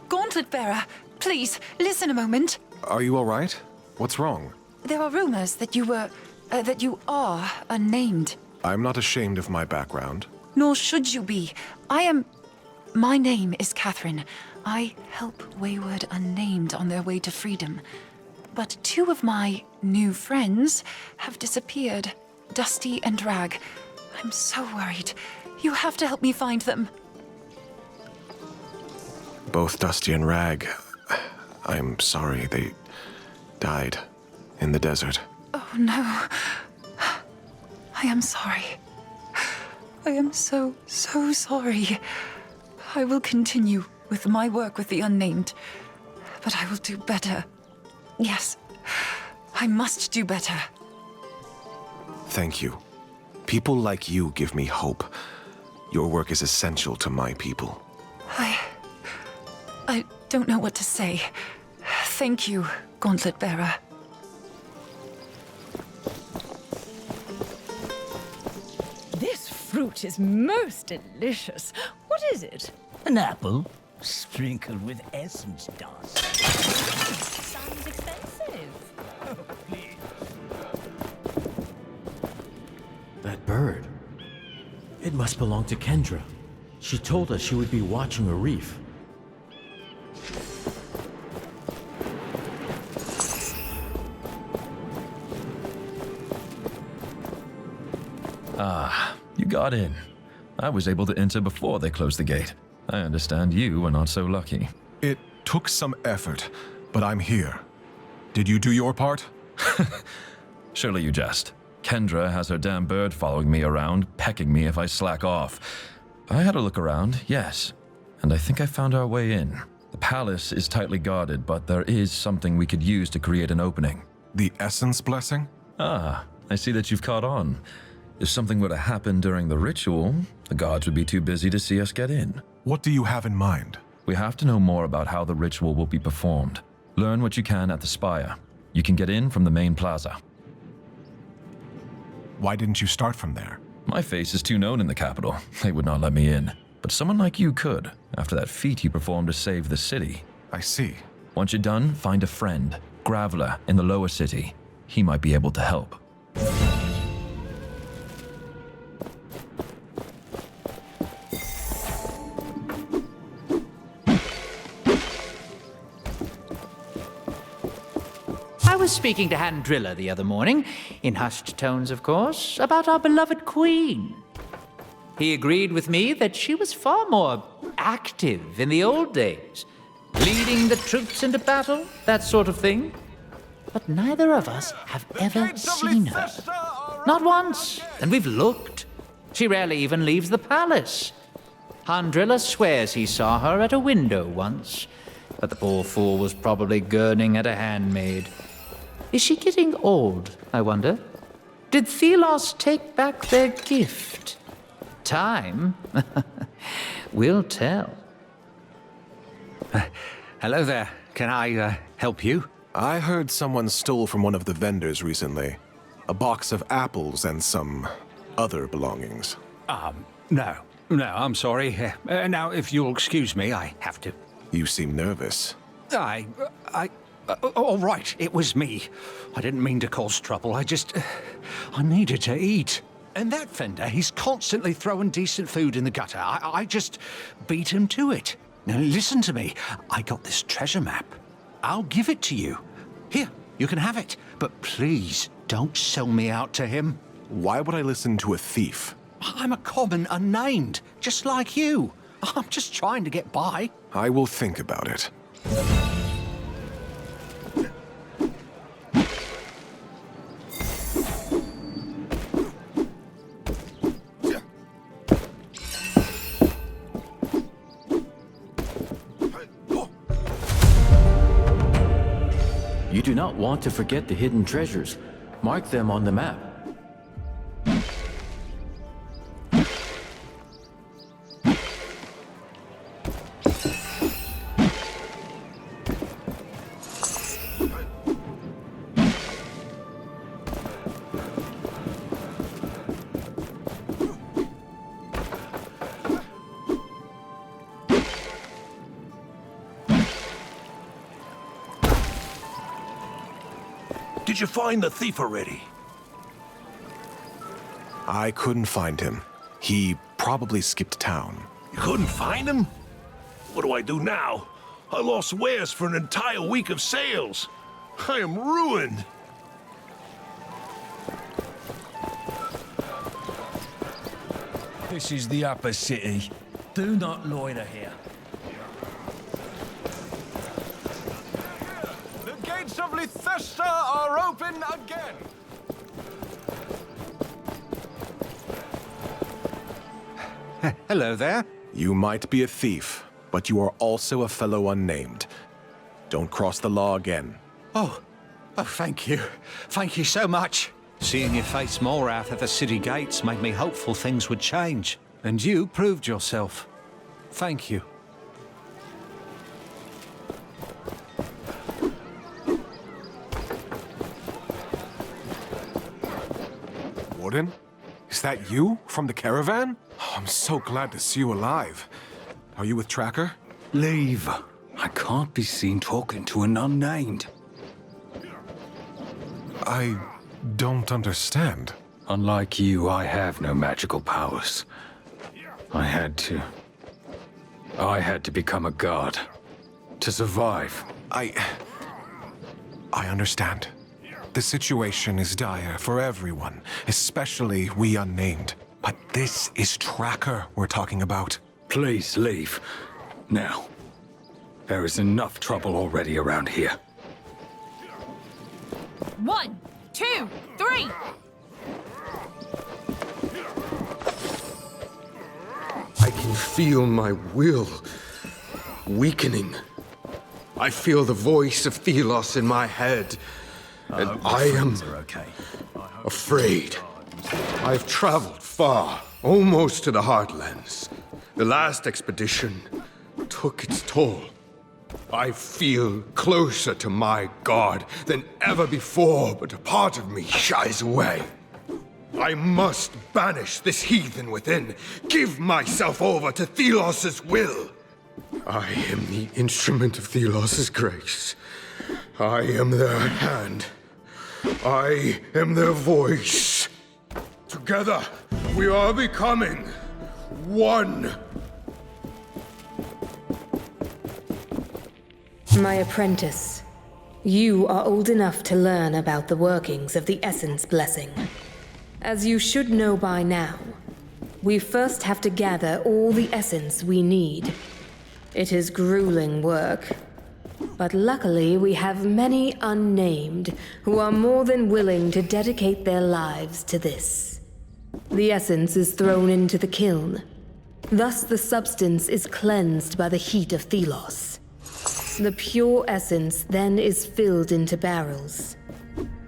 Gauntlet Bearer, please, listen a moment. Are you all right? What's wrong? There are rumors that you are unnamed. I'm not ashamed of my background. Nor should you be. My name is Catherine. I help wayward unnamed on their way to freedom. But 2 of my new friends have disappeared. Dusty and Rag. I'm so worried. You have to help me find them. Both Dusty and Rag. I'm sorry, they died in the desert. Oh no. I am sorry. I am so sorry. I will continue with my work with the unnamed, but I will do better. Yes, I must do better. Thank you. People like you give me hope. Your work is essential to my people. I don't know what to say. Thank you, Gauntlet Bearer. This fruit is most delicious. What is it? An apple, sprinkled with essence dust. Sounds expensive. Oh, please. That bird. It must belong to Kendra. She told us she would be watching a reef. Ah, you got in. I was able to enter before they closed the gate. I understand you were not so lucky. It took some effort, but I'm here. Did you do your part? Surely you jest. Kendra has her damn bird following me around, pecking me if I slack off. I had a look around, yes, and I think I found our way in. The palace is tightly guarded, but there is something we could use to create an opening. The Essence Blessing? Ah, I see that you've caught on. If something were to happen during the ritual, the guards would be too busy to see us get in. What do you have in mind? We have to know more about how the ritual will be performed. Learn what you can at the spire. You can get in from the main plaza. Why didn't you start from there? My face is too known in the capital. They would not let me in. But someone like you could, after that feat you performed to save the city. I see. Once you're done, find a friend, Graveler, in the lower city. He might be able to help. I was speaking to Handrilla the other morning, in hushed tones, of course, about our beloved queen. He agreed with me that she was far more active in the old days, leading the troops into battle, that sort of thing. But neither of us have ever seen her. Not once, and we've looked. She rarely even leaves the palace. Handrilla swears he saw her at a window once, but the poor fool was probably gurning at a handmaid. Is she getting old, I wonder? Did Thelos take back their gift? Time will tell. Hello there. Can I help you? I heard someone stole from one of the vendors recently. A box of apples and some other belongings. No, I'm sorry. Now, if you'll excuse me, I have to. You seem nervous. All right, it was me. I didn't mean to cause trouble. I needed to eat. And that vendor, he's constantly throwing decent food in the gutter. I just beat him to it. Now listen to me. I got this treasure map. I'll give it to you. Here, you can have it. But please, don't sell me out to him. Why would I listen to a thief? I'm a common unnamed, just like you. I'm just trying to get by. I will think about it. You do not want to forget the hidden treasures. Mark them on the map. Did you find the thief already? I couldn't find him. He probably skipped town. You couldn't find him? What do I do now? I lost wares for an entire week of sales. I am ruined. This is the upper city. Do not loiter here. The gates of Lithesta are open again. Hello there. You might be a thief, but you are also a fellow unnamed. Don't cross the law again. Oh, thank you. Thank you so much. Seeing your face more out at the city gates made me hopeful things would change. And you proved yourself. Thank you. Warden? Is that you from the caravan? Oh, I'm so glad to see you alive. Are you with Tracker? Leave. I can't be seen talking to an unnamed. I don't understand. Unlike you, I have no magical powers. I had to become a god. To survive. I understand. The situation is dire for everyone, especially we unnamed. But this is Tracker we're talking about. Please leave. Now. There is enough trouble already around here. 1, 2, 3! I can feel my will weakening. I feel the voice of Thelos in my head, and I am afraid. I've traveled far, almost to the Heartlands. The last expedition took its toll. I feel closer to my god than ever before, but a part of me shies away. I must banish this heathen within, give myself over to Thelos' will. I am the instrument of Thelos' grace. I am their hand. I am their voice. Together, we are becoming one. My apprentice, you are old enough to learn about the workings of the Essence Blessing. As you should know by now, we first have to gather all the essence we need. It is grueling work, but luckily we have many unnamed who are more than willing to dedicate their lives to this. The essence is thrown into the kiln. Thus the substance is cleansed by the heat of Thelos. The pure essence then is filled into barrels.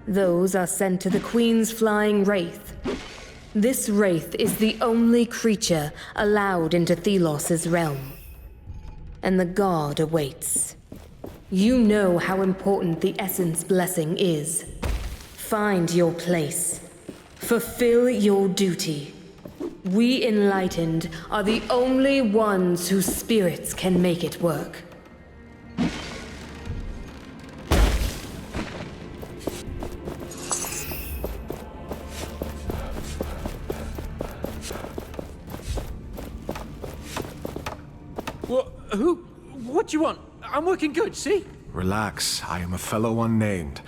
Those are sent to the Queen's flying wraith. This wraith is the only creature allowed into Thelos's realm. And the guard awaits. You know how important the essence blessing is. Find your place. Fulfill your duty. We enlightened are the only ones whose spirits can make it work. What do you want? I'm working good, see? Relax, I am a fellow unnamed.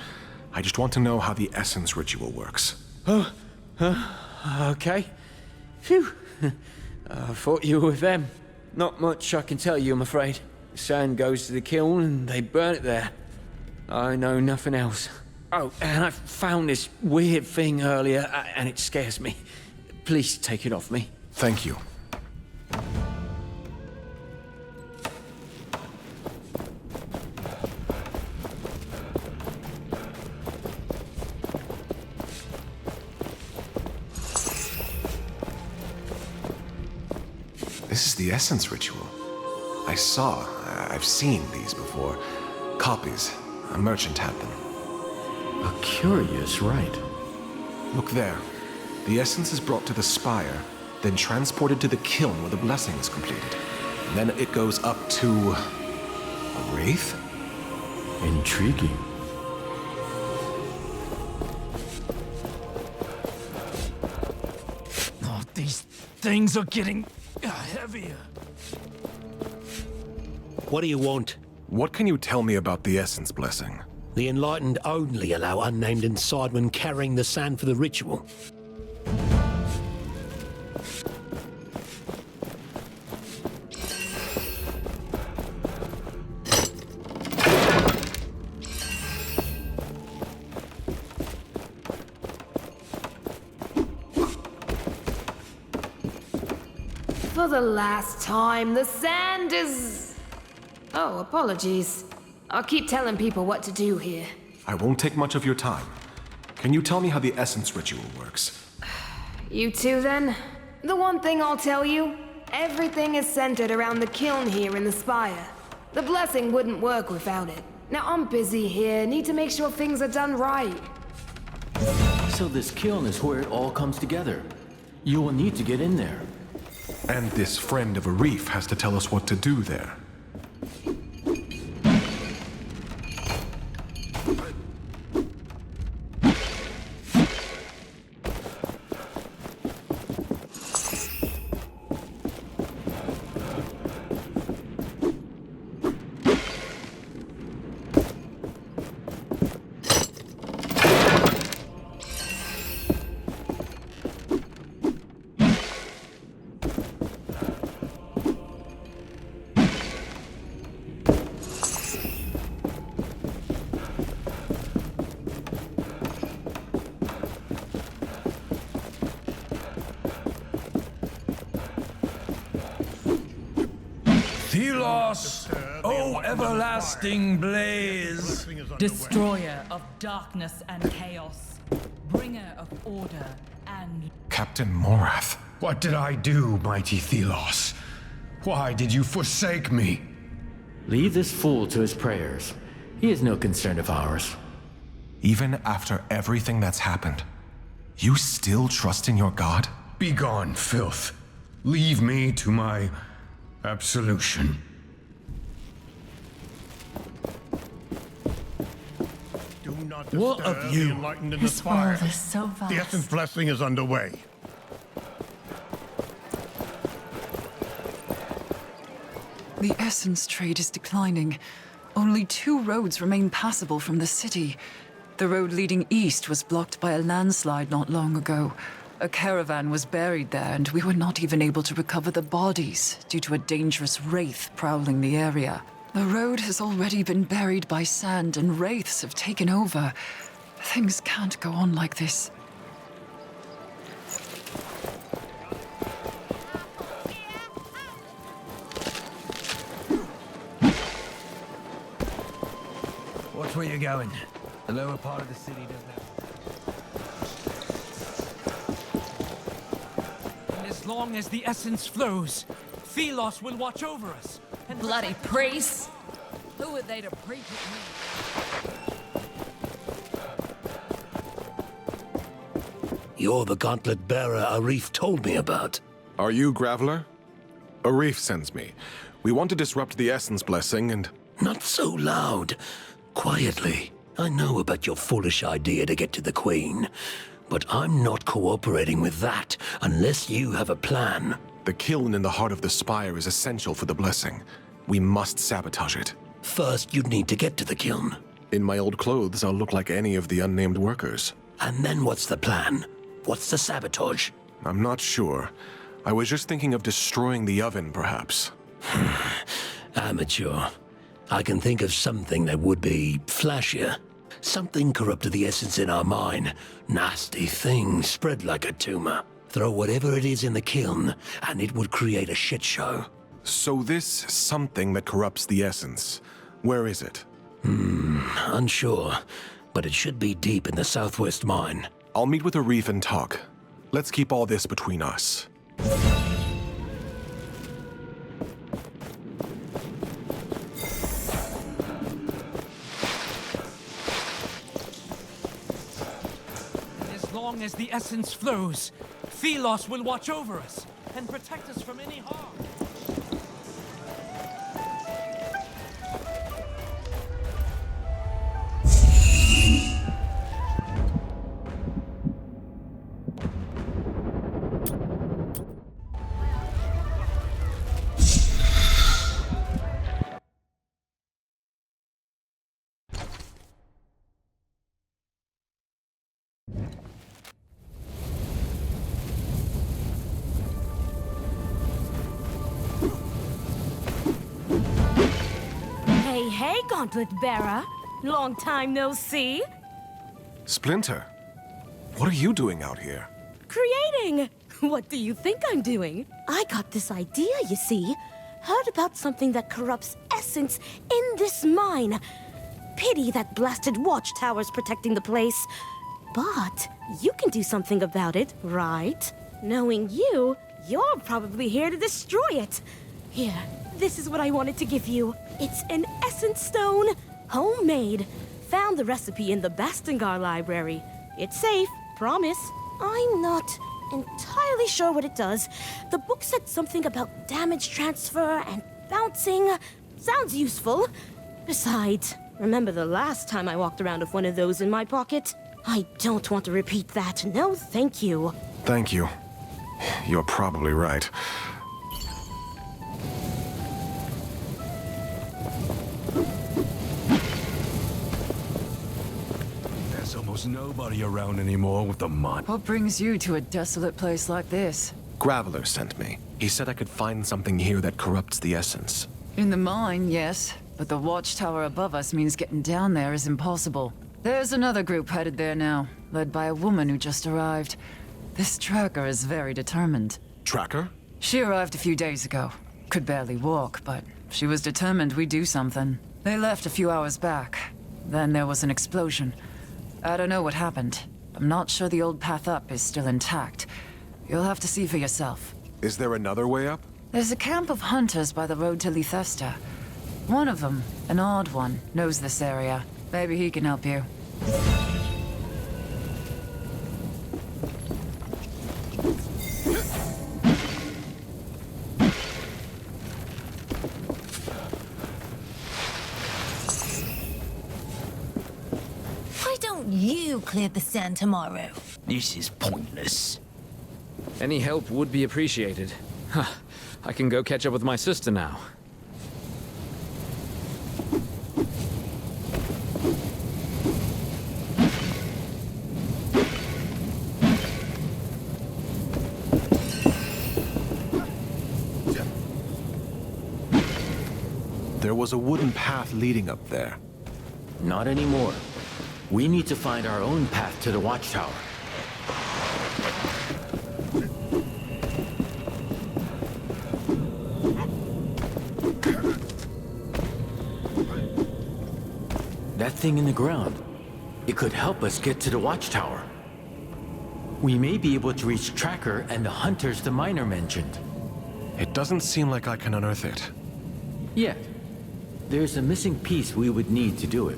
I just want to know how the essence ritual works. Okay. Phew. I thought you were with them. Not much I can tell you, I'm afraid. The sand goes to the kiln and they burn it there. I know nothing else. Oh, and I found this weird thing earlier, and it scares me. Please take it off me. Thank you. This is the essence ritual. I've seen these before. Copies. A merchant had them. A curious rite. Look there. The essence is brought to the spire, then transported to the kiln where the blessing is completed. And then it goes up to... a wraith? Intriguing. Oh, these things are getting heavier. What do you want? What can you tell me about the essence blessing? The Enlightened only allow unnamed insidemen carrying the sand for the ritual. For the last time, the sand is... Oh, apologies. I'll keep telling people what to do here. I won't take much of your time. Can you tell me how the essence ritual works? You two, then? The one thing I'll tell you, everything is centered around the kiln here in the spire. The blessing wouldn't work without it. Now, I'm busy here, need to make sure things are done right. So this kiln is where it all comes together. You will need to get in there. And this friend of a reef has to tell us what to do there. Thelos, O everlasting blaze! Destroyer of darkness and chaos, bringer of order and... Captain Morath. What did I do, mighty Thelos? Why did you forsake me? Leave this fool to his prayers. He is no concern of ours. Even after everything that's happened, you still trust in your god? Begone, filth. Leave me to my absolution. Do not What disturb of you? the Enlightened in the This spire. world is so vast. The essence blessing is underway. The essence trade is declining. Only 2 roads remain passable from the city. The road leading east was blocked by a landslide not long ago. A caravan was buried there, and we were not even able to recover the bodies due to a dangerous wraith prowling the area. The road has already been buried by sand, and wraiths have taken over. Things can't go on like this. Watch where you're going. The lower part of the city doesn't have... And as long as the essence flows, Thelos will watch over us. And Bloody priests! Who are they to preach at me? You're the gauntlet bearer Arif told me about. Are you Graveler? Arif sends me. We want to disrupt the Essence Blessing and... Not so loud. Quietly. I know about your foolish idea to get to the Queen, but I'm not cooperating with that unless you have a plan. The kiln in the heart of the spire is essential for the blessing. We must sabotage it. First, you'd need to get to the kiln. In my old clothes, I'll look like any of the unnamed workers. And then what's the plan? What's the sabotage? I'm not sure. I was just thinking of destroying the oven, perhaps. Amateur. I can think of something that would be flashier. Something corrupted the essence in our mine. Nasty thing spread like a tumor. Throw whatever it is in the kiln, and it would create a shit show. So this something that corrupts the essence, where is it? Unsure. But it should be deep in the southwest mine. I'll meet with Arif and talk. Let's keep all this between us. As long as the essence flows, Thelos will watch over us and protect us from any harm. Hey, Gauntlet Bearer. Long time no see. Splinter, what are you doing out here? Creating! What do you think I'm doing? I got this idea, you see. Heard about something that corrupts essence in this mine. Pity that blasted Watchtowers protecting the place. But you can do something about it, right? Knowing you, you're probably here to destroy it. Here, this is what I wanted to give you. It's an essence stone, homemade. Found the recipe in the Bastengar library. It's safe, promise. I'm not entirely sure what it does. The book said something about damage transfer and bouncing. Sounds useful. Besides, remember the last time I walked around with one of those in my pocket? I don't want to repeat that. No, thank you. Thank you. You're probably right. There's almost nobody around anymore with the mine. What brings you to a desolate place like this? Graveler sent me. He said I could find something here that corrupts the essence. In the mine, yes. But the watchtower above us means getting down there is impossible. There's another group headed there now, led by a woman who just arrived. This tracker is very determined. Tracker? She arrived a few days ago. Could barely walk, but she was determined we'd do something. They left a few hours back. Then there was an explosion. I don't know what happened. I'm not sure the old path up is still intact. You'll have to see for yourself. Is there another way up? There's a camp of hunters by the road to Lithesta. One of them, an odd one, knows this area. Maybe he can help you. Why don't you clear the sand tomorrow? This is pointless. Any help would be appreciated. Huh. I can go catch up with my sister now. There was a wooden path leading up there. Not anymore. We need to find our own path to the Watchtower. That thing in the ground. It could help us get to the Watchtower. We may be able to reach Tracker and the hunters the miner mentioned. It doesn't seem like I can unearth it. Yet. There's a missing piece we would need to do it.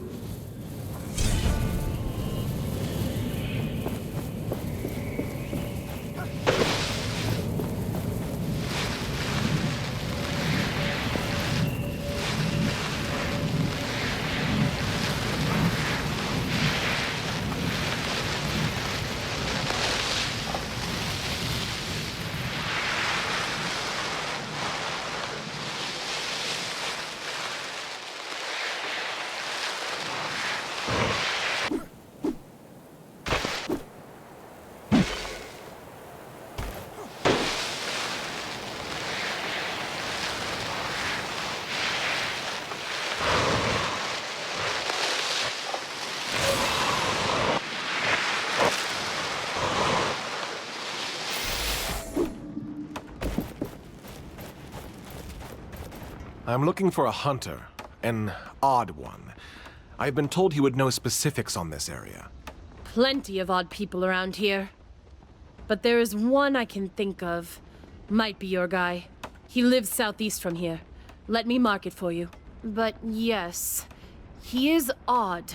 I'm looking for a hunter, an odd one. I've been told he would know specifics on this area. Plenty of odd people around here. But there is one I can think of. Might be your guy. He lives southeast from here. Let me mark it for you. But yes, he is odd.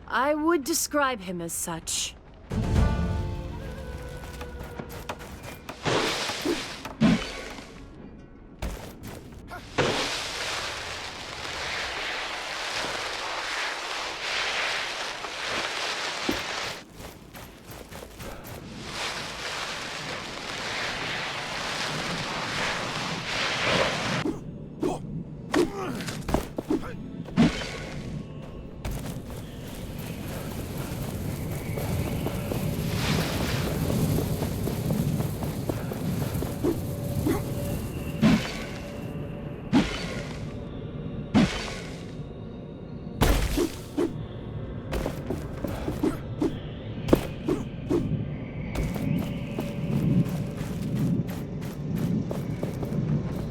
I would describe him as such.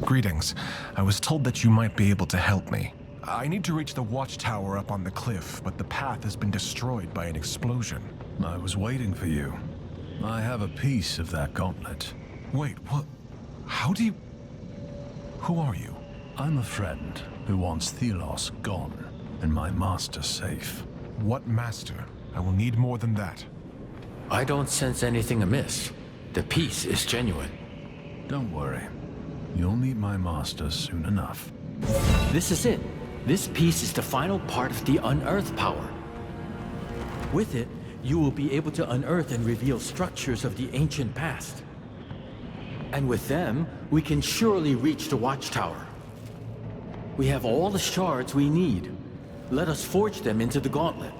Greetings. I was told that you might be able to help me. I need to reach the watchtower up on the cliff, but the path has been destroyed by an explosion. I was waiting for you. I have a piece of that gauntlet. Wait, what? How do you... Who are you? I'm a friend who wants Thelos gone and my master safe. What master? I will need more than that. I don't sense anything amiss. The piece is genuine. Don't worry. You'll meet my master soon enough. This is it. This piece is the final part of the unearth power. With it, you will be able to unearth and reveal structures of the ancient past. And with them, we can surely reach the Watchtower. We have all the shards we need. Let us forge them into the gauntlet.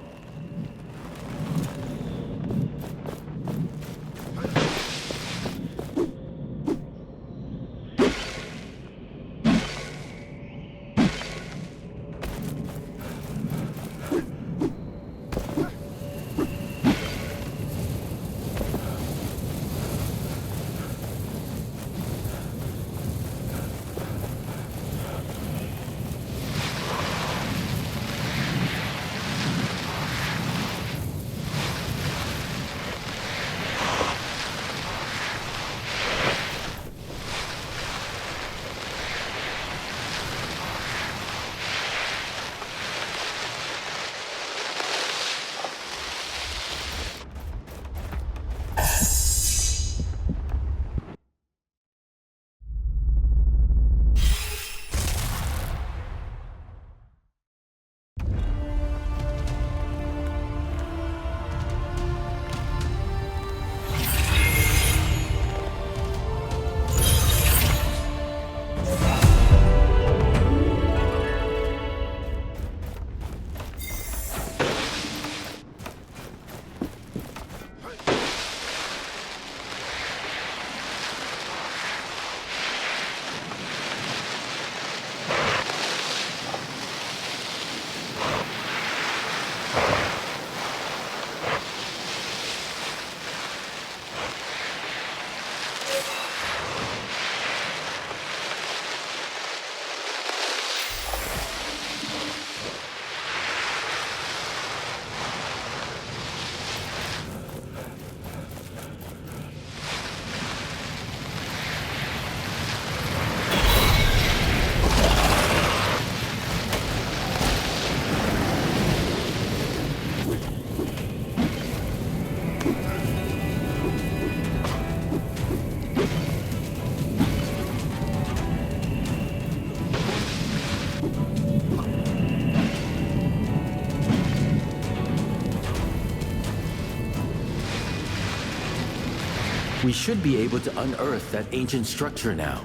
We should be able to unearth that ancient structure now.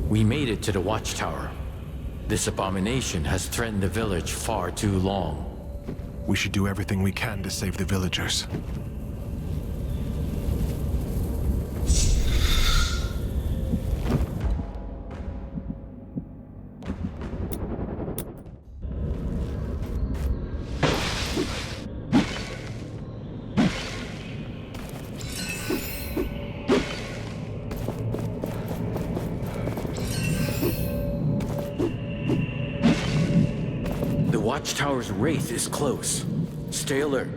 We made it to the Watchtower. This abomination has threatened the village far too long. We should do everything we can to save the villagers. The Watchtower's wraith is close. Stay alert.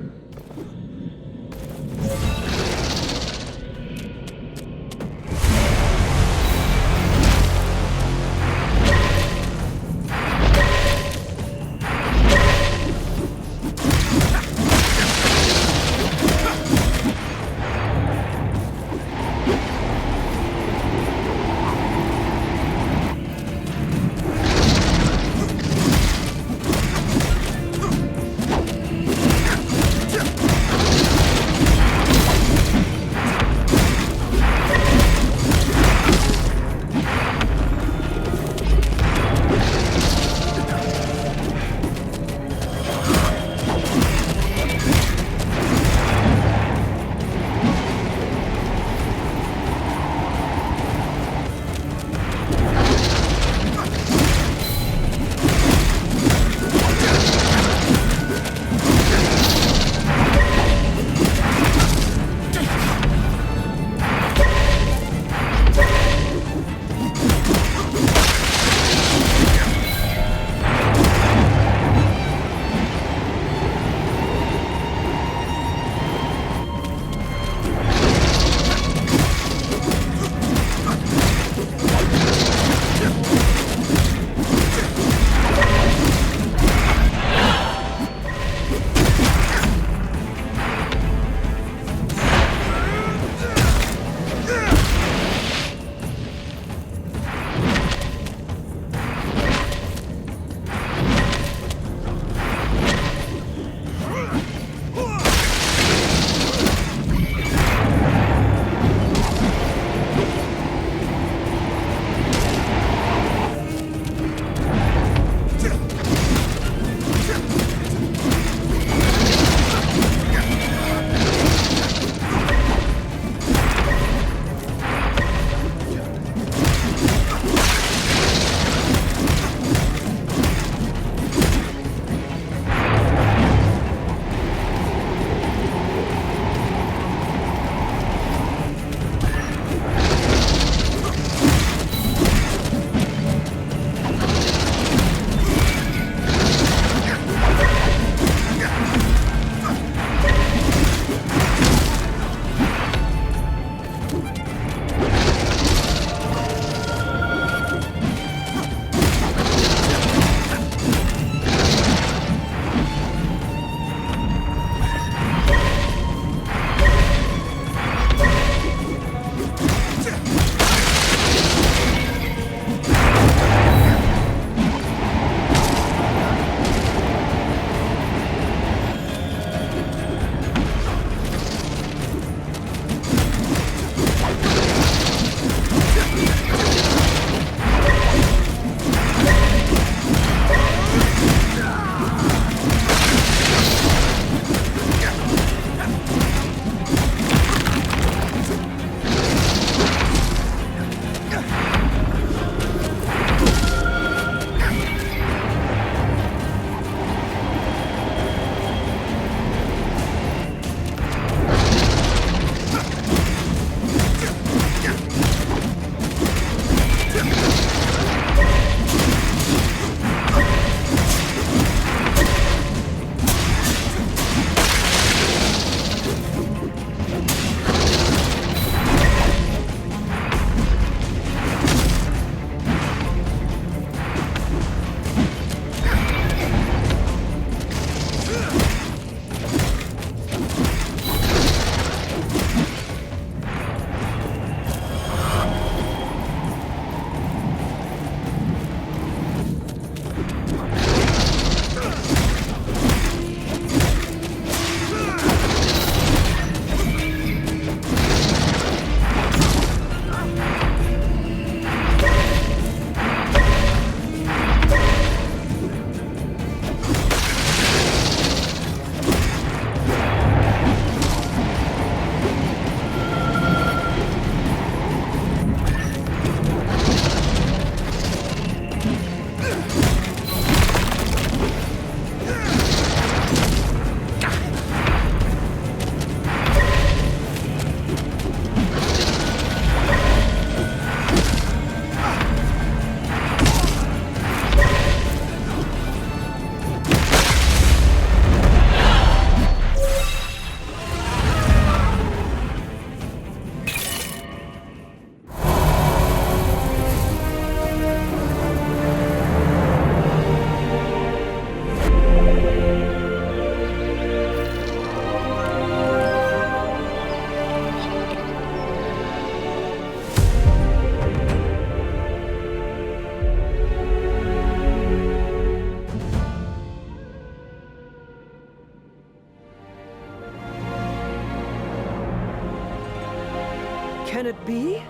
Can it be?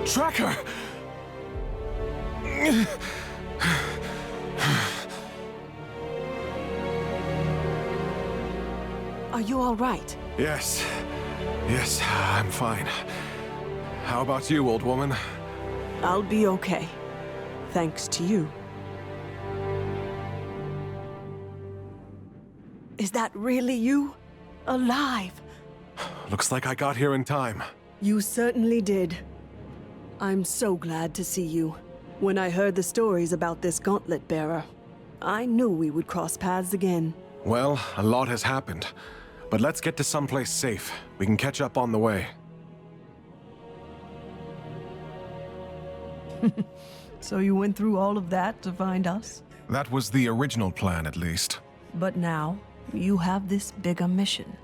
Tracker! Are you all right? Yes. Yes, I'm fine. How about you, old woman? I'll be okay. Thanks to you. Is that really you? Alive? Looks like I got here in time. You certainly did. I'm so glad to see you. When I heard the stories about this gauntlet bearer, I knew we would cross paths again. Well, a lot has happened. But let's get to someplace safe. We can catch up on the way. So you went through all of that to find us? That was the original plan, at least. But now, you have this bigger mission.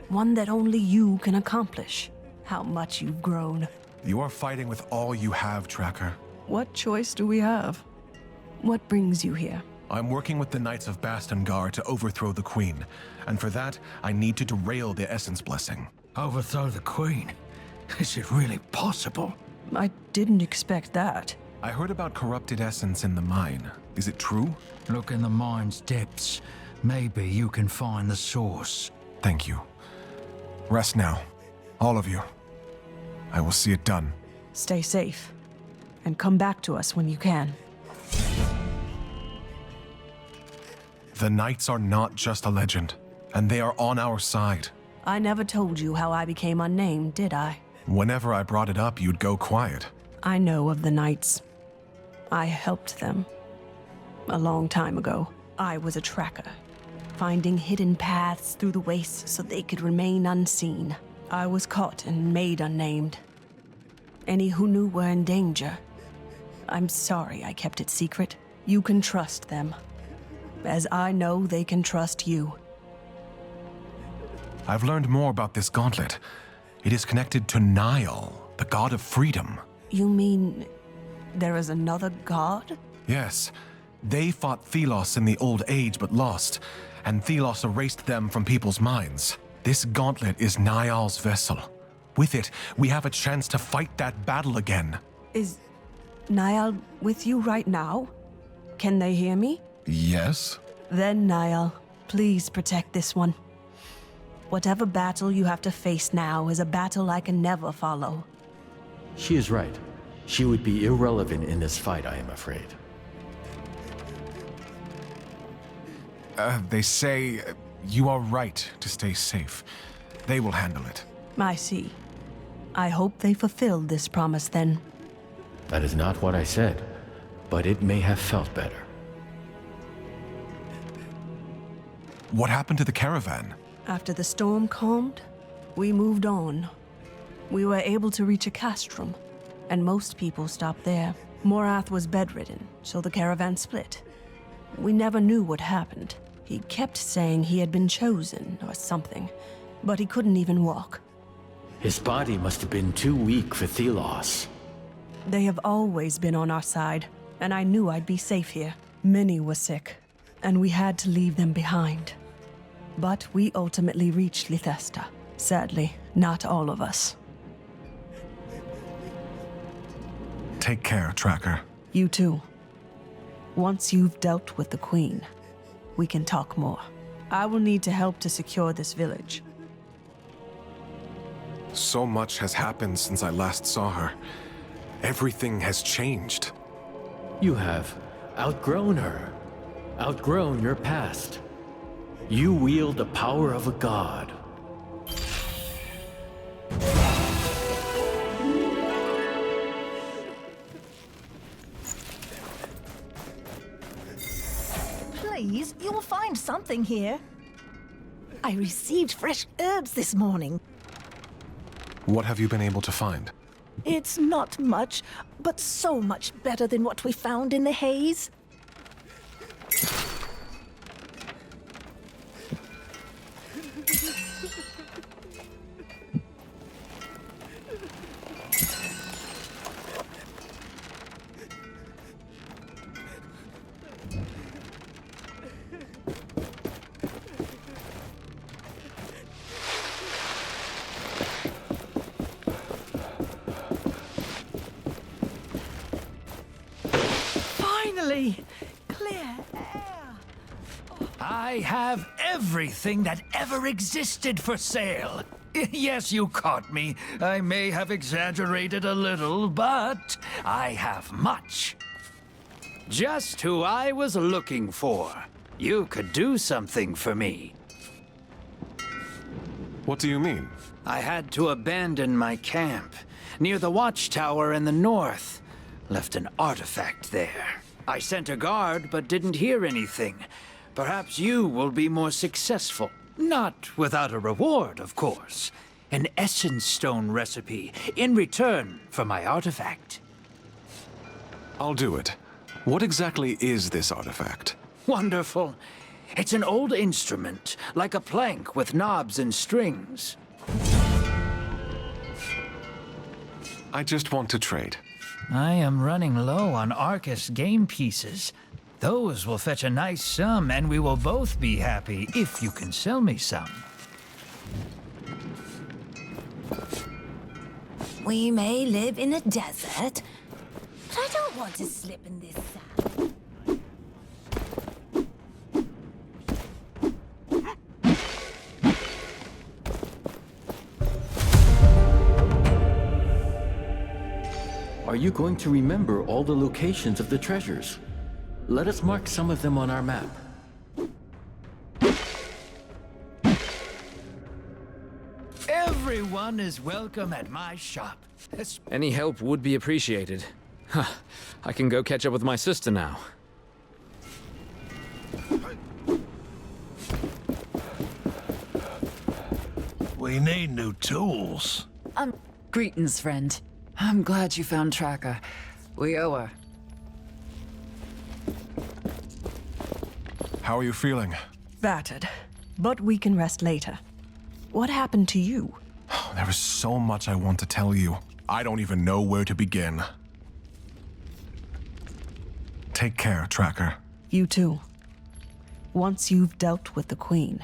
One that only you can accomplish. How much you've grown. You are fighting with all you have, Tracker. What choice do we have? What brings you here? I'm working with the Knights of Bastongar to overthrow the Queen. And for that, I need to derail the Essence Blessing. Overthrow the Queen? Is it really possible? I didn't expect that. I heard about corrupted essence in the mine. Is it true? Look in the mine's depths. Maybe you can find the source. Thank you. Rest now. All of you. I will see it done. Stay safe. And come back to us when you can. The Knights are not just a legend, and they are on our side. I never told you how I became unnamed, did I? Whenever I brought it up, you'd go quiet. I know of the Knights. I helped them. A long time ago, I was a tracker, finding hidden paths through the wastes so they could remain unseen. I was caught and made unnamed. Any who knew were in danger. I'm sorry I kept it secret. You can trust them, as I know they can trust you. I've learned more about this gauntlet. It is connected to Nile, the god of freedom. You mean there is another god? Yes. They fought Thelos in the Old Age but lost, and Thelos erased them from people's minds. This gauntlet is Niall's vessel. With it, we have a chance to fight that battle again. Is Niall with you right now? Can they hear me? Yes? Then, Niall, please protect this one. Whatever battle you have to face now is a battle I can never follow. She is right. She would be irrelevant in this fight, I am afraid. They say you are right to stay safe. They will handle it. I see. I hope they fulfilled this promise then. That is not what I said, but it may have felt better. What happened to the caravan? After the storm calmed, we moved on. We were able to reach a castrum, and most people stopped there. Morath was bedridden, so the caravan split. We never knew what happened. He kept saying he had been chosen or something, but he couldn't even walk. His body must have been too weak for Thelos. They have always been on our side, and I knew I'd be safe here. Many were sick, and we had to leave them behind. But we ultimately reached Lithesta. Sadly, not all of us. Take care, Tracker. You too. Once you've dealt with the Queen, we can talk more. I will need to help to secure this village. So much has happened since I last saw her. Everything has changed. You have outgrown her. Outgrown your past. You wield the power of a god. Please, you will find something here. I received fresh herbs this morning. What have you been able to find? It's not much, but so much better than what we found in the haze. free, clear air. I have everything that ever existed for sale. Yes, you caught me. I may have exaggerated a little, but I have much. Just who I was looking for. You could do something for me. What do you mean? I had to abandon my camp near the Watchtower in the north. Left an artifact there. I sent a guard, but didn't hear anything. Perhaps you will be more successful. Not without a reward, of course. An essence stone recipe in return for my artifact. I'll do it. What exactly is this artifact? Wonderful. It's an old instrument, like a plank with knobs and strings. I just want to trade. I am running low on Arcus game pieces. Those will fetch a nice sum, and we will both be happy if you can sell me some. We may live in a desert, but I don't want to slip in this sand. Are you going to remember all the locations of the treasures? Let us mark some of them on our map. Everyone is welcome at my shop. Any help would be appreciated. Huh. I can go catch up with my sister now. We need new tools. Greetings, friend. I'm glad you found Tracker. We owe her. How are you feeling? Battered, but we can rest later. What happened to you? There is so much I want to tell you. I don't even know where to begin. Take care, Tracker. You too. Once you've dealt with the Queen,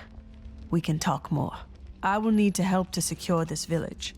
we can talk more. I will need to help to secure this village.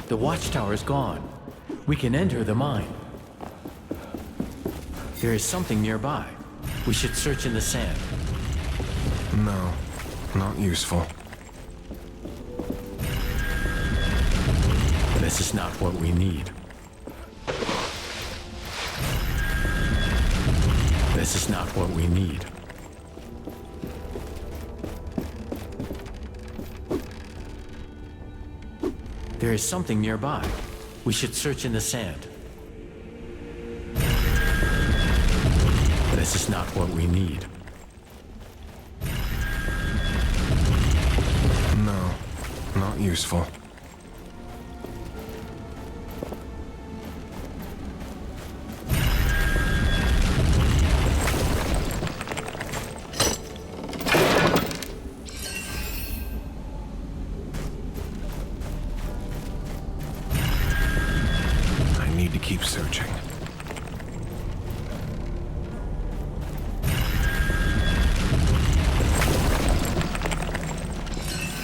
The Watchtower is gone. We can enter the mine. There is something nearby. We should search in the sand. No, not useful. This is not what we need. This is not what we need. There is something nearby. We should search in the sand. This is not what we need. No, not useful. Keep searching.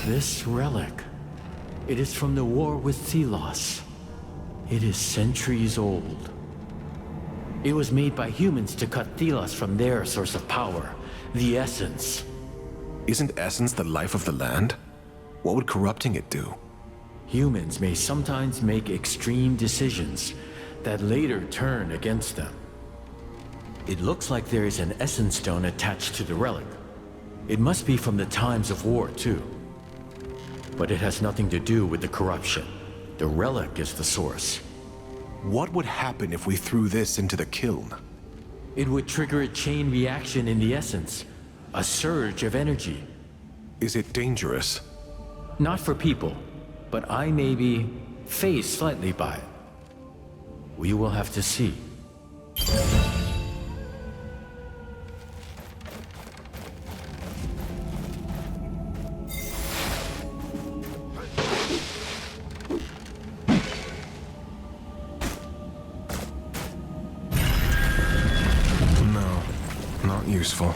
This relic. It is from the war with Thelos. It is centuries old. It was made by humans to cut Thelos from their source of power, the Essence. Isn't Essence the life of the land? What would corrupting it do? Humans may sometimes make extreme decisions that later turn against them. It looks like there is an essence stone attached to the relic. It must be from the times of war, too. But it has nothing to do with the corruption. The relic is the source. What would happen if we threw this into the kiln? It would trigger a chain reaction in the essence, a surge of energy. Is it dangerous? Not for people, but I may be phased slightly by it. We will have to see. No, not useful.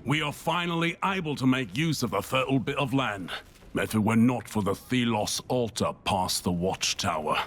We are finally able to make use of a fertile bit of land. If it were not for the Thelos altar past the Watchtower.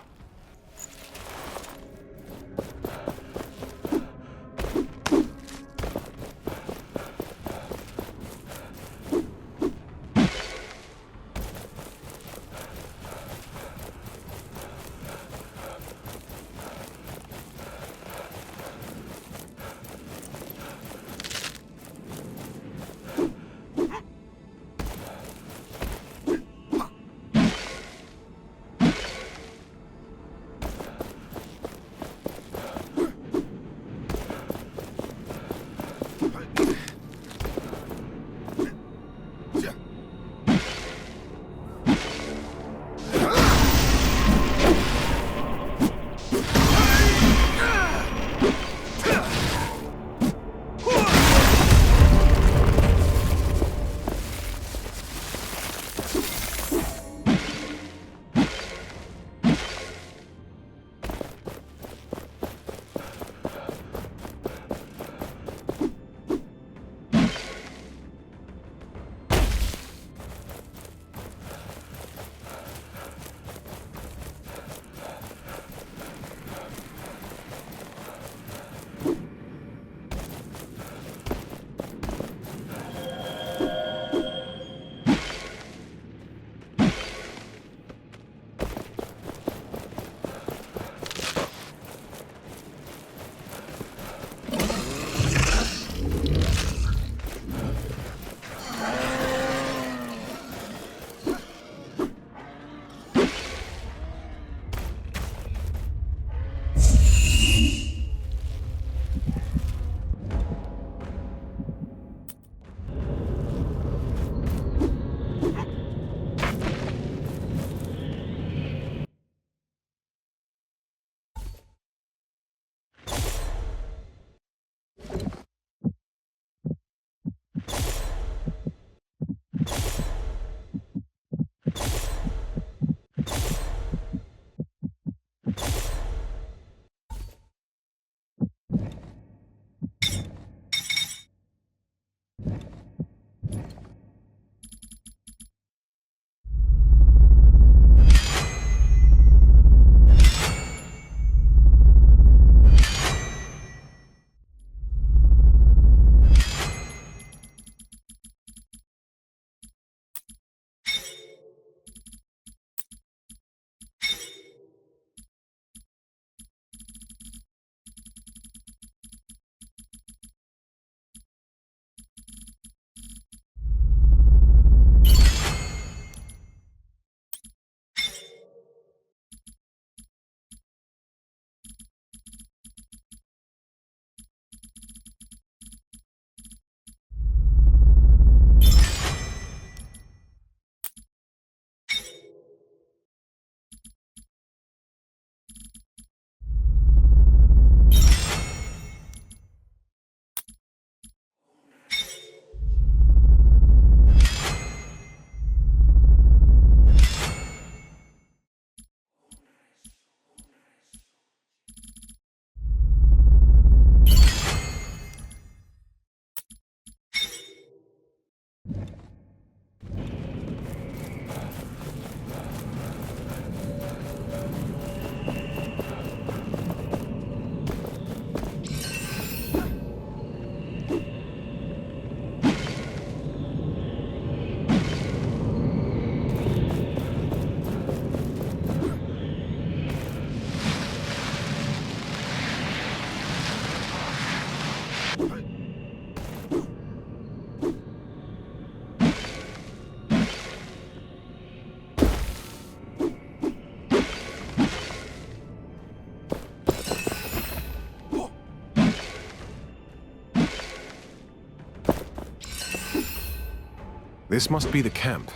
This must be the camp.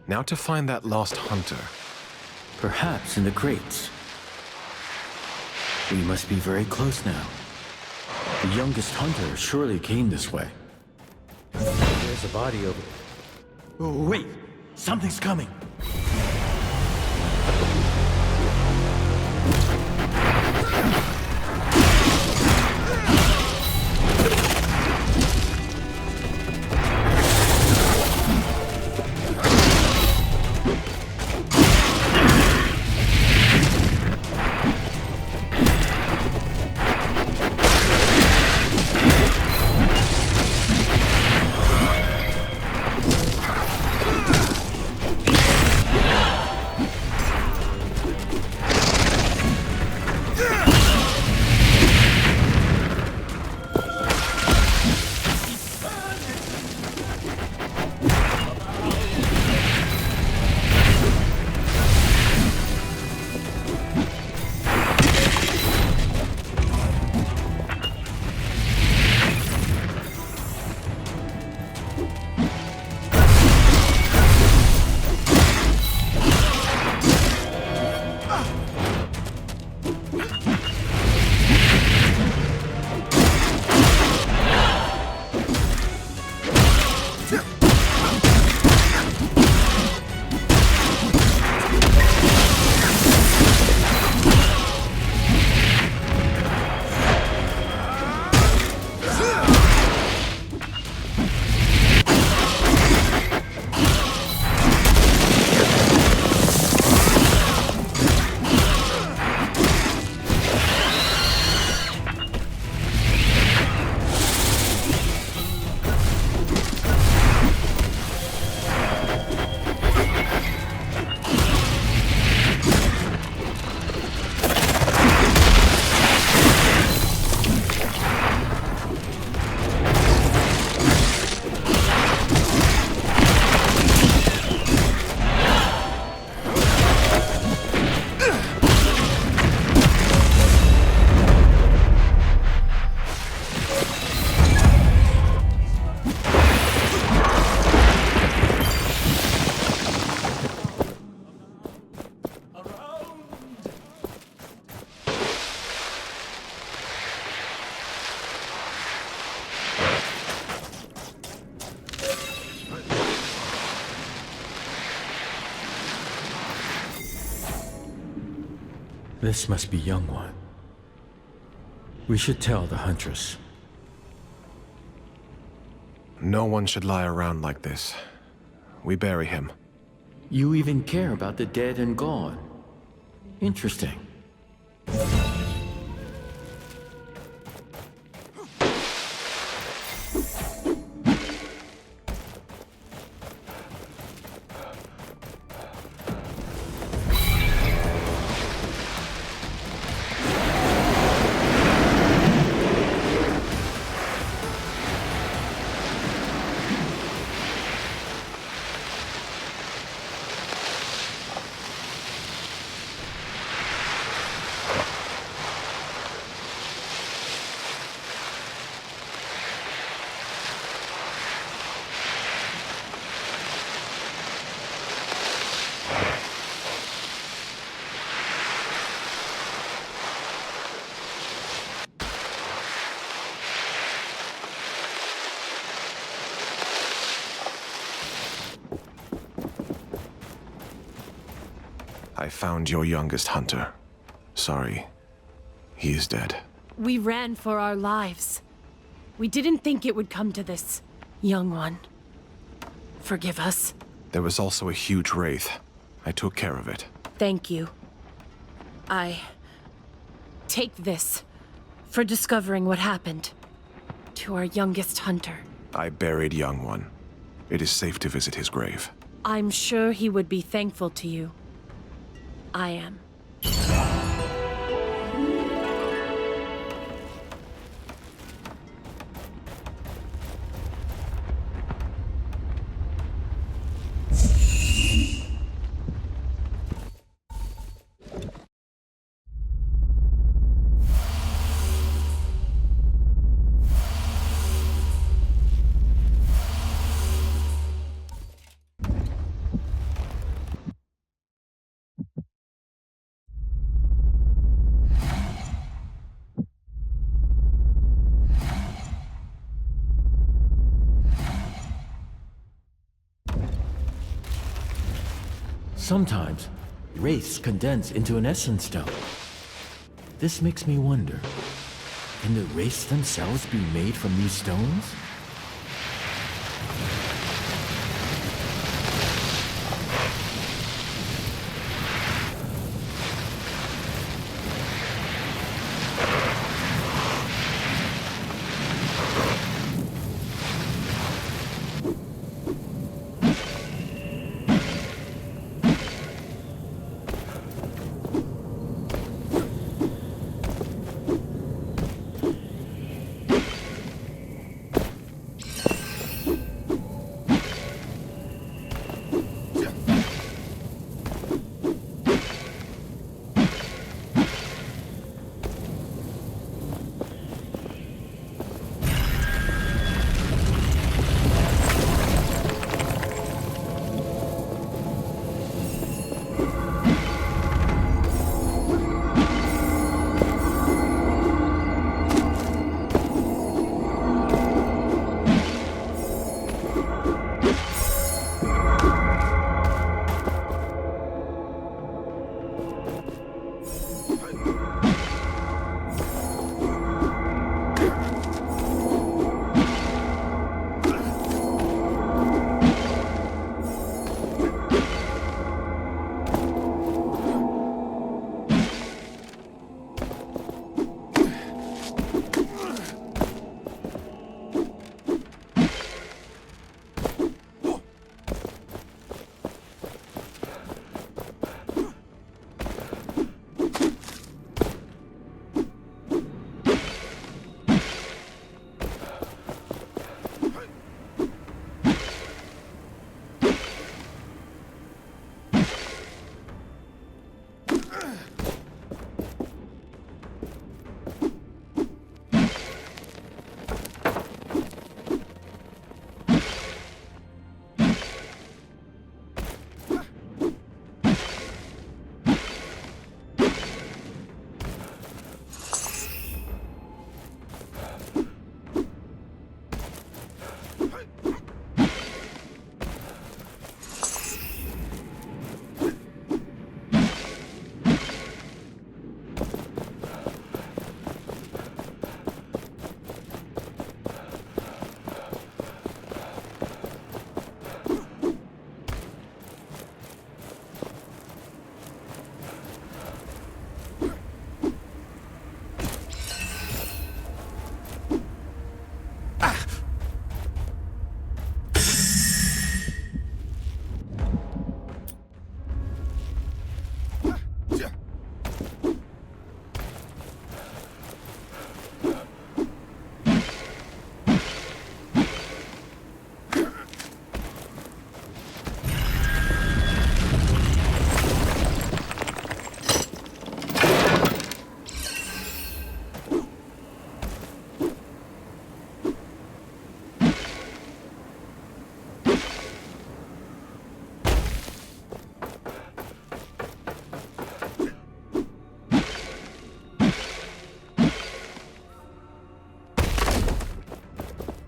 Now to find that lost hunter. Perhaps in the crates. We must be very close now. The youngest hunter surely came this way. There's a body over there. Oh, wait! Something's coming! This must be young one. We should tell the Huntress. No one should lie around like this. We bury him. You even care about the dead and gone. Interesting. I found your youngest hunter. Sorry. He is dead. We ran for our lives. We didn't think it would come to this, young one. Forgive us. There was also a huge wraith. I took care of it. Thank you. Take this for discovering what happened to our youngest hunter. I buried young one. It is safe to visit his grave. I'm sure he would be thankful to you. I am. Sometimes, wraiths condense into an essence stone. This makes me wonder, can the wraiths themselves be made from these stones?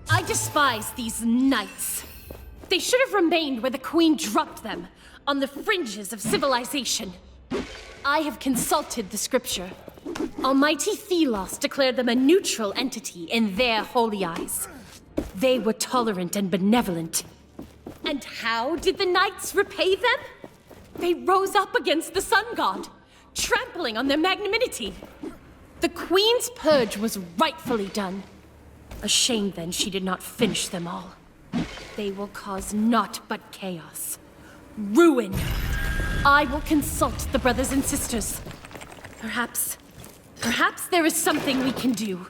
I despise these knights. They should have remained where the Queen dropped them, on the fringes of civilization. I have consulted the scripture. Almighty Thelos declared them a neutral entity in their holy eyes. They were tolerant and benevolent. And how did the knights repay them? They rose up against the sun god, trampling on their magnanimity. The Queen's purge was rightfully done. A shame then she did not finish them all. They will cause naught but chaos. Ruin. I will consult the brothers and sisters. Perhaps there is something we can do.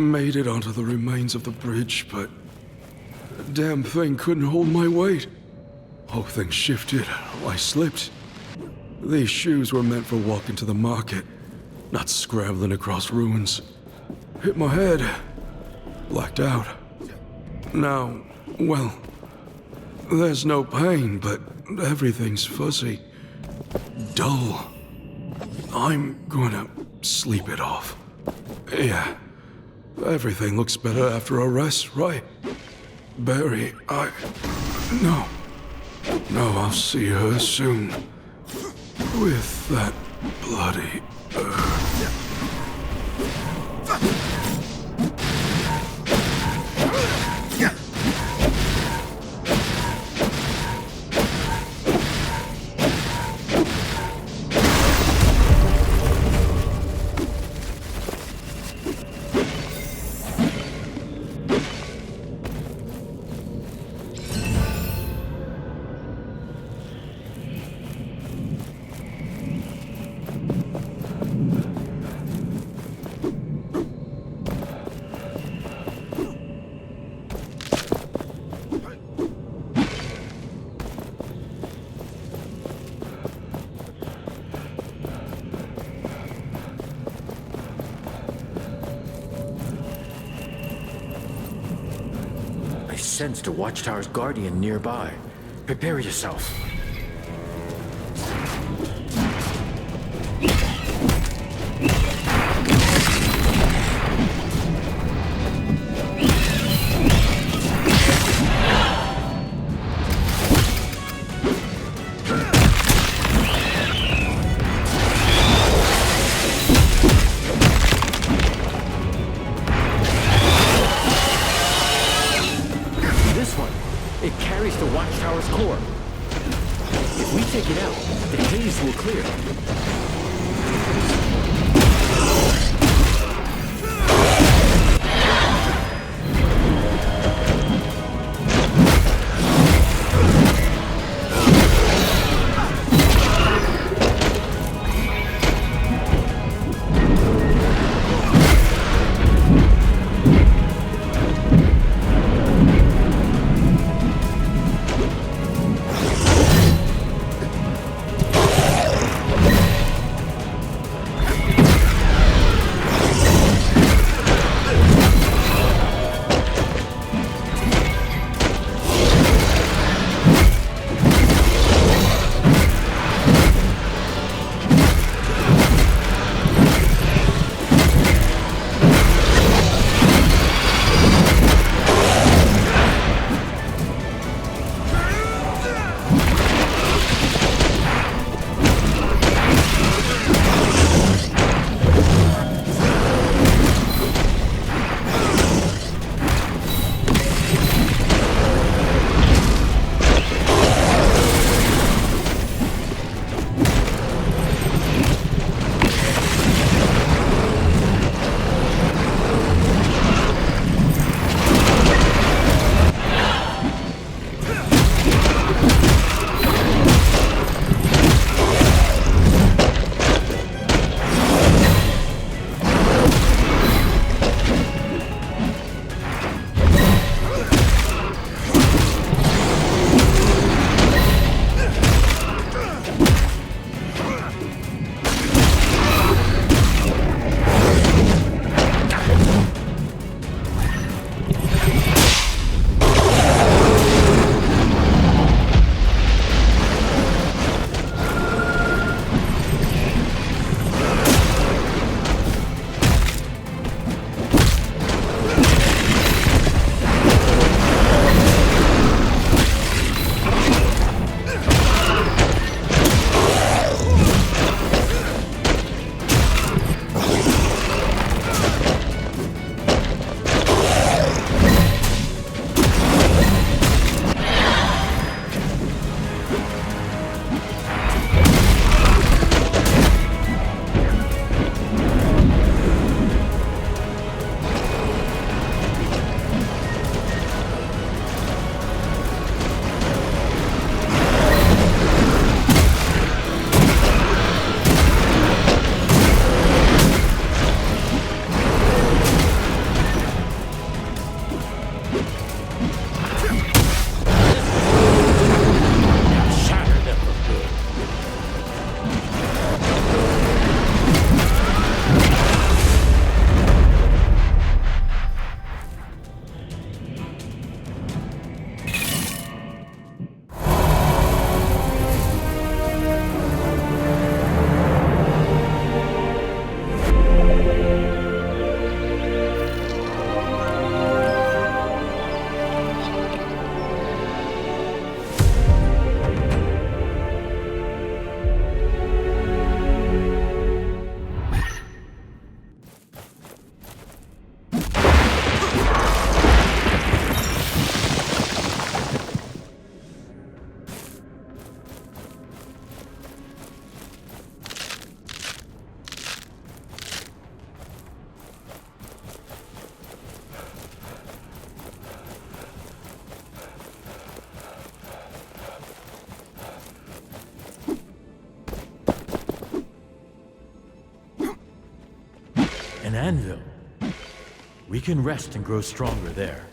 made it onto the remains of the bridge, but the damn thing couldn't hold my weight. Whole thing shifted. I slipped. These shoes were meant for walking to the market, not scrambling across ruins. Hit my head. Blacked out. Now, well, there's no pain, but everything's fuzzy. Dull. I'm gonna sleep it off. Yeah. Everything looks better after a rest, right? Barry, No. No, I'll see her soon. With that bloody... I sensed a Watchtower's guardian nearby. Prepare yourself. It carries the Watchtower's core. If we take it out, the haze will clear. an anvil. We can rest and grow stronger there.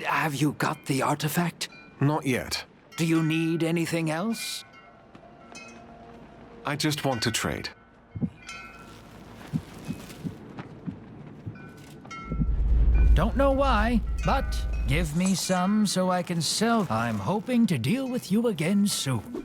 Have you got the artifact? Not yet. Do you need anything else? I just want to trade. Don't know why, but give me some so I can sell. I'm hoping to deal with you again soon.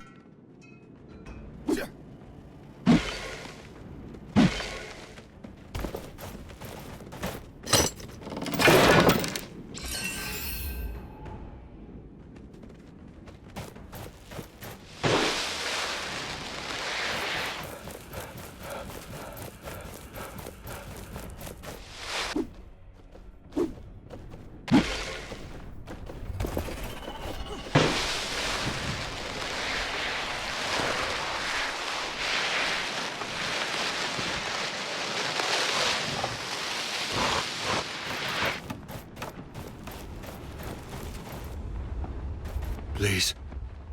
Please,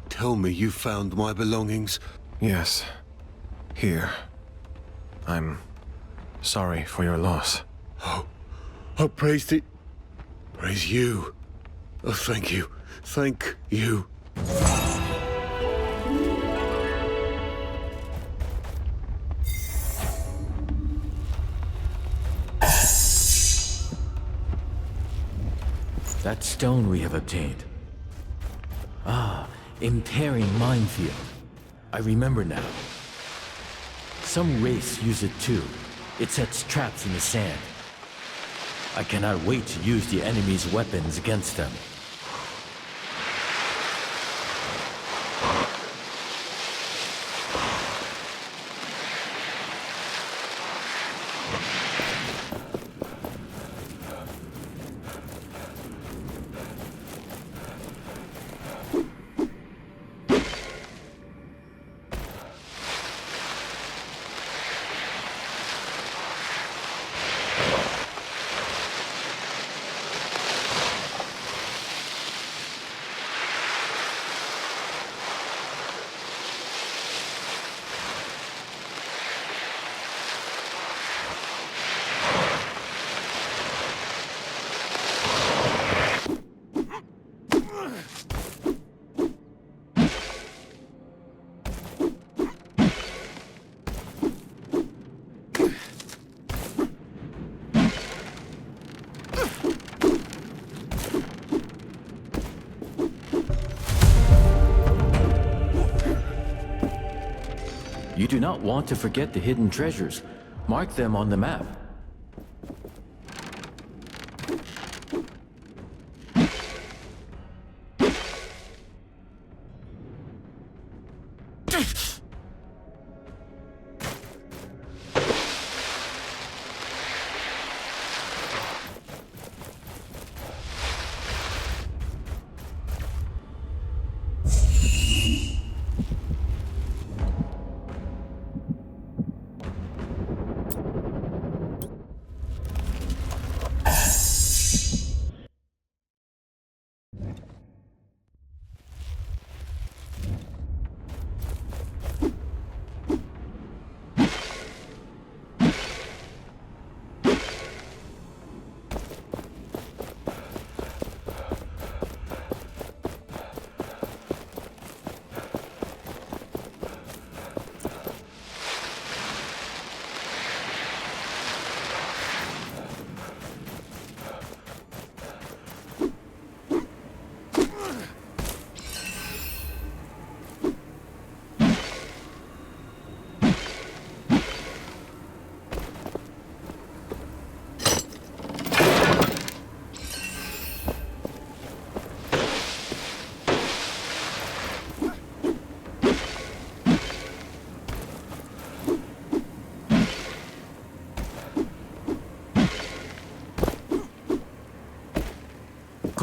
tell me you found my belongings. Yes. Here. I'm sorry for your loss. Oh, praise you. Oh, thank you. Thank you. That stone we have obtained. Ah, impairing minefield. I remember now. Some wraiths use it too. It sets traps in the sand. I cannot wait to use the enemy's weapons against them. You do not want to forget the hidden treasures. Mark them on the map.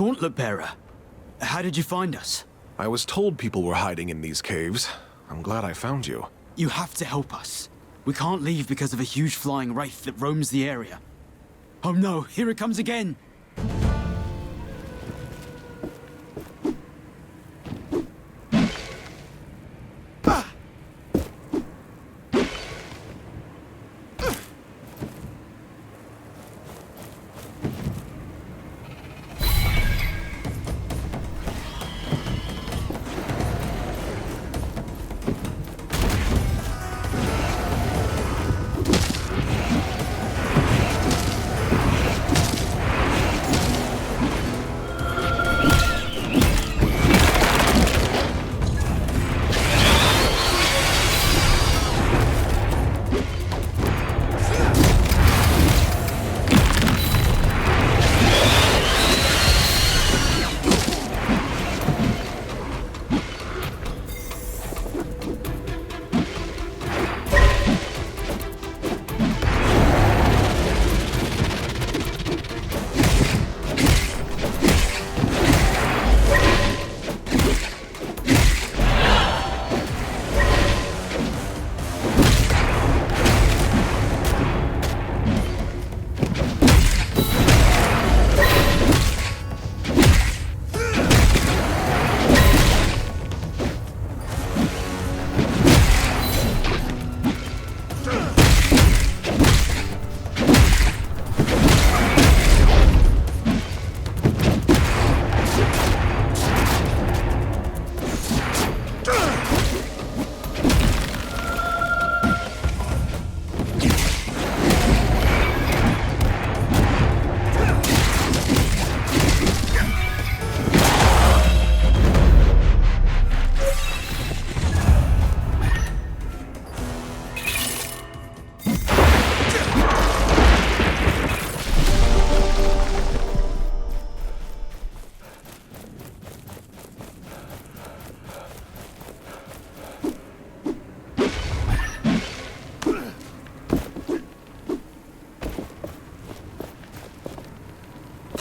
Gauntlet Bearer. How did you find us? I was told people were hiding in these caves. I'm glad I found you. You have to help us. We can't leave because of a huge flying wraith that roams the area. Oh no, here it comes again!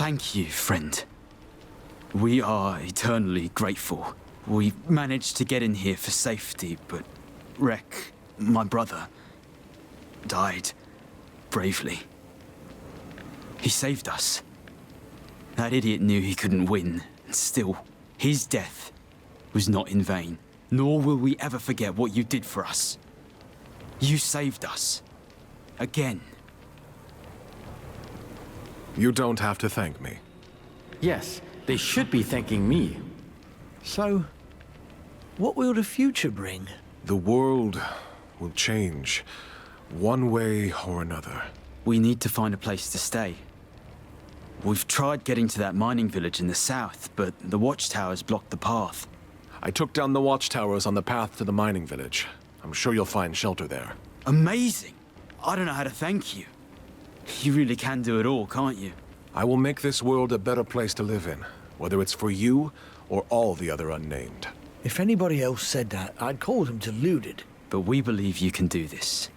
Thank you, friend. We are eternally grateful. We managed to get in here for safety, but Rek, my brother, died bravely. He saved us. That idiot knew he couldn't win, and still, his death was not in vain. Nor will we ever forget what you did for us. You saved us. Again. You don't have to thank me. Yes, they should be thanking me. So, what will the future bring? The world will change, one way or another. We need to find a place to stay. We've tried getting to that mining village in the south, but the Watchtowers blocked the path. I took down the Watchtowers on the path to the mining village. I'm sure you'll find shelter there. Amazing! I don't know how to thank you. You really can do it all, can't you? I will make this world a better place to live in, whether it's for you or all the other unnamed. If anybody else said that, I'd call them deluded. But we believe you can do this.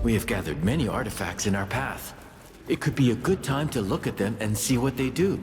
We have gathered many artifacts in our path. It could be a good time to look at them and see what they do.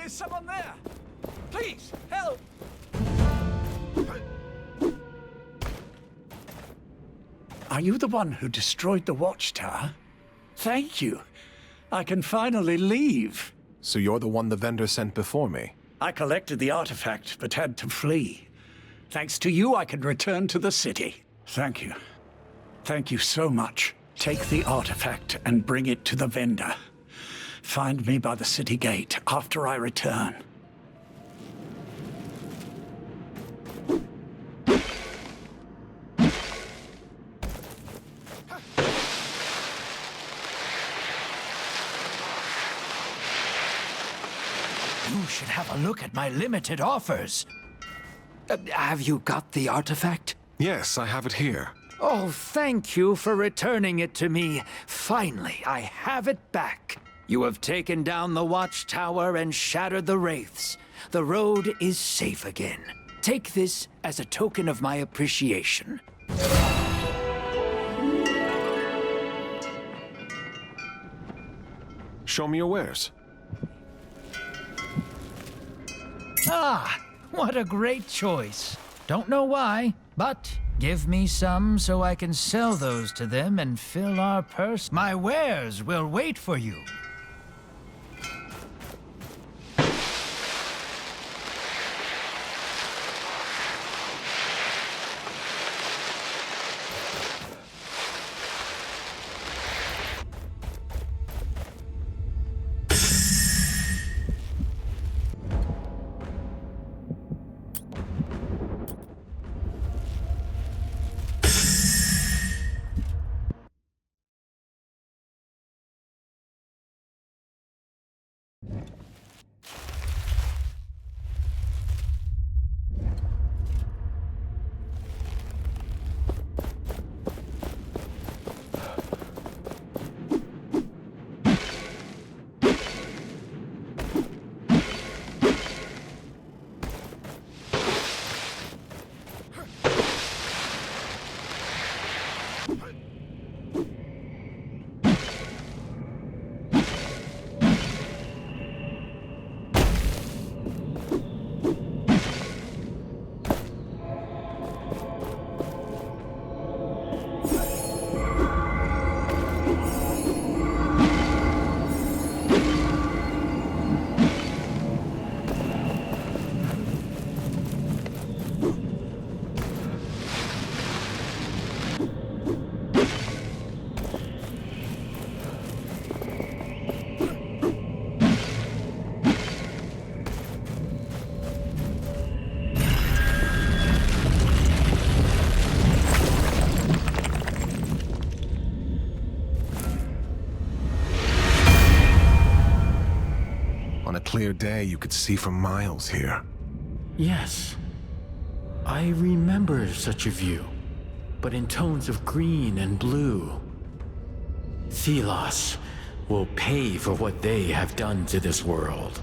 Is someone there? Please, help! Are you the one who destroyed the Watchtower? Thank you. I can finally leave. So you're the one the vendor sent before me? I collected the artifact, but had to flee. Thanks to you, I can return to the city. Thank you. Thank you so much. Take the artifact and bring it to the vendor. Find me by the city gate after I return. You should have a look at my limited offers. Have you got the artifact? Yes, I have it here. Oh, thank you for returning it to me. Finally, I have it back. You have taken down the Watchtower and shattered the wraiths. The road is safe again. Take this as a token of my appreciation. Show me your wares. Ah, what a great choice. Don't know why, but give me some so I can sell those to them and fill our purse. My wares will wait for you. On a clear day, you could see for miles here. Yes. I remember such a view, but in tones of green and blue. Thelos will pay for what they have done to this world.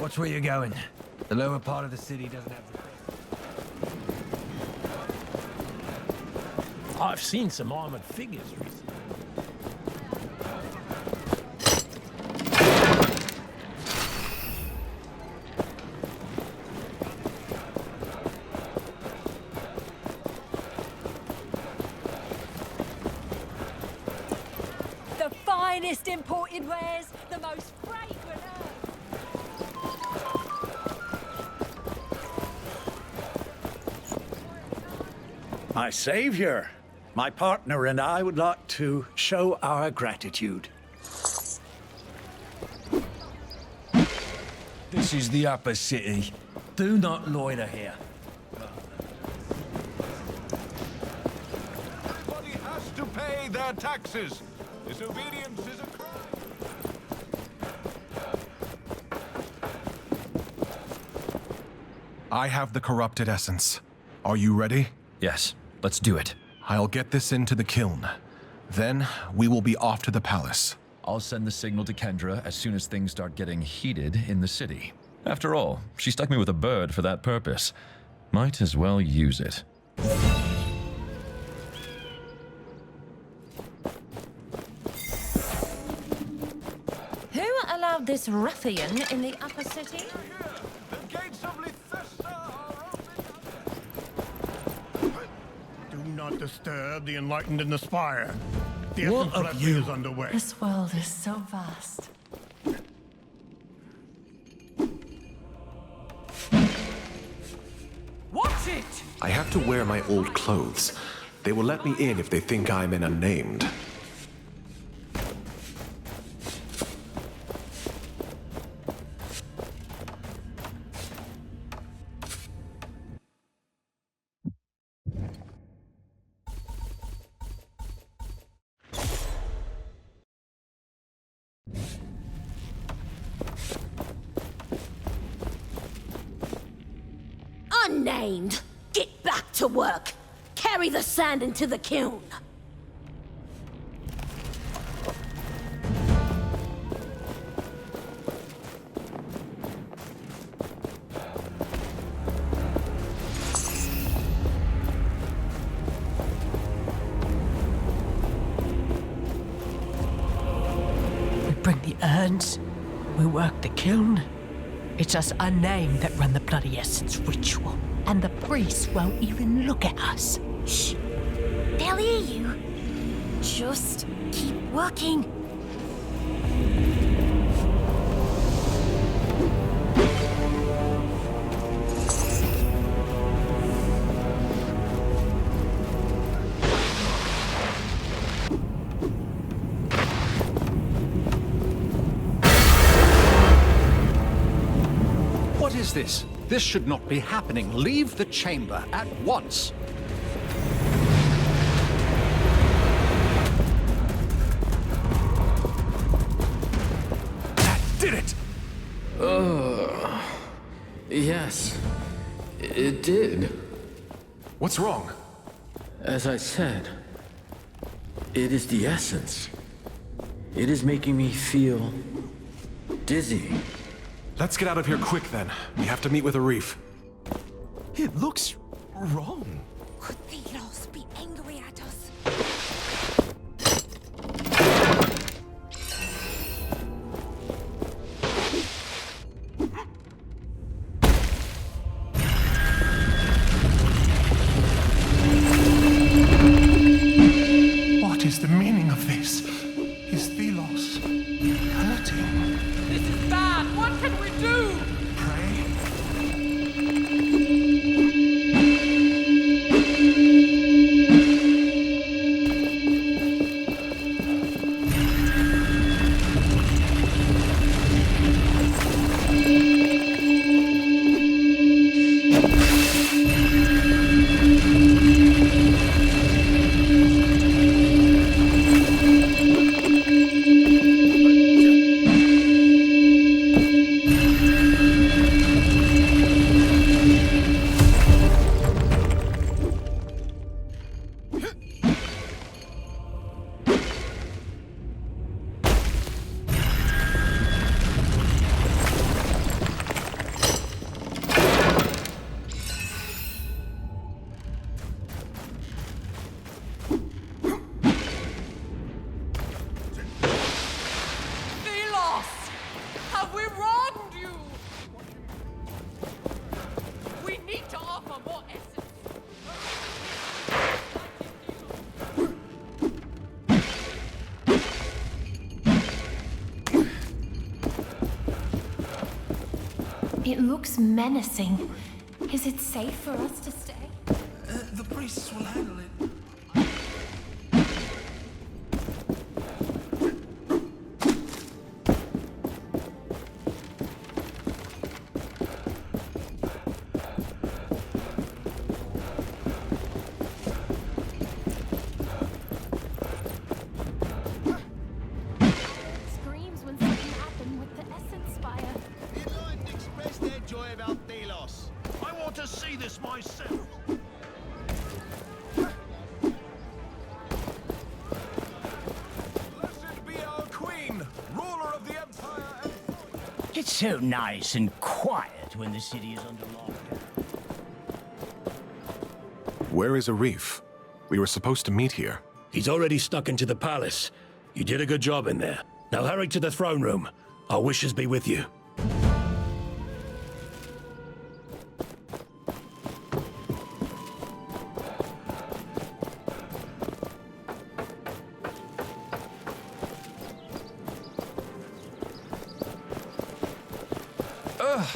Watch where you're going. The lower part of the city doesn't have I've seen some armored figures recently. The finest imported wares, the most fragrant herbs. My savior, my partner and I would like to show our gratitude. This is the upper city. Do not loiter here. Everybody has to pay their taxes. Disobedience is a crime. I have the corrupted essence. Are you ready? Yes, let's do it. I'll get this into the kiln. Then we will be off to the palace. I'll send the signal to Kendra as soon as things start getting heated in the city. After all, she stuck me with a bird for that purpose. Might as well use it. Who allowed this ruffian in the upper city? The gates of Lithessa are Do not disturb the enlightened in the spire. The What essence of blessing you? is underway. This world is so vast. Watch it! I have to wear my old clothes. They will let me in if they think I'm an unnamed. Unnamed! Get back to work! Carry the sand into the kiln! We bring the urns, we work the kiln. It's us unnamed that run the bloody essence ritual. And the priests won't even look at us. Shh! They'll hear you. Just keep working. What is this? This should not be happening. Leave the chamber at once. That did it! Yes. It did. What's wrong? As I said, it is the essence. It is making me feel dizzy. Let's get out of here quick then. We have to meet with Arif. It looks wrong. Could Thelos be angry at us? What is the meaning of this? Is Thelos hurting? This is bad! What can we do? It looks menacing. Is it safe for us to stay? The priests will handle it. Screams when something happened with the Essence Spire. The Enlightened express their joy about Delos. I want to see this myself. Blessed be our queen, ruler of the empire and... It's so nice and quiet when the city is under lockdown. Where is Arif? We were supposed to meet here. He's already stuck into the palace. You did a good job in there. Now hurry to the throne room. Our wishes be with you. Ugh,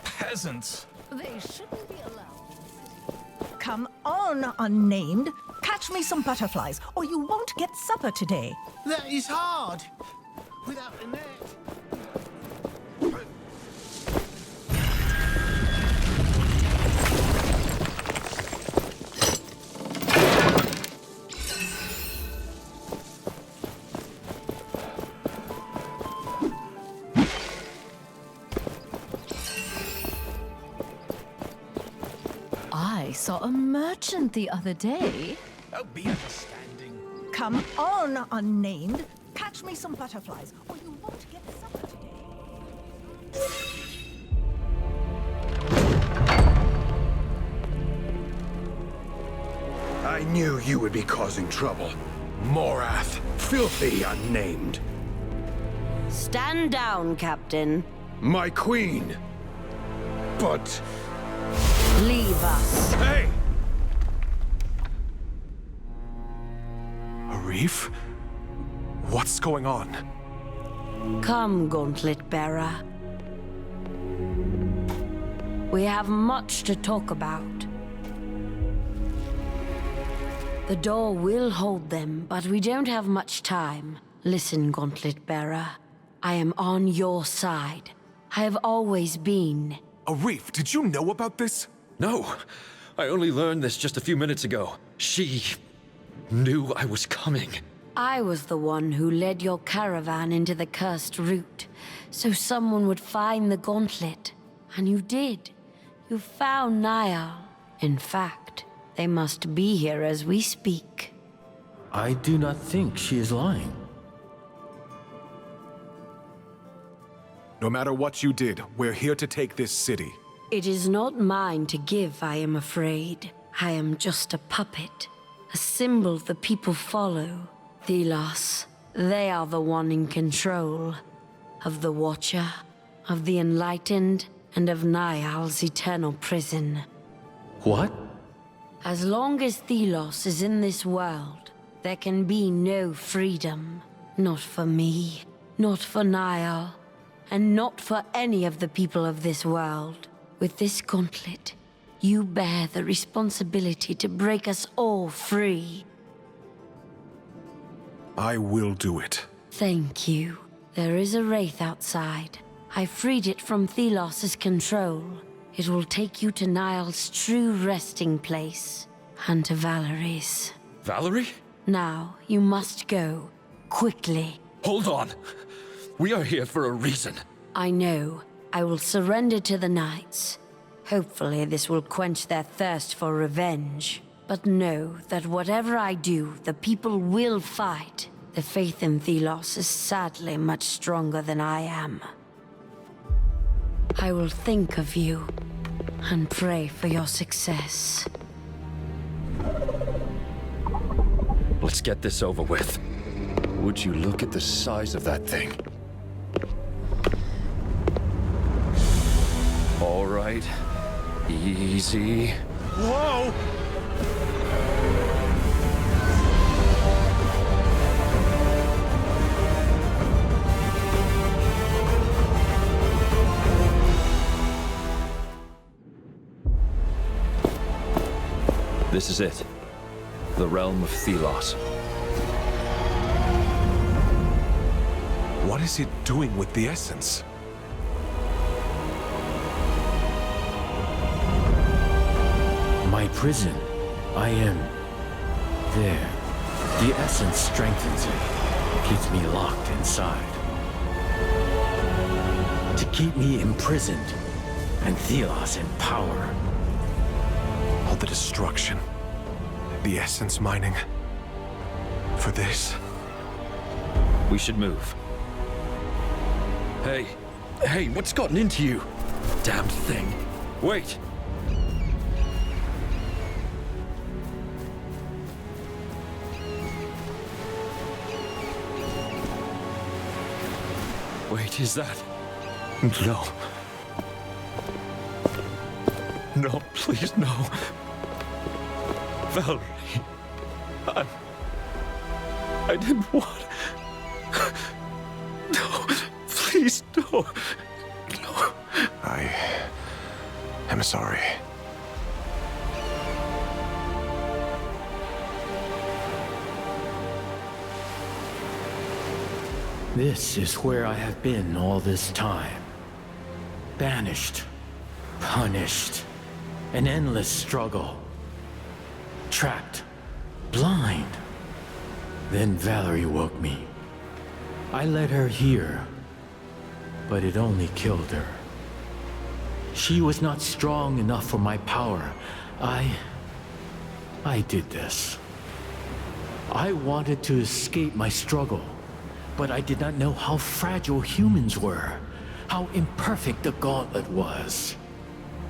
peasants. They shouldn't be allowed. Come on, unnamed. Catch me some butterflies, or you won't get supper today. That is hard. Without a net. I saw a merchant the other day. Oh, be understanding. Come on, unnamed. Catch me some butterflies, or you won't get supper today. I knew you would be causing trouble. Morath, filthy unnamed. Stand down, Captain. My queen. But... Leave us. Hey! Arif? What's going on? Come, Gauntlet Bearer. We have much to talk about. The door will hold them, but we don't have much time. Listen, Gauntlet Bearer. I am on your side. I have always been. Arif, did you know about this? No, I only learned this just a few minutes ago. She knew I was coming. I was the one who led your caravan into the cursed route, so someone would find the gauntlet. And you did. You found Niall. In fact, they must be here as we speak. I do not think she is lying. No matter what you did, we're here to take this city. It is not mine to give, I am afraid. I am just a puppet, a symbol the people follow. Thelos, they are the one in control of the Watcher, of the Enlightened, and of Niall's eternal prison. What? As long as Thelos is in this world, there can be no freedom. Not for me, not for Niall, and not for any of the people of this world. With this gauntlet, you bear the responsibility to break us all free. I will do it. Thank you. There is a wraith outside. I freed it from Thelos' control. It will take you to Niall's true resting place, and to Valerie's. Valerie? Now, you must go. Quickly. Hold on. We are here for a reason. I know. I will surrender to the knights. Hopefully this will quench their thirst for revenge. But know that whatever I do, the people will fight. The faith in Thelos is sadly much stronger than I am. I will think of you and pray for your success. Let's get this over with. Would you look at the size of that thing? All right. Easy. Whoa! This is it. The realm of Thelos. What is it doing with the essence? My prison. I am there. The essence strengthens it, keeps me locked inside. To keep me imprisoned, and Thelos in power. All the destruction, the essence mining. For this? We should move. Hey, what's gotten into you? Damn thing. Wait! Wait, is that... No. No, please, no. Valerie. I didn't want... No, please, no. No. I am sorry. This is where I have been all this time. Banished, punished, an endless struggle. Trapped, blind. Then Valerie woke me. I led her here, but it only killed her. She was not strong enough for my power. I did this. I wanted to escape my struggle. But I did not know how fragile humans were, how imperfect the gauntlet was.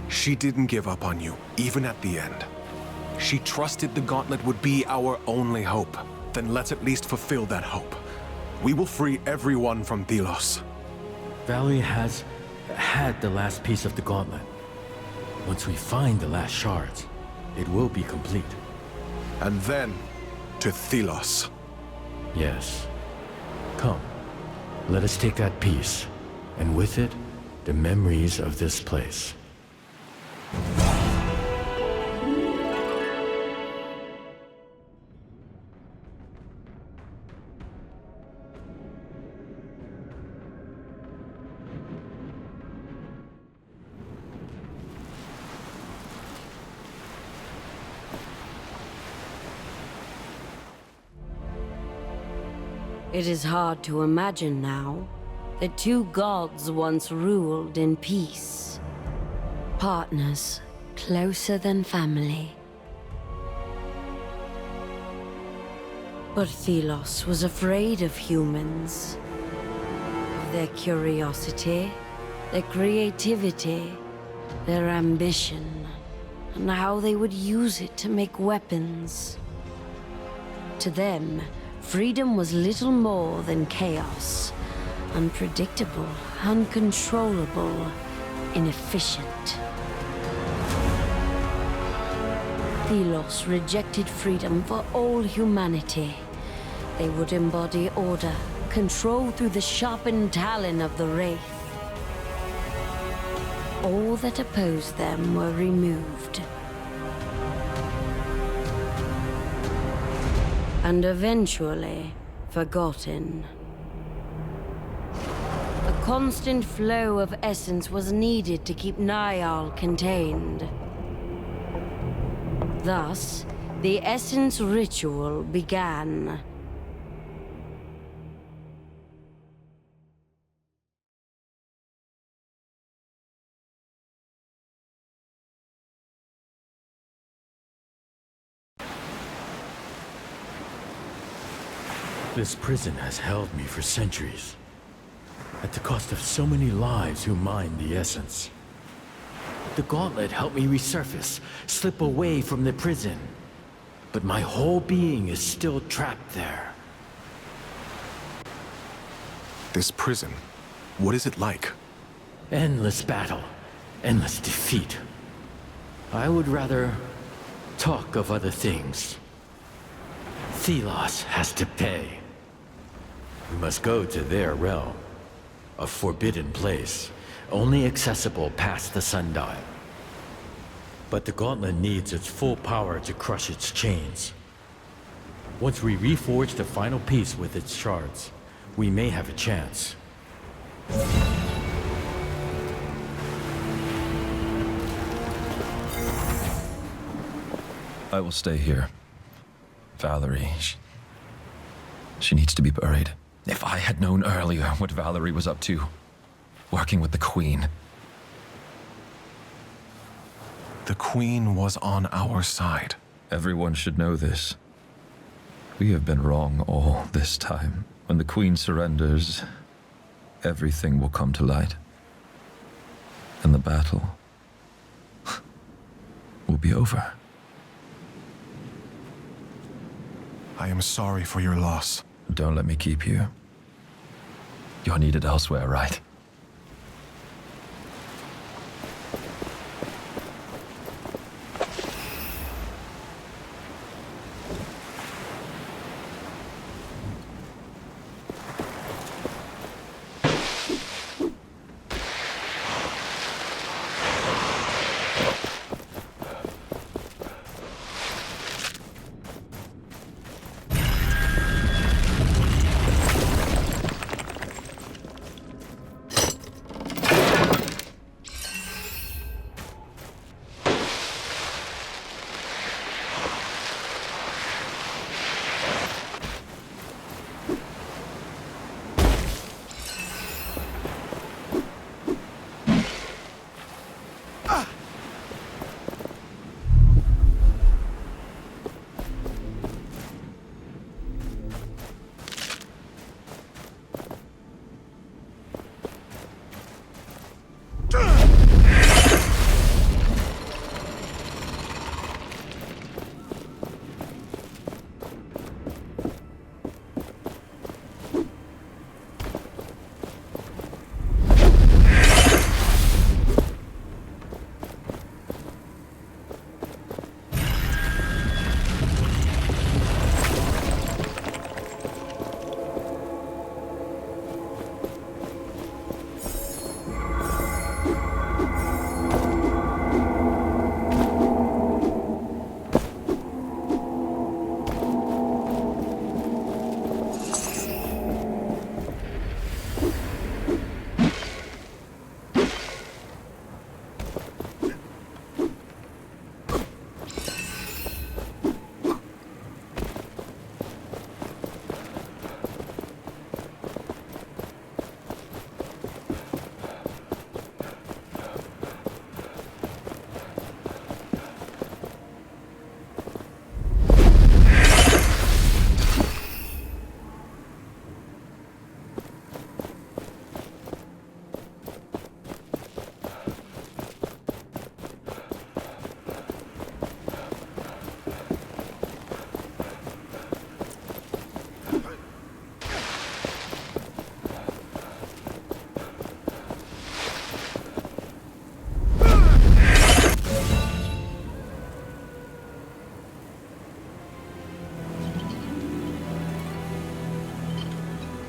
She didn't give up on you, even at the end. She trusted the gauntlet would be our only hope. Then let's at least fulfill that hope. We will free everyone from Thelos. Valerie has had the last piece of the gauntlet. Once we find the last shards, it will be complete. And then, to Thelos. Yes. Come, let us take that piece, and with it, the memories of this place. It is hard to imagine now that two gods once ruled in peace. Partners closer than family. But Thelos was afraid of humans. Of their curiosity, their creativity, their ambition, and how they would use it to make weapons. To them, freedom was little more than chaos. Unpredictable, uncontrollable, inefficient. Thelos rejected freedom for all humanity. They would embody order, control through the sharpened talon of the Wraith. All that opposed them were removed. And eventually forgotten. A constant flow of essence was needed to keep Niall contained. Thus, the essence ritual began. This prison has held me for centuries, at the cost of so many lives who mined the essence. The gauntlet helped me resurface, slip away from the prison. But my whole being is still trapped there. This prison, what is it like? Endless battle, endless defeat. I would rather talk of other things. Thelos has to pay. We must go to their realm, a forbidden place, only accessible past the sundial. But the gauntlet needs its full power to crush its chains. Once we reforge the final piece with its shards, we may have a chance. I will stay here. Valerie, she needs to be buried. If I had known earlier what Valerie was up to, working with the Queen. The Queen was on our side. Everyone should know this. We have been wrong all this time. When the Queen surrenders, everything will come to light. And the battle will be over. I am sorry for your loss. Don't let me keep you. You're needed elsewhere, right?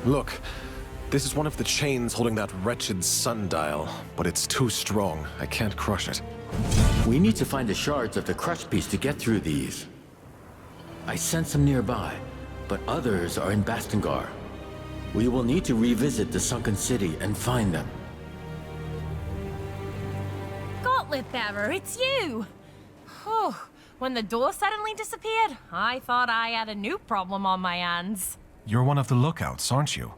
Look, this is one of the chains holding that wretched sundial, but it's too strong. I can't crush it. We need to find the shards of the crush piece to get through these. I sense some nearby, but others are in Bastengar. We will need to revisit the sunken city and find them. Gauntlet Bearer, it's you! Whew. When the door suddenly disappeared, I thought I had a new problem on my hands. You're one of the lookouts, aren't you?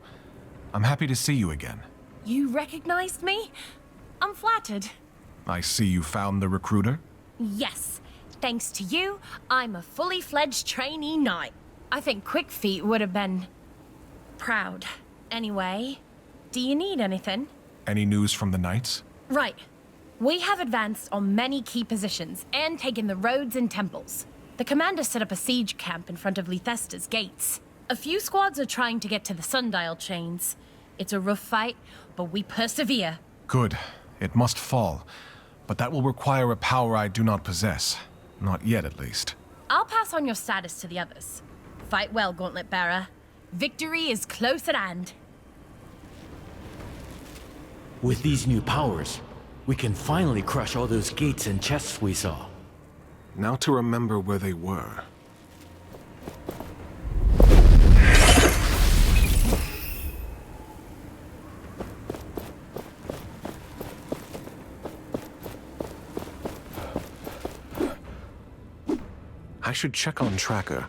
I'm happy to see you again. You recognized me? I'm flattered. I see you found the recruiter? Yes. Thanks to you, I'm a fully fledged trainee knight. I think Quick Feet would have been proud. Anyway, do you need anything? Any news from the knights? Right. We have advanced on many key positions and taken the roads and temples. The commander set up a siege camp in front of Lethesta's gates. A few squads are trying to get to the sundial chains. It's a rough fight, but we persevere. Good. It must fall. But that will require a power I do not possess. Not yet, at least. I'll pass on your status to the others. Fight well, Gauntlet Bearer. Victory is close at hand. With these new powers, we can finally crush all those gates and chests we saw. Now to remember where they were. I should check on Tracker.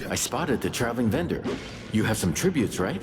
I spotted the traveling vendor. You have some tributes, right?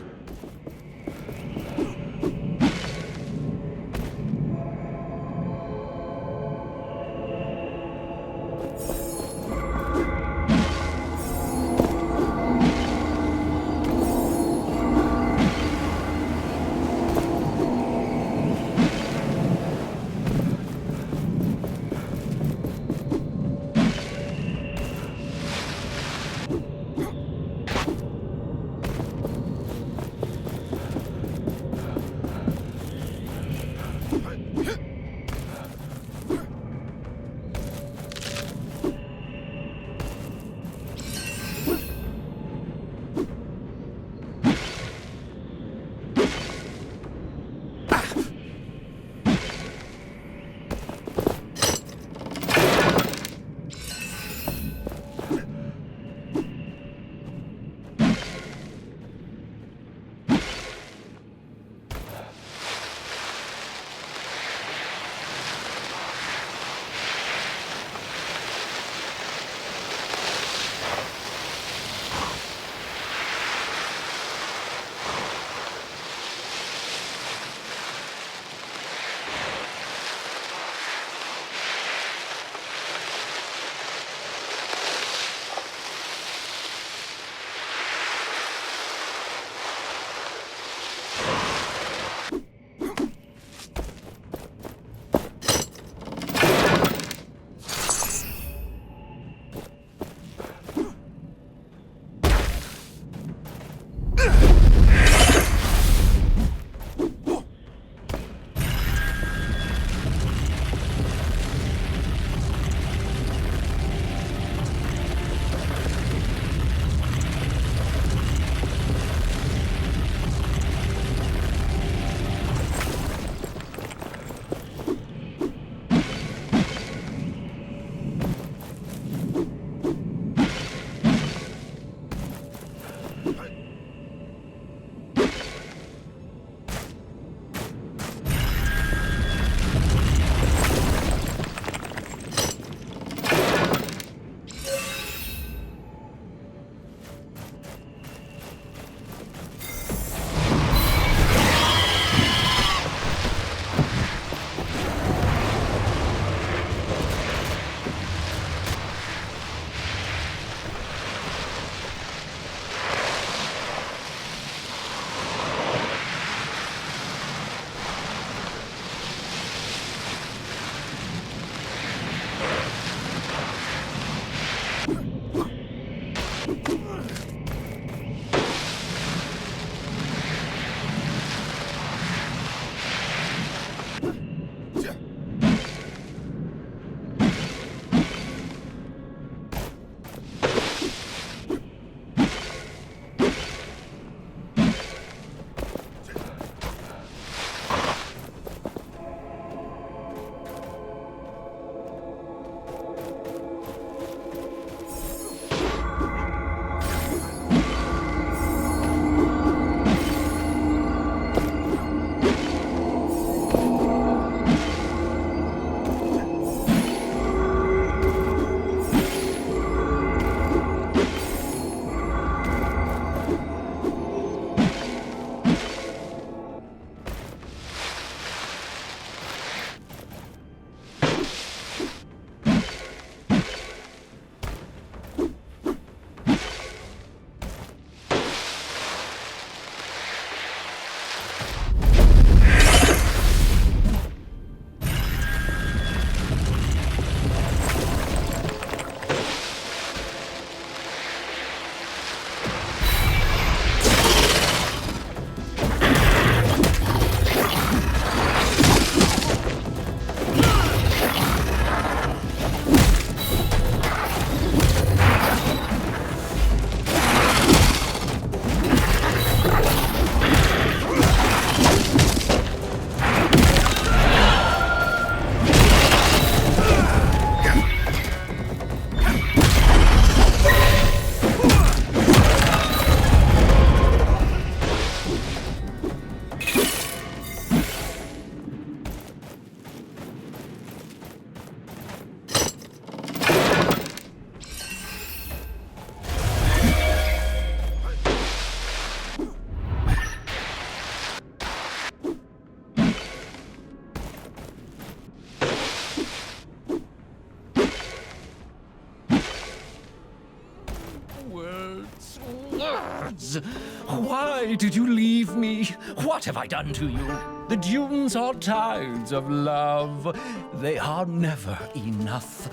was. Why did you leave me? What have I done to you? The dunes are tides of love. They are never enough.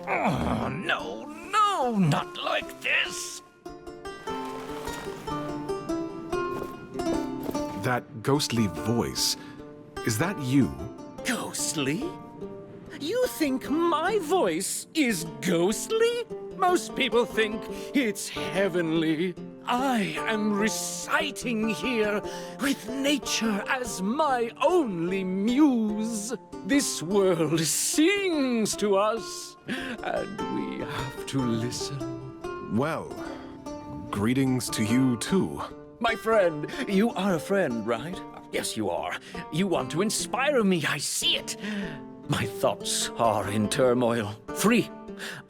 Oh, no, no, not like this. That ghostly voice, is that you? Ghostly? You think my voice is ghostly? Most people think it's heavenly. I am reciting here with nature as my only muse. This world sings to us, and we have to listen. Well, greetings to you too. My friend, you are a friend, right? Yes, you are. You want to inspire me, I see it. My thoughts are in turmoil. 3.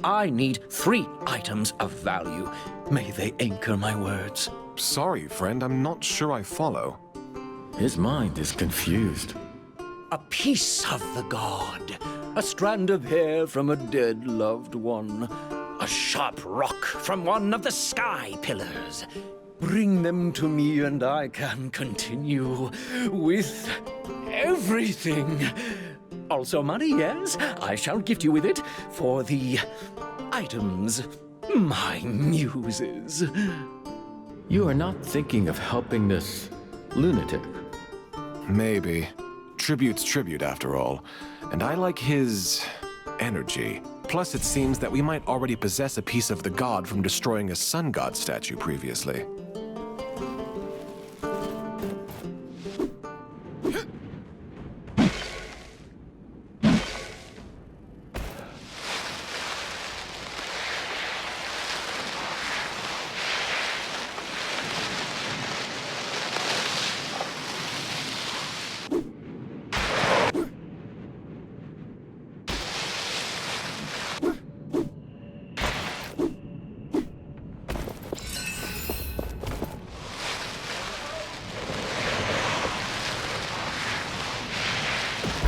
I need 3 items of value. May they anchor my words. Sorry, friend, I'm not sure I follow. His mind is confused. A piece of the god. A strand of hair from a dead loved one. A sharp rock from one of the sky pillars. Bring them to me and I can continue with everything. Also money, yes? I shall gift you with it for the items, my muses. You are not thinking of helping this lunatic? Maybe. Tribute's tribute, after all. And I like his energy. Plus, it seems that we might already possess a piece of the god from destroying a sun god statue previously.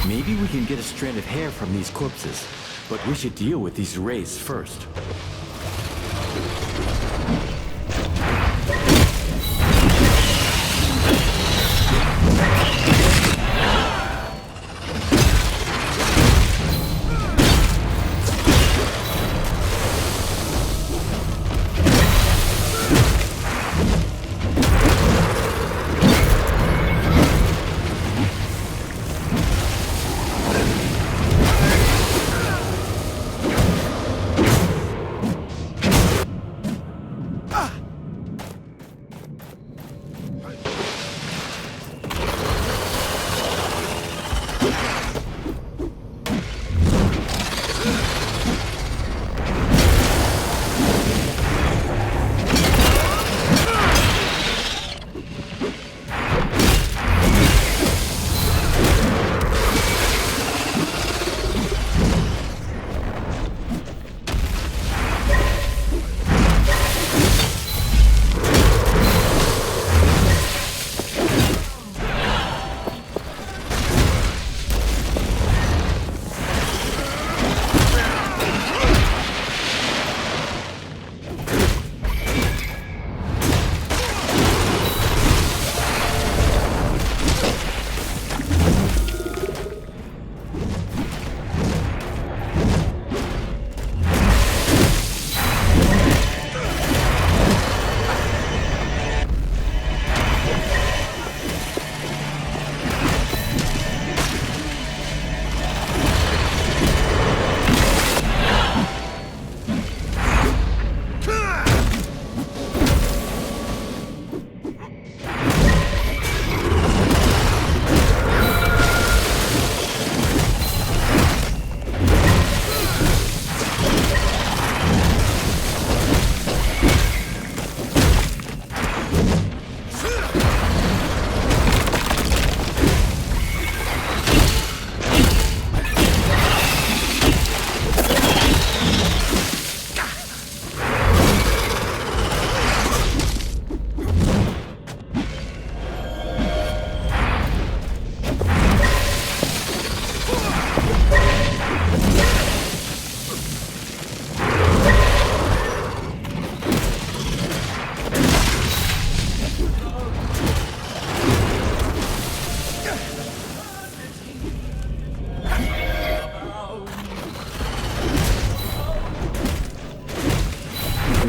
Maybe we can get a strand of hair from these corpses, but we should deal with these wraiths first.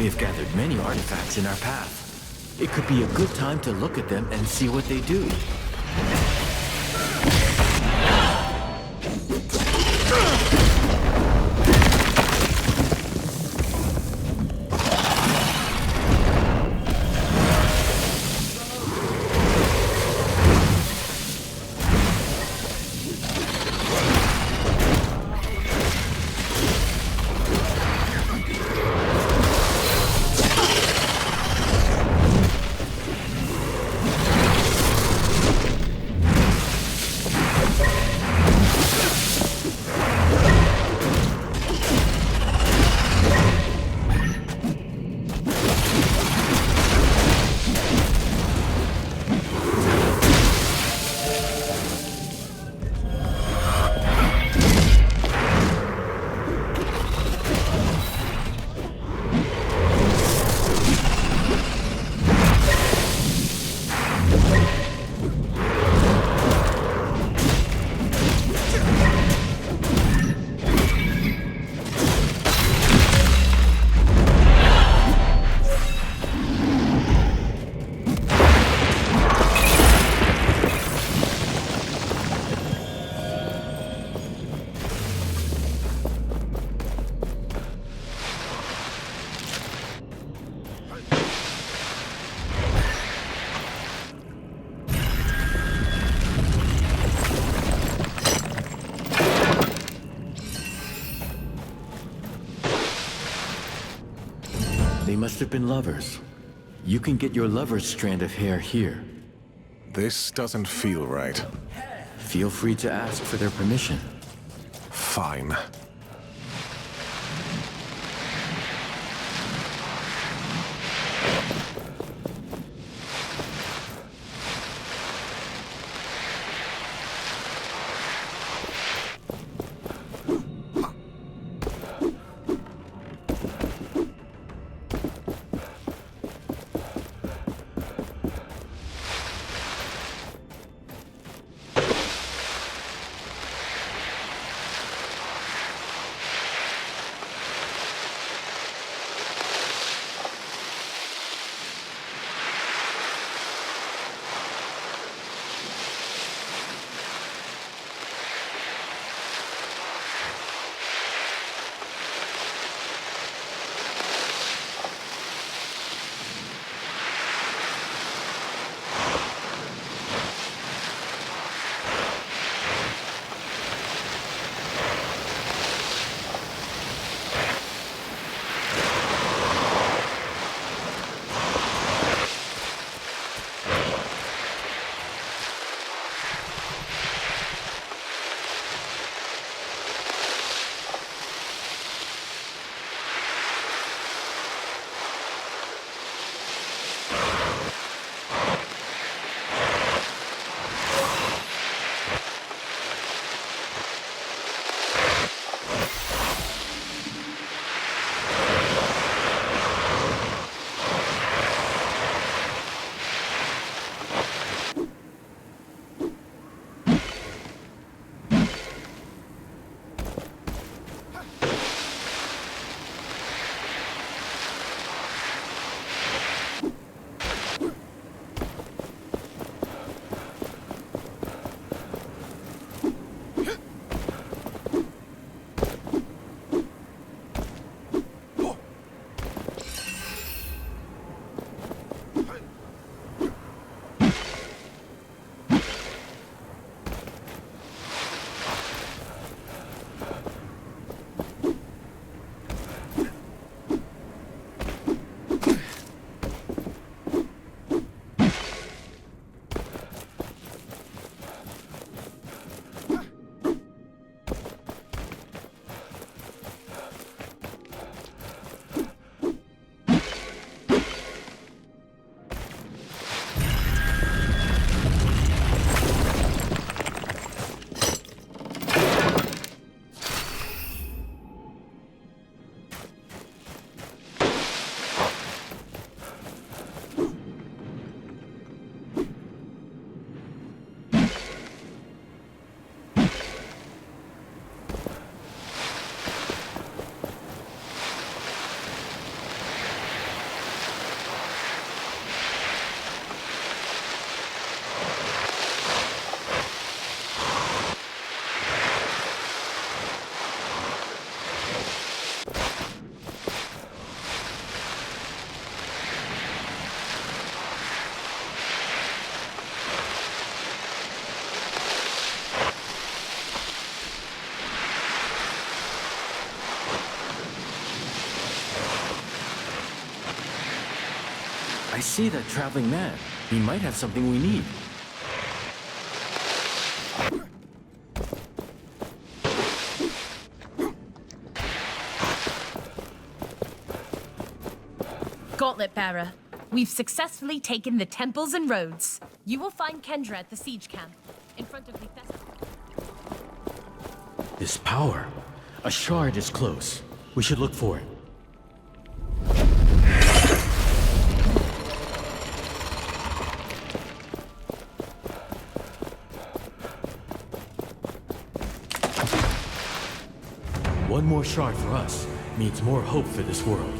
We have gathered many artifacts in our path. It could be a good time to look at them and see what they do. They must have been lovers. You can get your lover's strand of hair here. This doesn't feel right. Feel free to ask for their permission. Fine. I see that traveling man. He might have something we need. Gauntlet Bearer, we've successfully taken the temples and roads. You will find Kendra at the siege camp, in front of Lythestis. This power. A shard is close. We should look for it. One more shard for us means more hope for this world.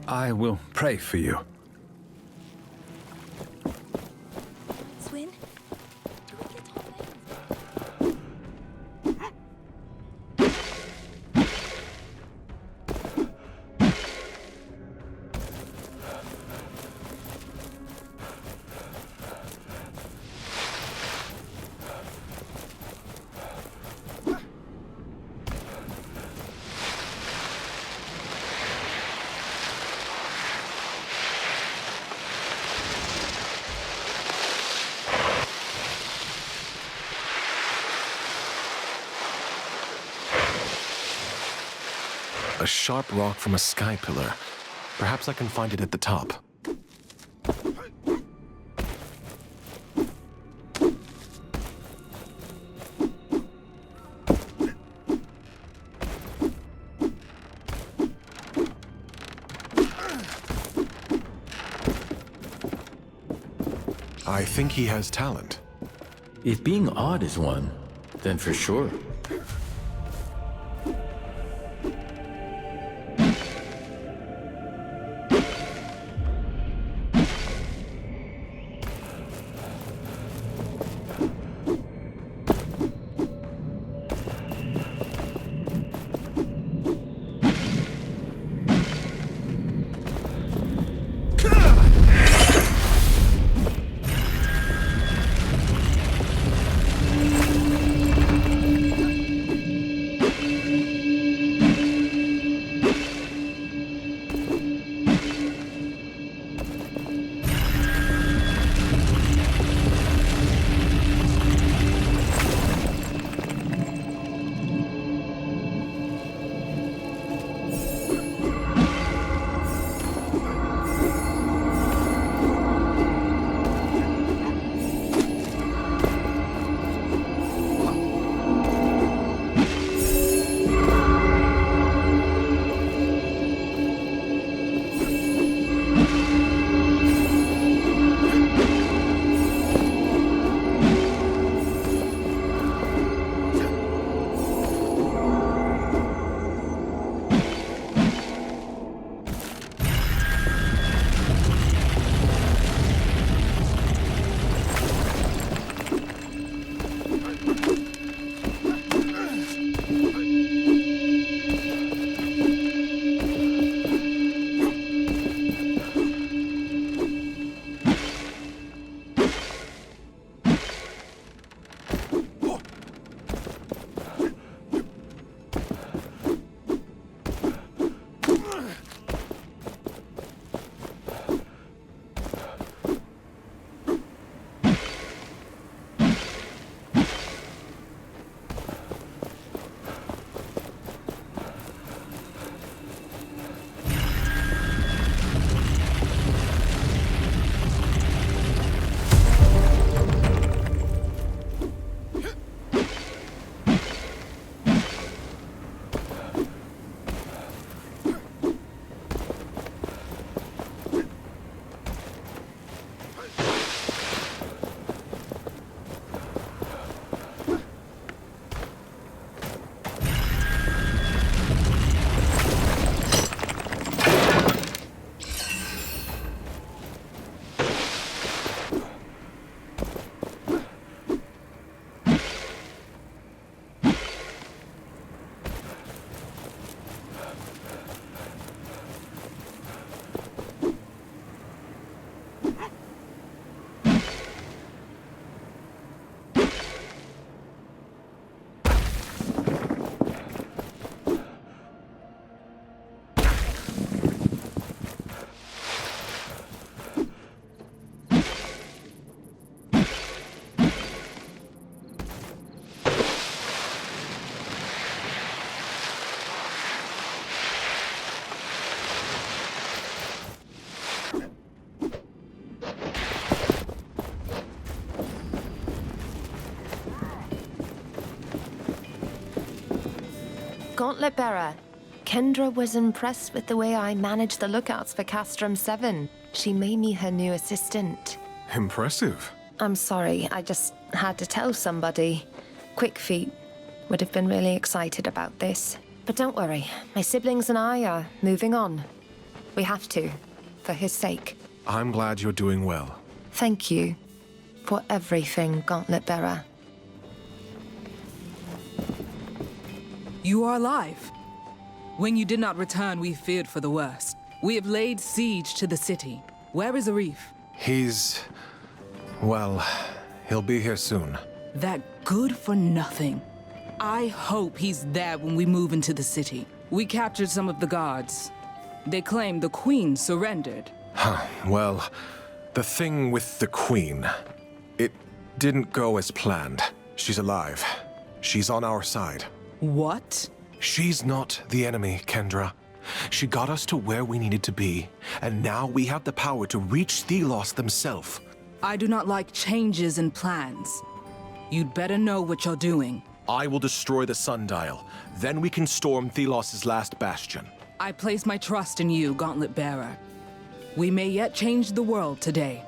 I will pray for you. Swin? A sharp rock from a sky pillar. Perhaps I can find it at the top. I think he has talent. If being odd is one, then for sure. Gauntlet Bearer. Kendra was impressed with the way I managed the lookouts for Castrum 7. She made me her new assistant. Impressive. I'm sorry, I just had to tell somebody. Quick Feet would have been really excited about this. But don't worry, my siblings and I are moving on. We have to, for his sake. I'm glad you're doing well. Thank you for everything, Gauntlet Bearer. You are alive. When you did not return, we feared for the worst. We have laid siege to the city. Where is Arif? He's... well, he'll be here soon. That good for nothing. I hope he's there when we move into the city. We captured some of the guards. They claim the Queen surrendered. Well, the thing with the Queen, it didn't go as planned. She's alive. She's on our side. What? She's not the enemy, Kendra. She got us to where we needed to be, and now we have the power to reach Thelos themselves. I do not like changes in plans. You'd better know what you're doing. I will destroy the sundial. Then we can storm Thelos' last bastion. I place my trust in you, Gauntlet Bearer. We may yet change the world today.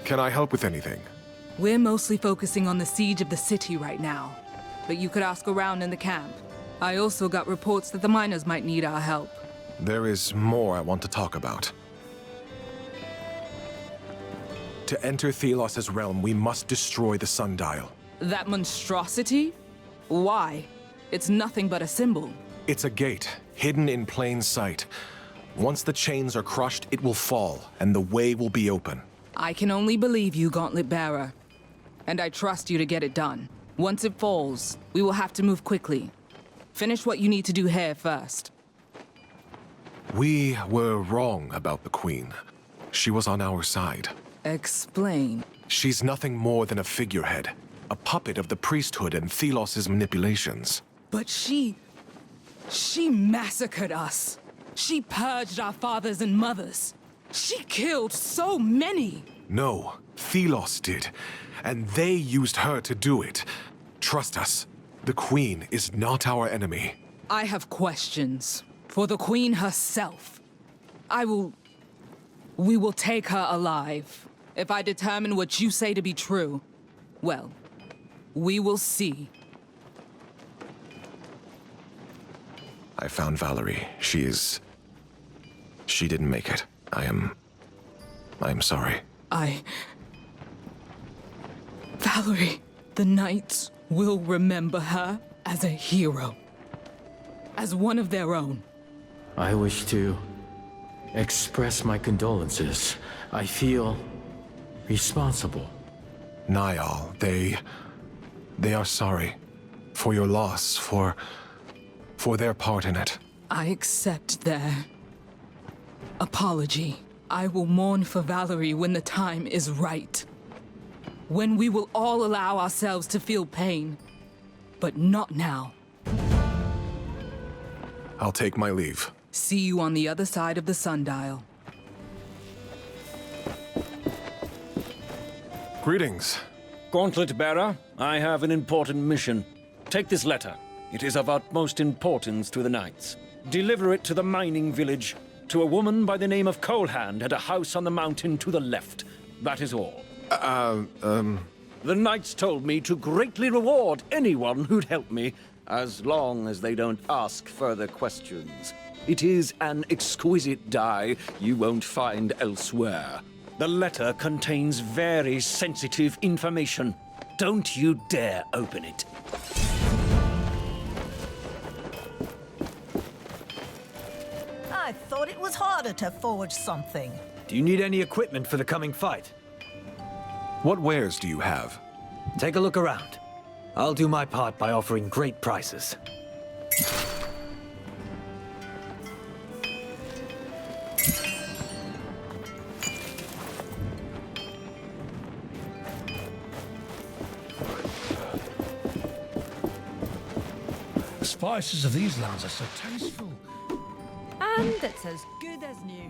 Can I help with anything? We're mostly focusing on the siege of the city right now. But you could ask around in the camp. I also got reports that the miners might need our help. There is more I want to talk about. To enter Thelos' realm, we must destroy the sundial. That monstrosity? Why? It's nothing but a symbol. It's a gate, hidden in plain sight. Once the chains are crushed, it will fall, and the way will be open. I can only believe you, Gauntlet Bearer. And I trust you to get it done. Once it falls, we will have to move quickly. Finish what you need to do here first. We were wrong about the Queen. She was on our side. Explain. She's nothing more than a figurehead, a puppet of the priesthood and Thelos' manipulations. But she massacred us. She purged our fathers and mothers. She killed so many. No, Thelos did, and they used her to do it. Trust us, the Queen is not our enemy. I have questions for the Queen herself. We will take her alive. If I determine what you say to be true, well, we will see. I found Valerie. She didn't make it. I am sorry. Valerie, the Knights will remember her as a hero. As one of their own. I wish to express my condolences. I feel responsible. Niall, they are sorry. For your loss, for their part in it. I accept their apology. I will mourn for Valerie when the time is right. When we will all allow ourselves to feel pain. But not now. I'll take my leave. See you on the other side of the sundial. Greetings. Gauntlet Bearer, I have an important mission. Take this letter. It is of utmost importance to the Knights. Deliver it to the mining village, to a woman by the name of Colehand at a house on the mountain to the left. That is all. The Knights told me to greatly reward anyone who'd help me, as long as they don't ask further questions. It is an exquisite dye you won't find elsewhere. The letter contains very sensitive information. Don't you dare open it. I thought it was harder to forge something. Do you need any equipment for the coming fight? What wares do you have? Take a look around. I'll do my part by offering great prices. The spices of these lands are so tasteful. And it's as good as new.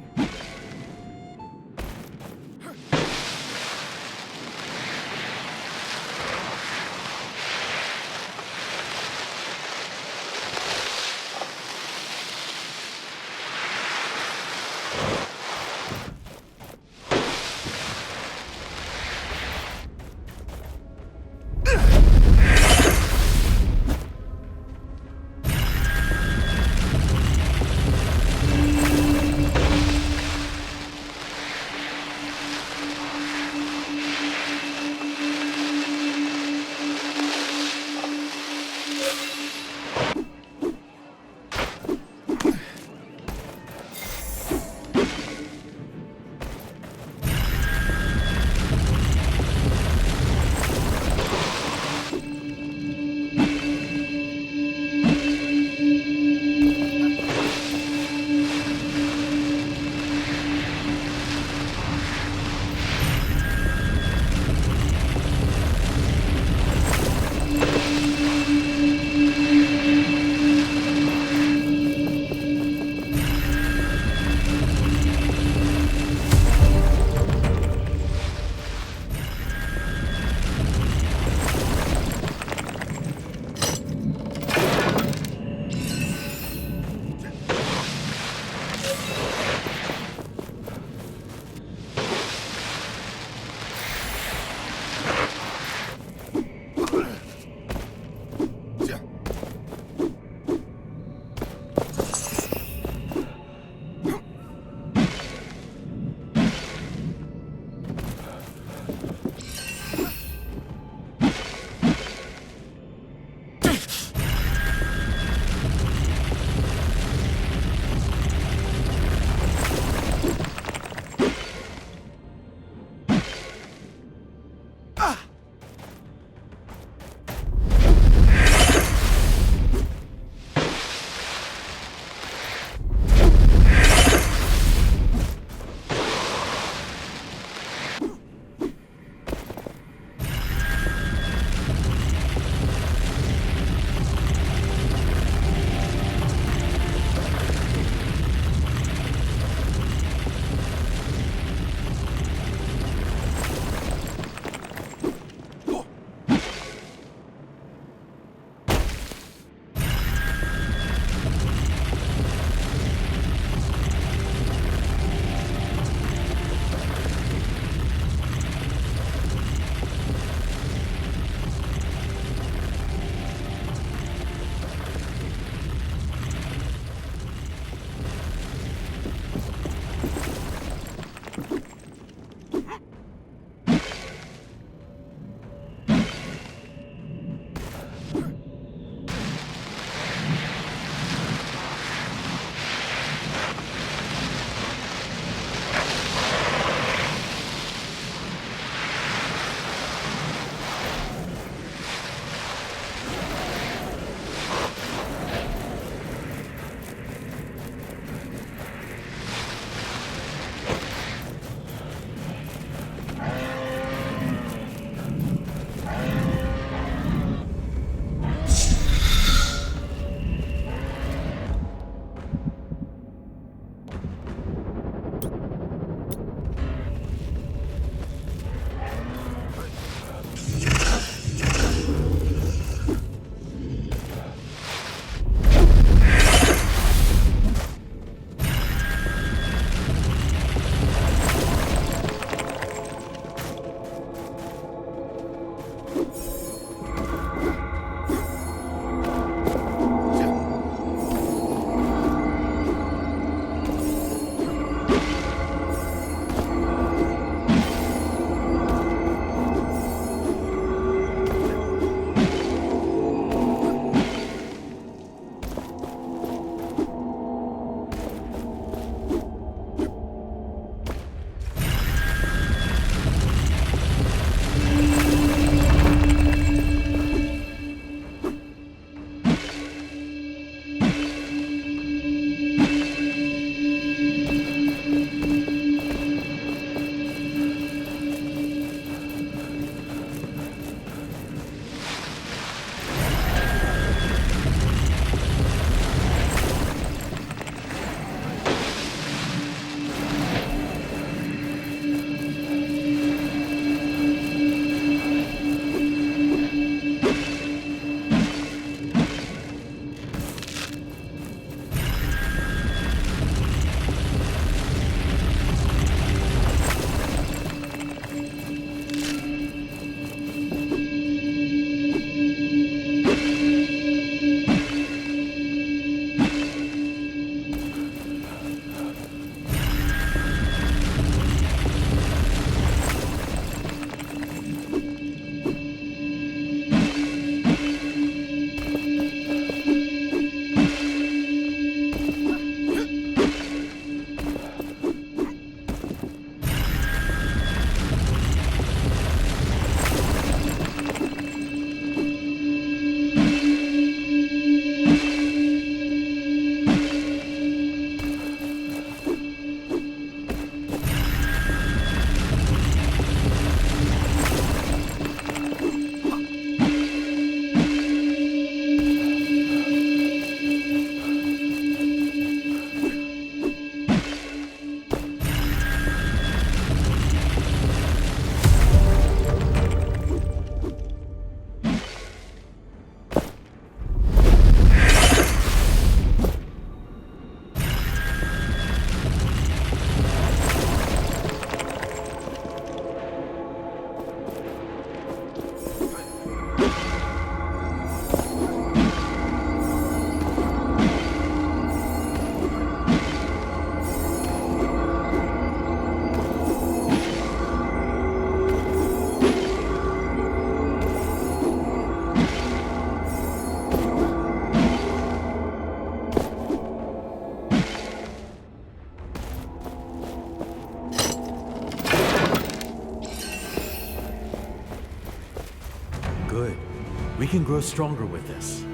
We can grow stronger with this.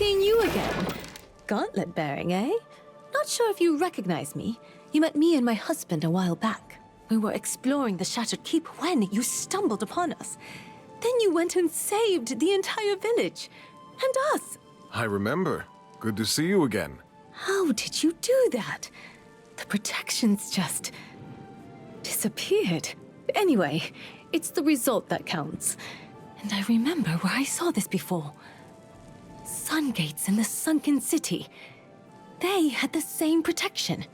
Seeing you again. Gauntlet bearing, eh? Not sure if you recognize me. You met me and my husband a while back. We were exploring the Shattered Keep when you stumbled upon us. Then you went and saved the entire village. And us. I remember. Good to see you again. How did you do that? The protections just disappeared. Anyway, it's the result that counts. And I remember where I saw this before. Sun gates in the sunken city. They had the same protection.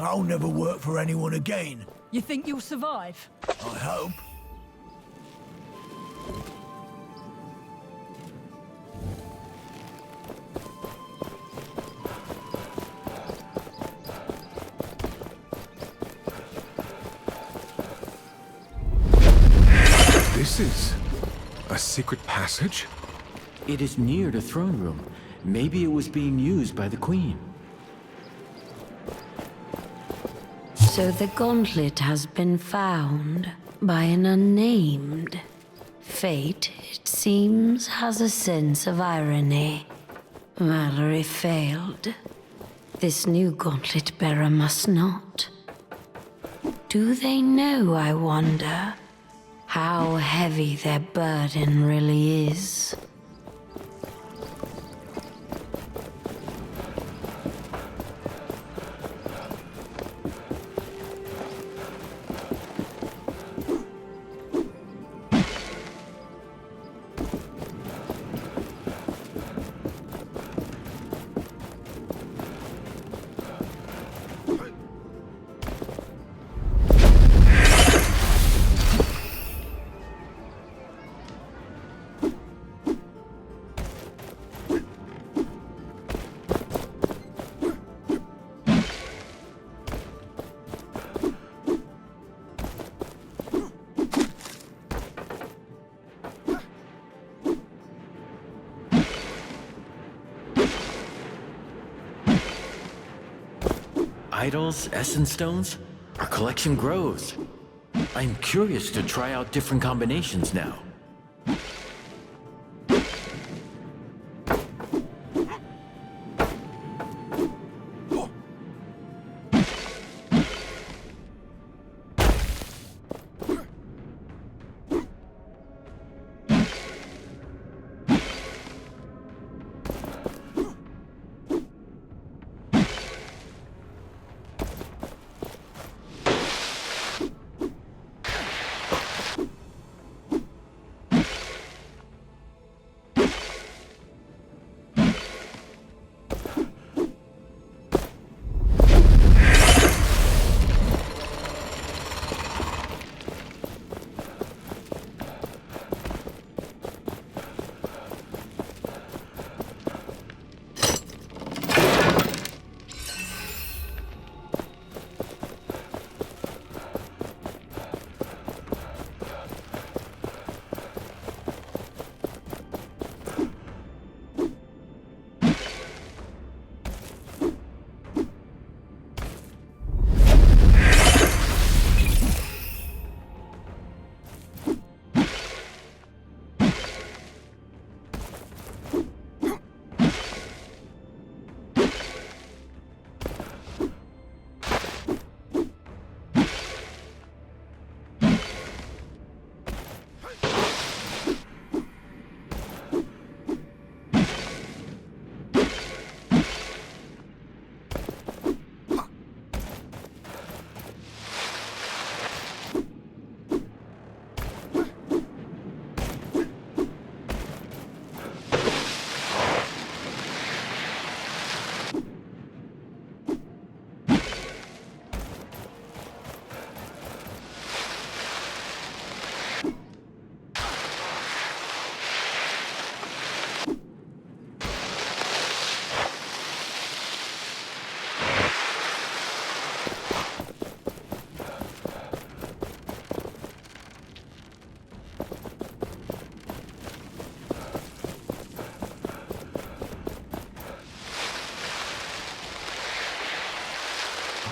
I'll never work for anyone again. You think you'll survive? I hope. This is a secret passage? It is near the throne room. Maybe it was being used by the Queen. So the gauntlet has been found by an unnamed. Fate, it seems, has a sense of irony. Mallory failed. This new gauntlet bearer must not. Do they know, I wonder, how heavy their burden really is? Idols, essence stones? Our collection grows. I'm curious to try out different combinations now.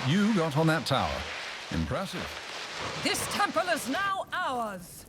You got on that tower. Impressive. This temple is now ours!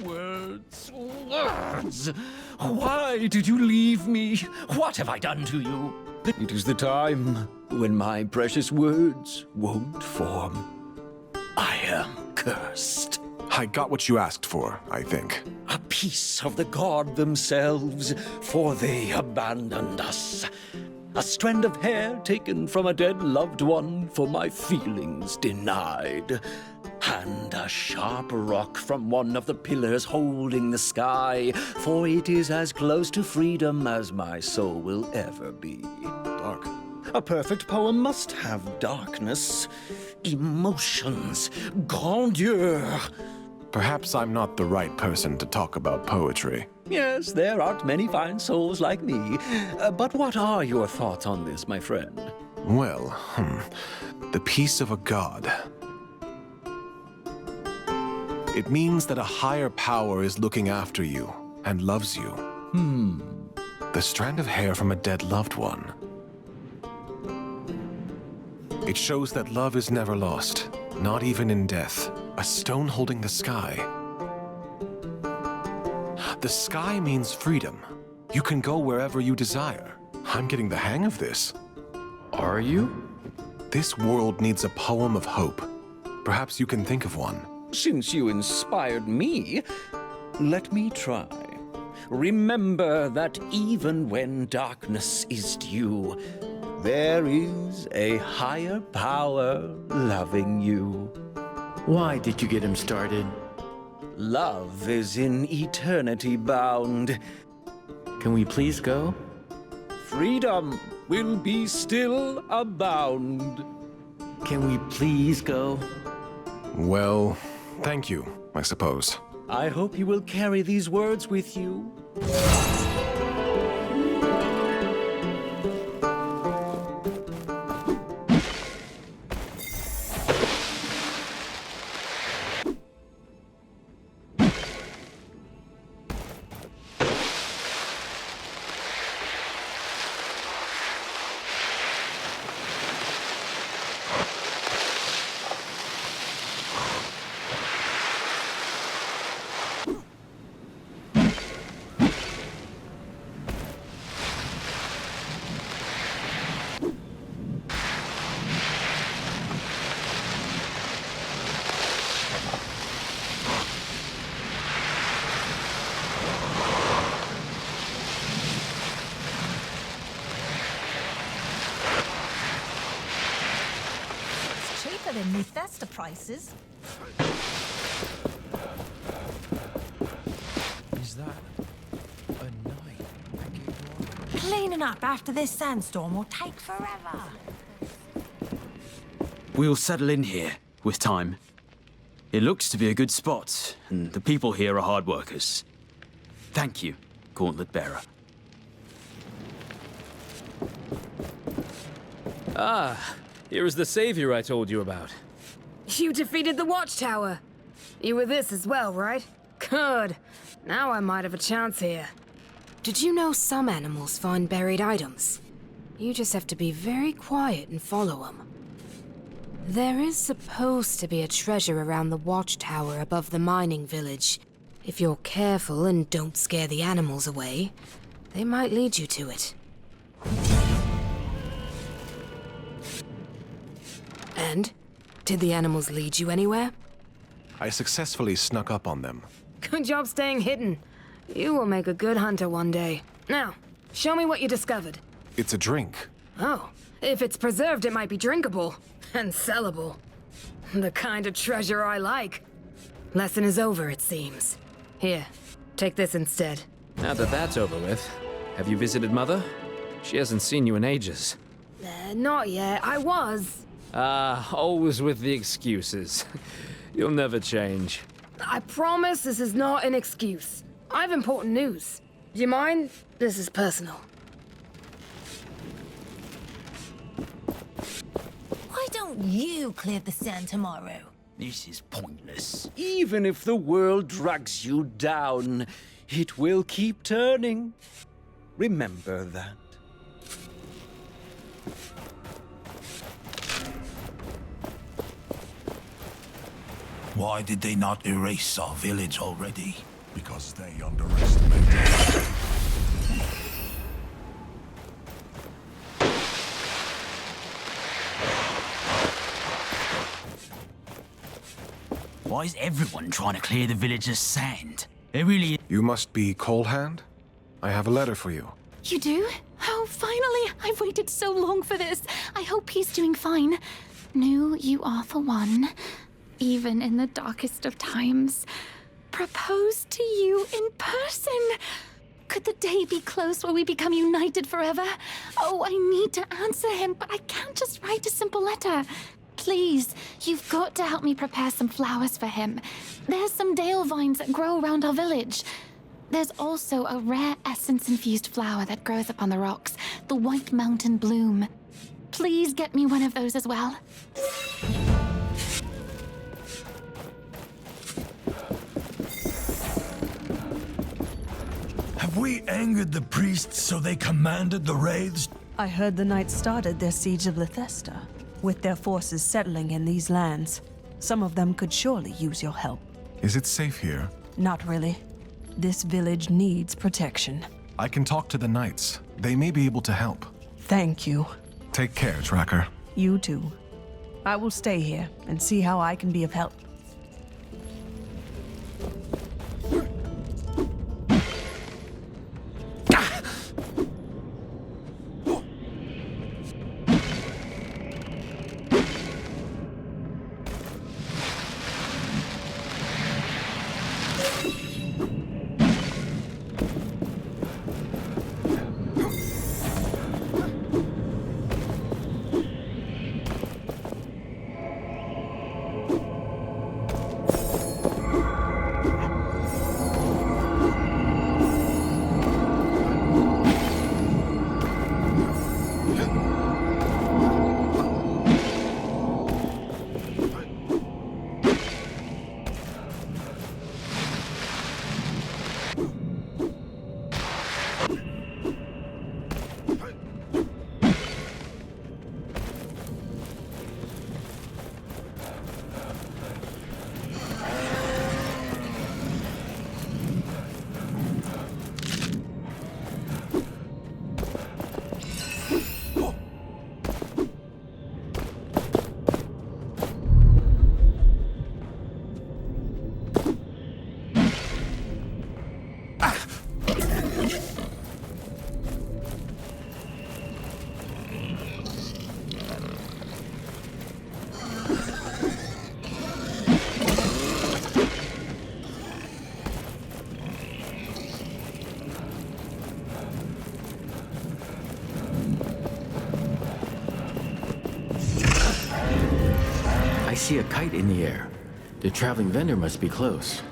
Words! Why did you leave me? What have I done to you? It is the time when my precious words won't form. I am cursed. I got what you asked for, I think. A piece of the god themselves, for they abandoned us. A strand of hair taken from a dead loved one, for my feelings denied. And a sharp rock from one of the pillars holding the sky, for it is as close to freedom as my soul will ever be. Dark. A perfect poem must have darkness, emotions, grandeur. Perhaps I'm not the right person to talk about poetry. Yes, there aren't many fine souls like me. But what are your thoughts on this, my friend? Well, the peace of a god. It means that a higher power is looking after you and loves you. The strand of hair from a dead loved one. It shows that love is never lost, not even in death. A stone holding the sky. The sky means freedom. You can go wherever you desire. I'm getting the hang of this. Are you? This world needs a poem of hope. Perhaps you can think of one. Since you inspired me, let me try. Remember that even when darkness is due, there is a higher power loving you. Why did you get him started? Love is in eternity bound. Can we please go? Freedom will be still abound. Can we please go? Well, thank you, I suppose. I hope you will carry these words with you. Than Bethesda prices. Is that a knight? Clean cleaning up after this sandstorm will take forever. We'll settle in here with time. It looks to be a good spot, and the people here are hard workers. Thank you, Gauntlet Bearer. Ah, here is the savior I told you about. You defeated the Watchtower. You were this as well, right? Good. Now I might have a chance here. Did you know some animals find buried items? You just have to be very quiet and follow them. There is supposed to be a treasure around the Watchtower above the mining village. If you're careful and don't scare the animals away, they might lead you to it. And? Did the animals lead you anywhere? I successfully snuck up on them. Good job staying hidden. You will make a good hunter one day. Now, show me what you discovered. It's a drink. Oh, if it's preserved, it might be drinkable. And sellable. The kind of treasure I like. Lesson is over, it seems. Here, take this instead. Now that that's over with, have you visited Mother? She hasn't seen you in ages. Not yet. I was. Always with the excuses. You'll never change. I promise this is not an excuse. I have important news. Do you mind? This is personal. Why don't you clear the sand tomorrow? This is pointless. Even if the world drags you down, it will keep turning. Remember that. Why did they not erase our village already? Because they underestimated us. Why is everyone trying to clear the village's sand? It really... You must be Cold Hand? I have a letter for you. You do? Oh, finally! I've waited so long for this. I hope he's doing fine. Knew you are the one, even in the darkest of times. Proposed to you in person. Could the day be close where we become united forever? Oh, I need to answer him, but I can't just write a simple letter. Please, you've got to help me prepare some flowers for him. There's some dale vines that grow around our village. There's also a rare essence-infused flower that grows up on the rocks, the White Mountain Bloom. Please get me one of those as well. Have we angered the priests so they commanded the wraiths? I heard the knights started their siege of Lithesta. With their forces settling in these lands, some of them could surely use your help. Is it safe here? Not really. This village needs protection. I can talk to the knights. They may be able to help. Thank you. Take care, Tracker. You too. I will stay here and see how I can be of help. see a kite in the air. The traveling vendor must be close.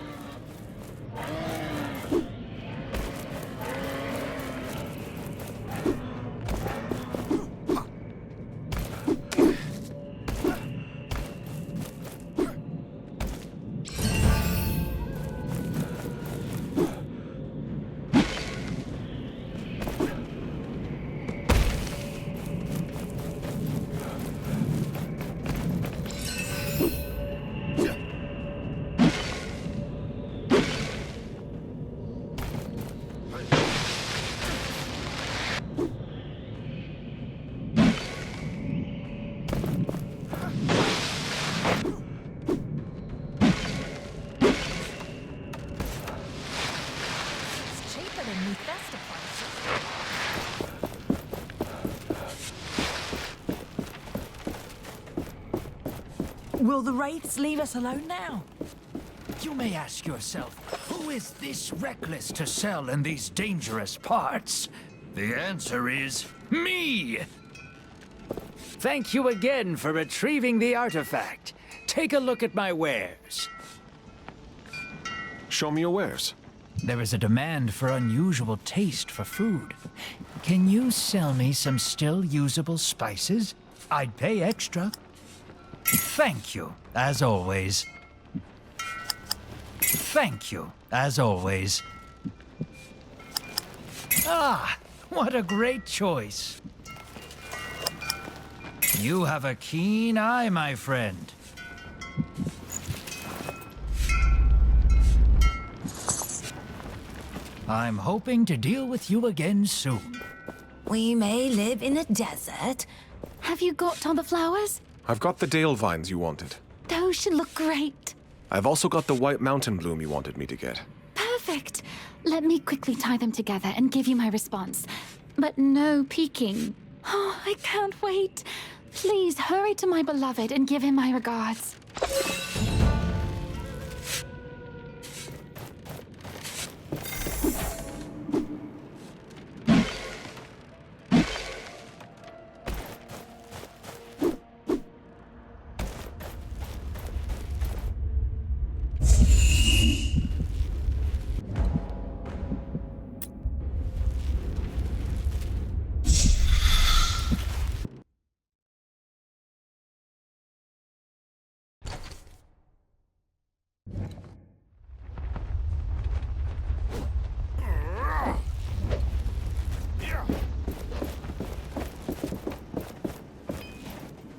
Will the wraiths leave us alone now? You may ask yourself, who is this reckless to sell in these dangerous parts? The answer is me! Thank you again for retrieving the artifact. Take a look at my wares. Show me your wares. There is a demand for unusual taste for food. Can you sell me some still usable spices? I'd pay extra. Thank you, as always. Thank you, as always. Ah, what a great choice. You have a keen eye, my friend. I'm hoping to deal with you again soon. We may live in a desert. Have you got all the flowers? I've got the dale vines you wanted. Those should look great. I've also got the white mountain bloom you wanted me to get. Perfect. Let me quickly tie them together and give you my response. But no peeking. Oh, I can't wait. Please hurry to my beloved and give him my regards.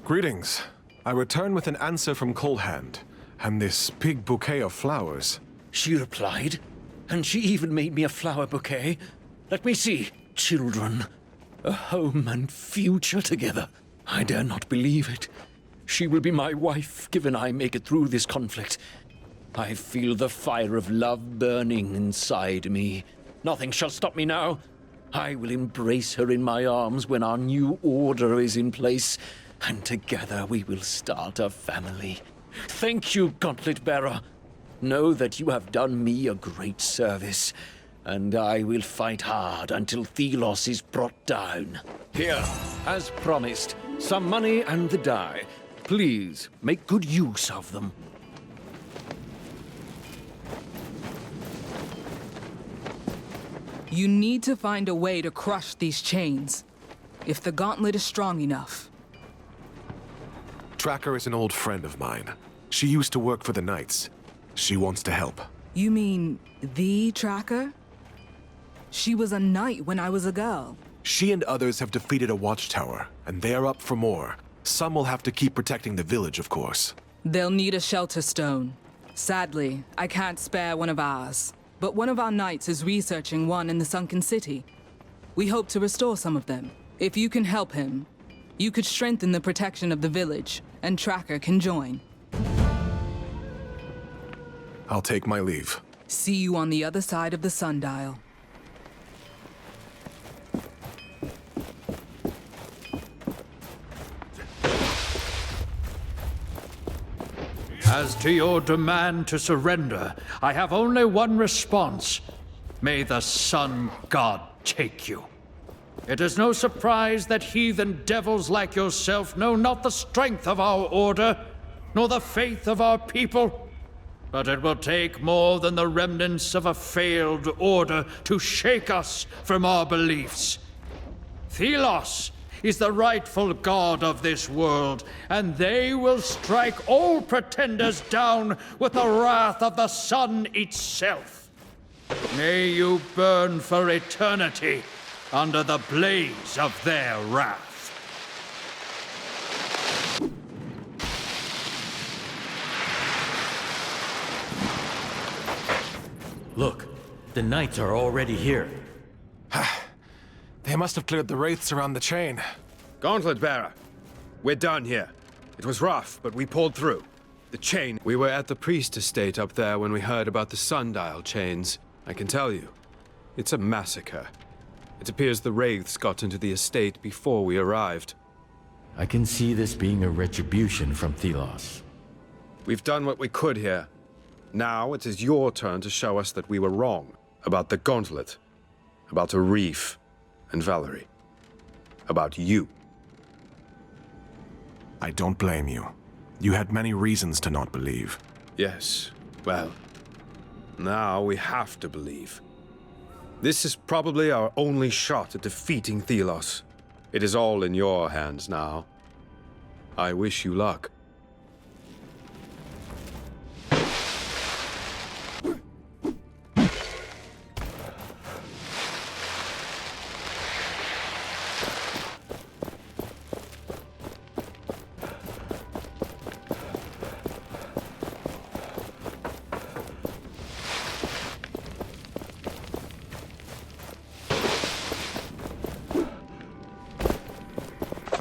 Greetings. I return with an answer from Colehand, and this big bouquet of flowers. She replied, and she even made me a flower bouquet. Let me see. Children, a home and future together. I dare not believe it. She will be my wife, given I make it through this conflict. I feel the fire of love burning inside me. Nothing shall stop me now. I will embrace her in my arms when our new order is in place, and together we will start a family. Thank you, Gauntlet Bearer. Know that you have done me a great service, and I will fight hard until Thelos is brought down. Here, as promised, some money and the die. Please, make good use of them. You need to find a way to crush these chains. If the gauntlet is strong enough. Tracker is an old friend of mine. She used to work for the Knights. She wants to help. You mean the Tracker? She was a knight when I was a girl. She and others have defeated a Watchtower, and they are up for more. Some will have to keep protecting the village, of course. They'll need a shelter stone. Sadly, I can't spare one of ours. But one of our knights is researching one in the sunken city. We hope to restore some of them. If you can help him, you could strengthen the protection of the village, and Tracker can join. I'll take my leave. See you on the other side of the sundial. As to your demand to surrender, I have only one response. May the Sun God take you. It is no surprise that heathen devils like yourself know not the strength of our order. nor the faith of our people. But it will take more than the remnants of a failed order to shake us from our beliefs. Thelos is the rightful god of this world, and they will strike all pretenders down with the wrath of the sun itself. May you burn for eternity under the blaze of their wrath. Look, the knights are already here. They must have cleared the wraiths around the chain. Gauntlet bearer, we're done here. It was rough, but we pulled through. The chain... We were at the priest estate up there when we heard about the sundial chains. I can tell you, it's a massacre. It appears the wraiths got into the estate before we arrived. I can see this being a retribution from Thelos. We've done what we could here. Now it is your turn to show us that we were wrong about the gauntlet, about Arif and Valerie, about you. I don't blame you. You had many reasons to not believe. Yes, well, now we have to believe. This is probably our only shot at defeating Thelos. It is all in your hands now. I wish you luck.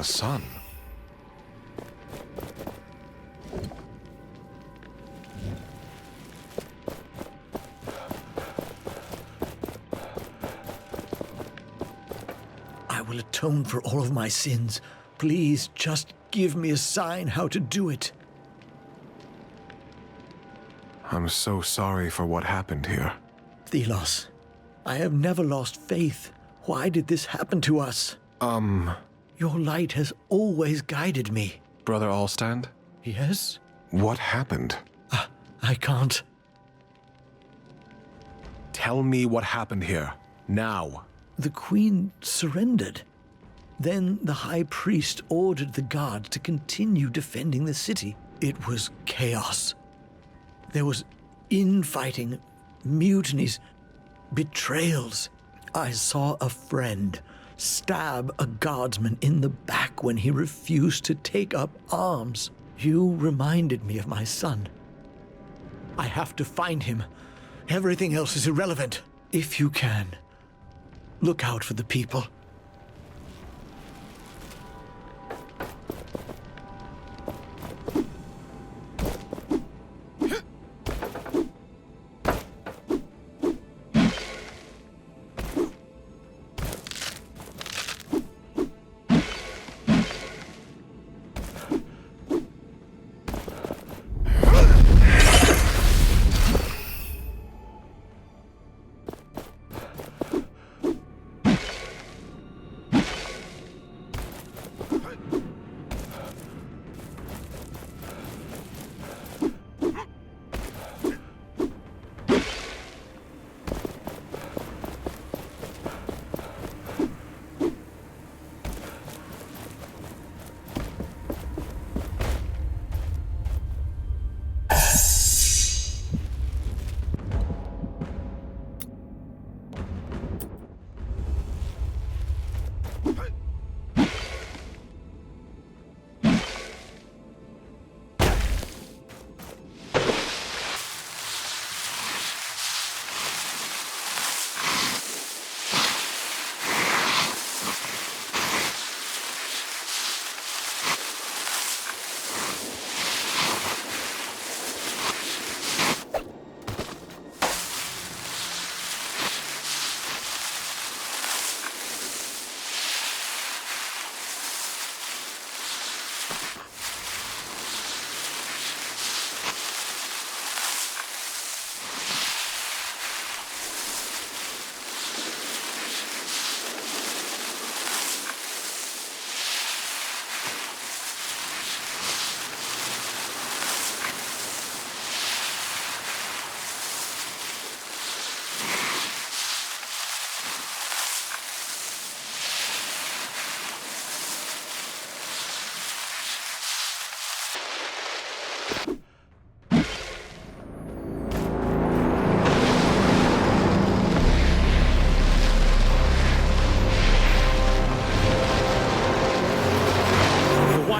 Son. I will atone for all of my sins. Please, just give me a sign how to do it. I'm so sorry for what happened here. Thelos, I have never lost faith. Why did this happen to us? Your light has always guided me. Brother Allstand? Yes? What happened? I can't. Tell me what happened here. Now. The Queen surrendered. Then the High Priest ordered the guards to continue defending the city. It was chaos. There was infighting, mutinies, betrayals. I saw a friend stab a guardsman in the back when he refused to take up arms. You reminded me of my son. I have to find him. Everything else is irrelevant. If you can, look out for the people.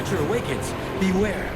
Watcher awakens, beware.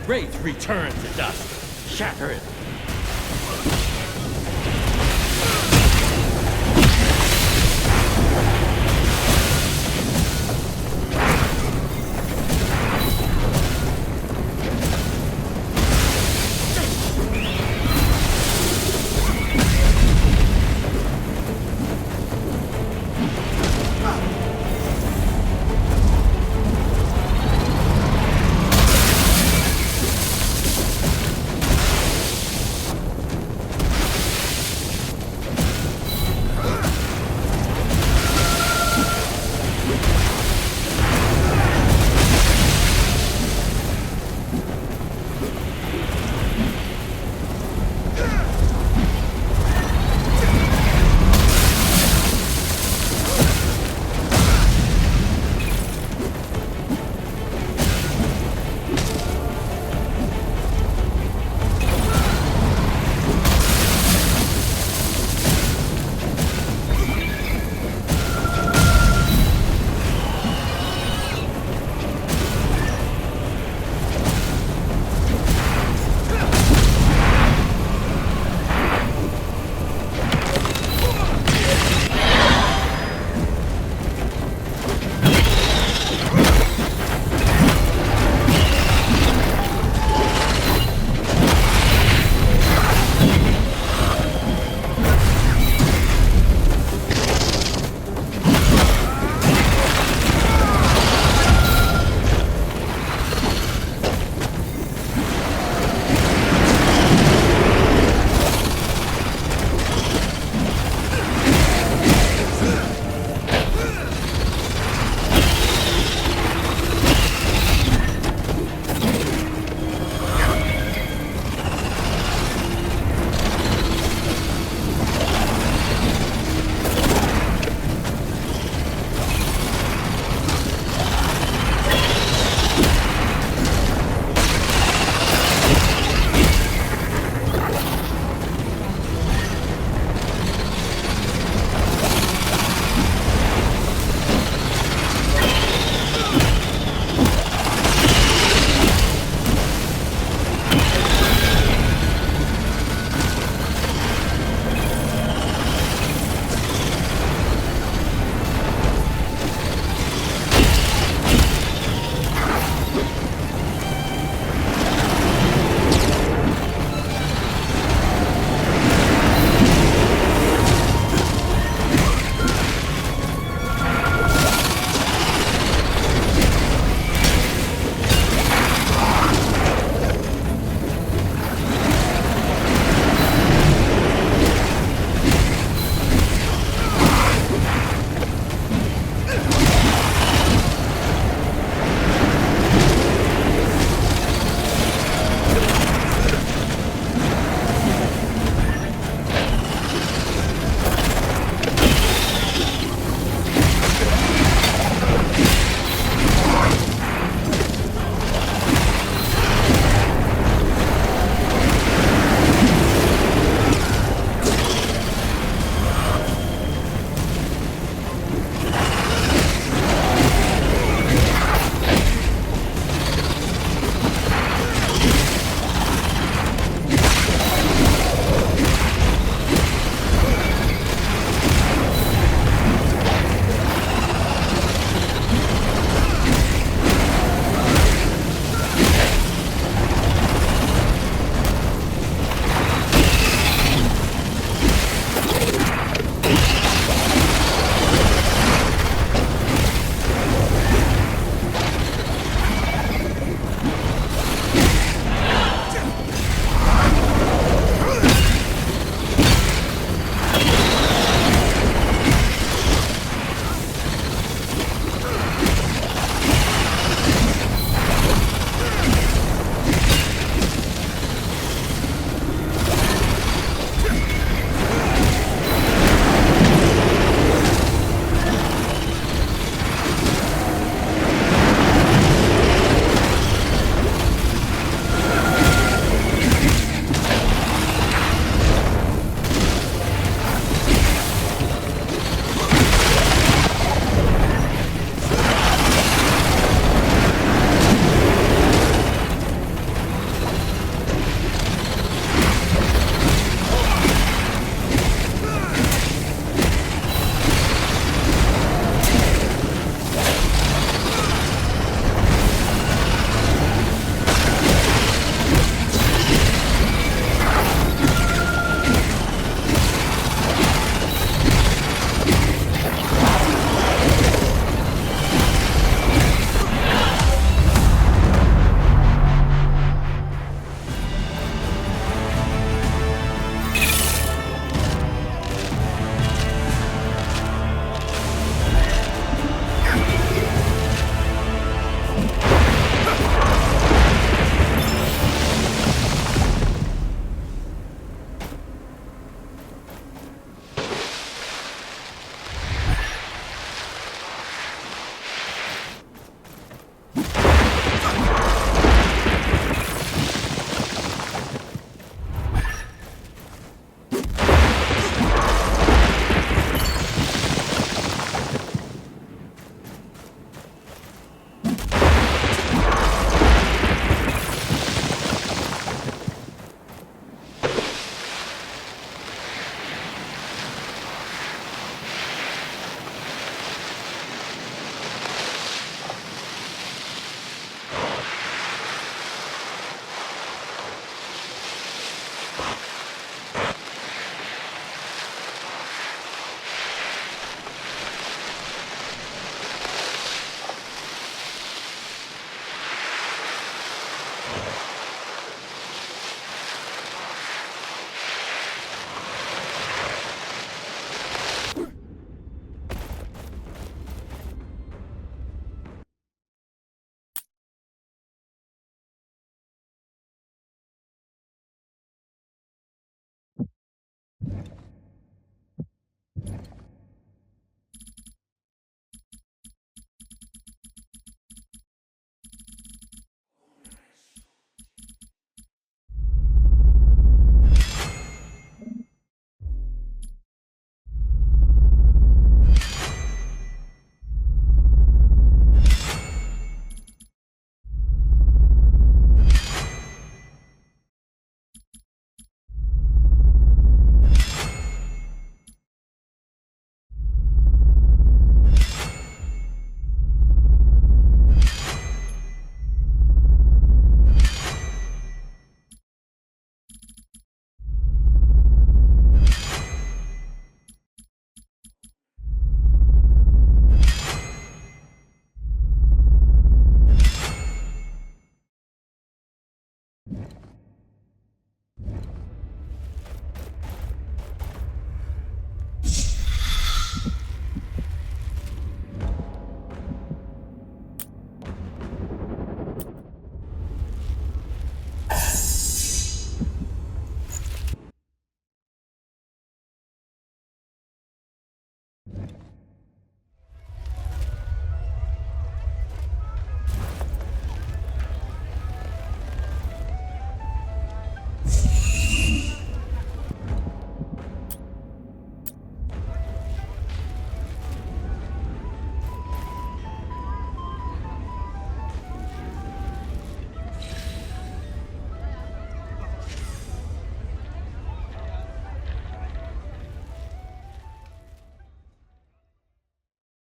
Wraith return to dust. Shatter it.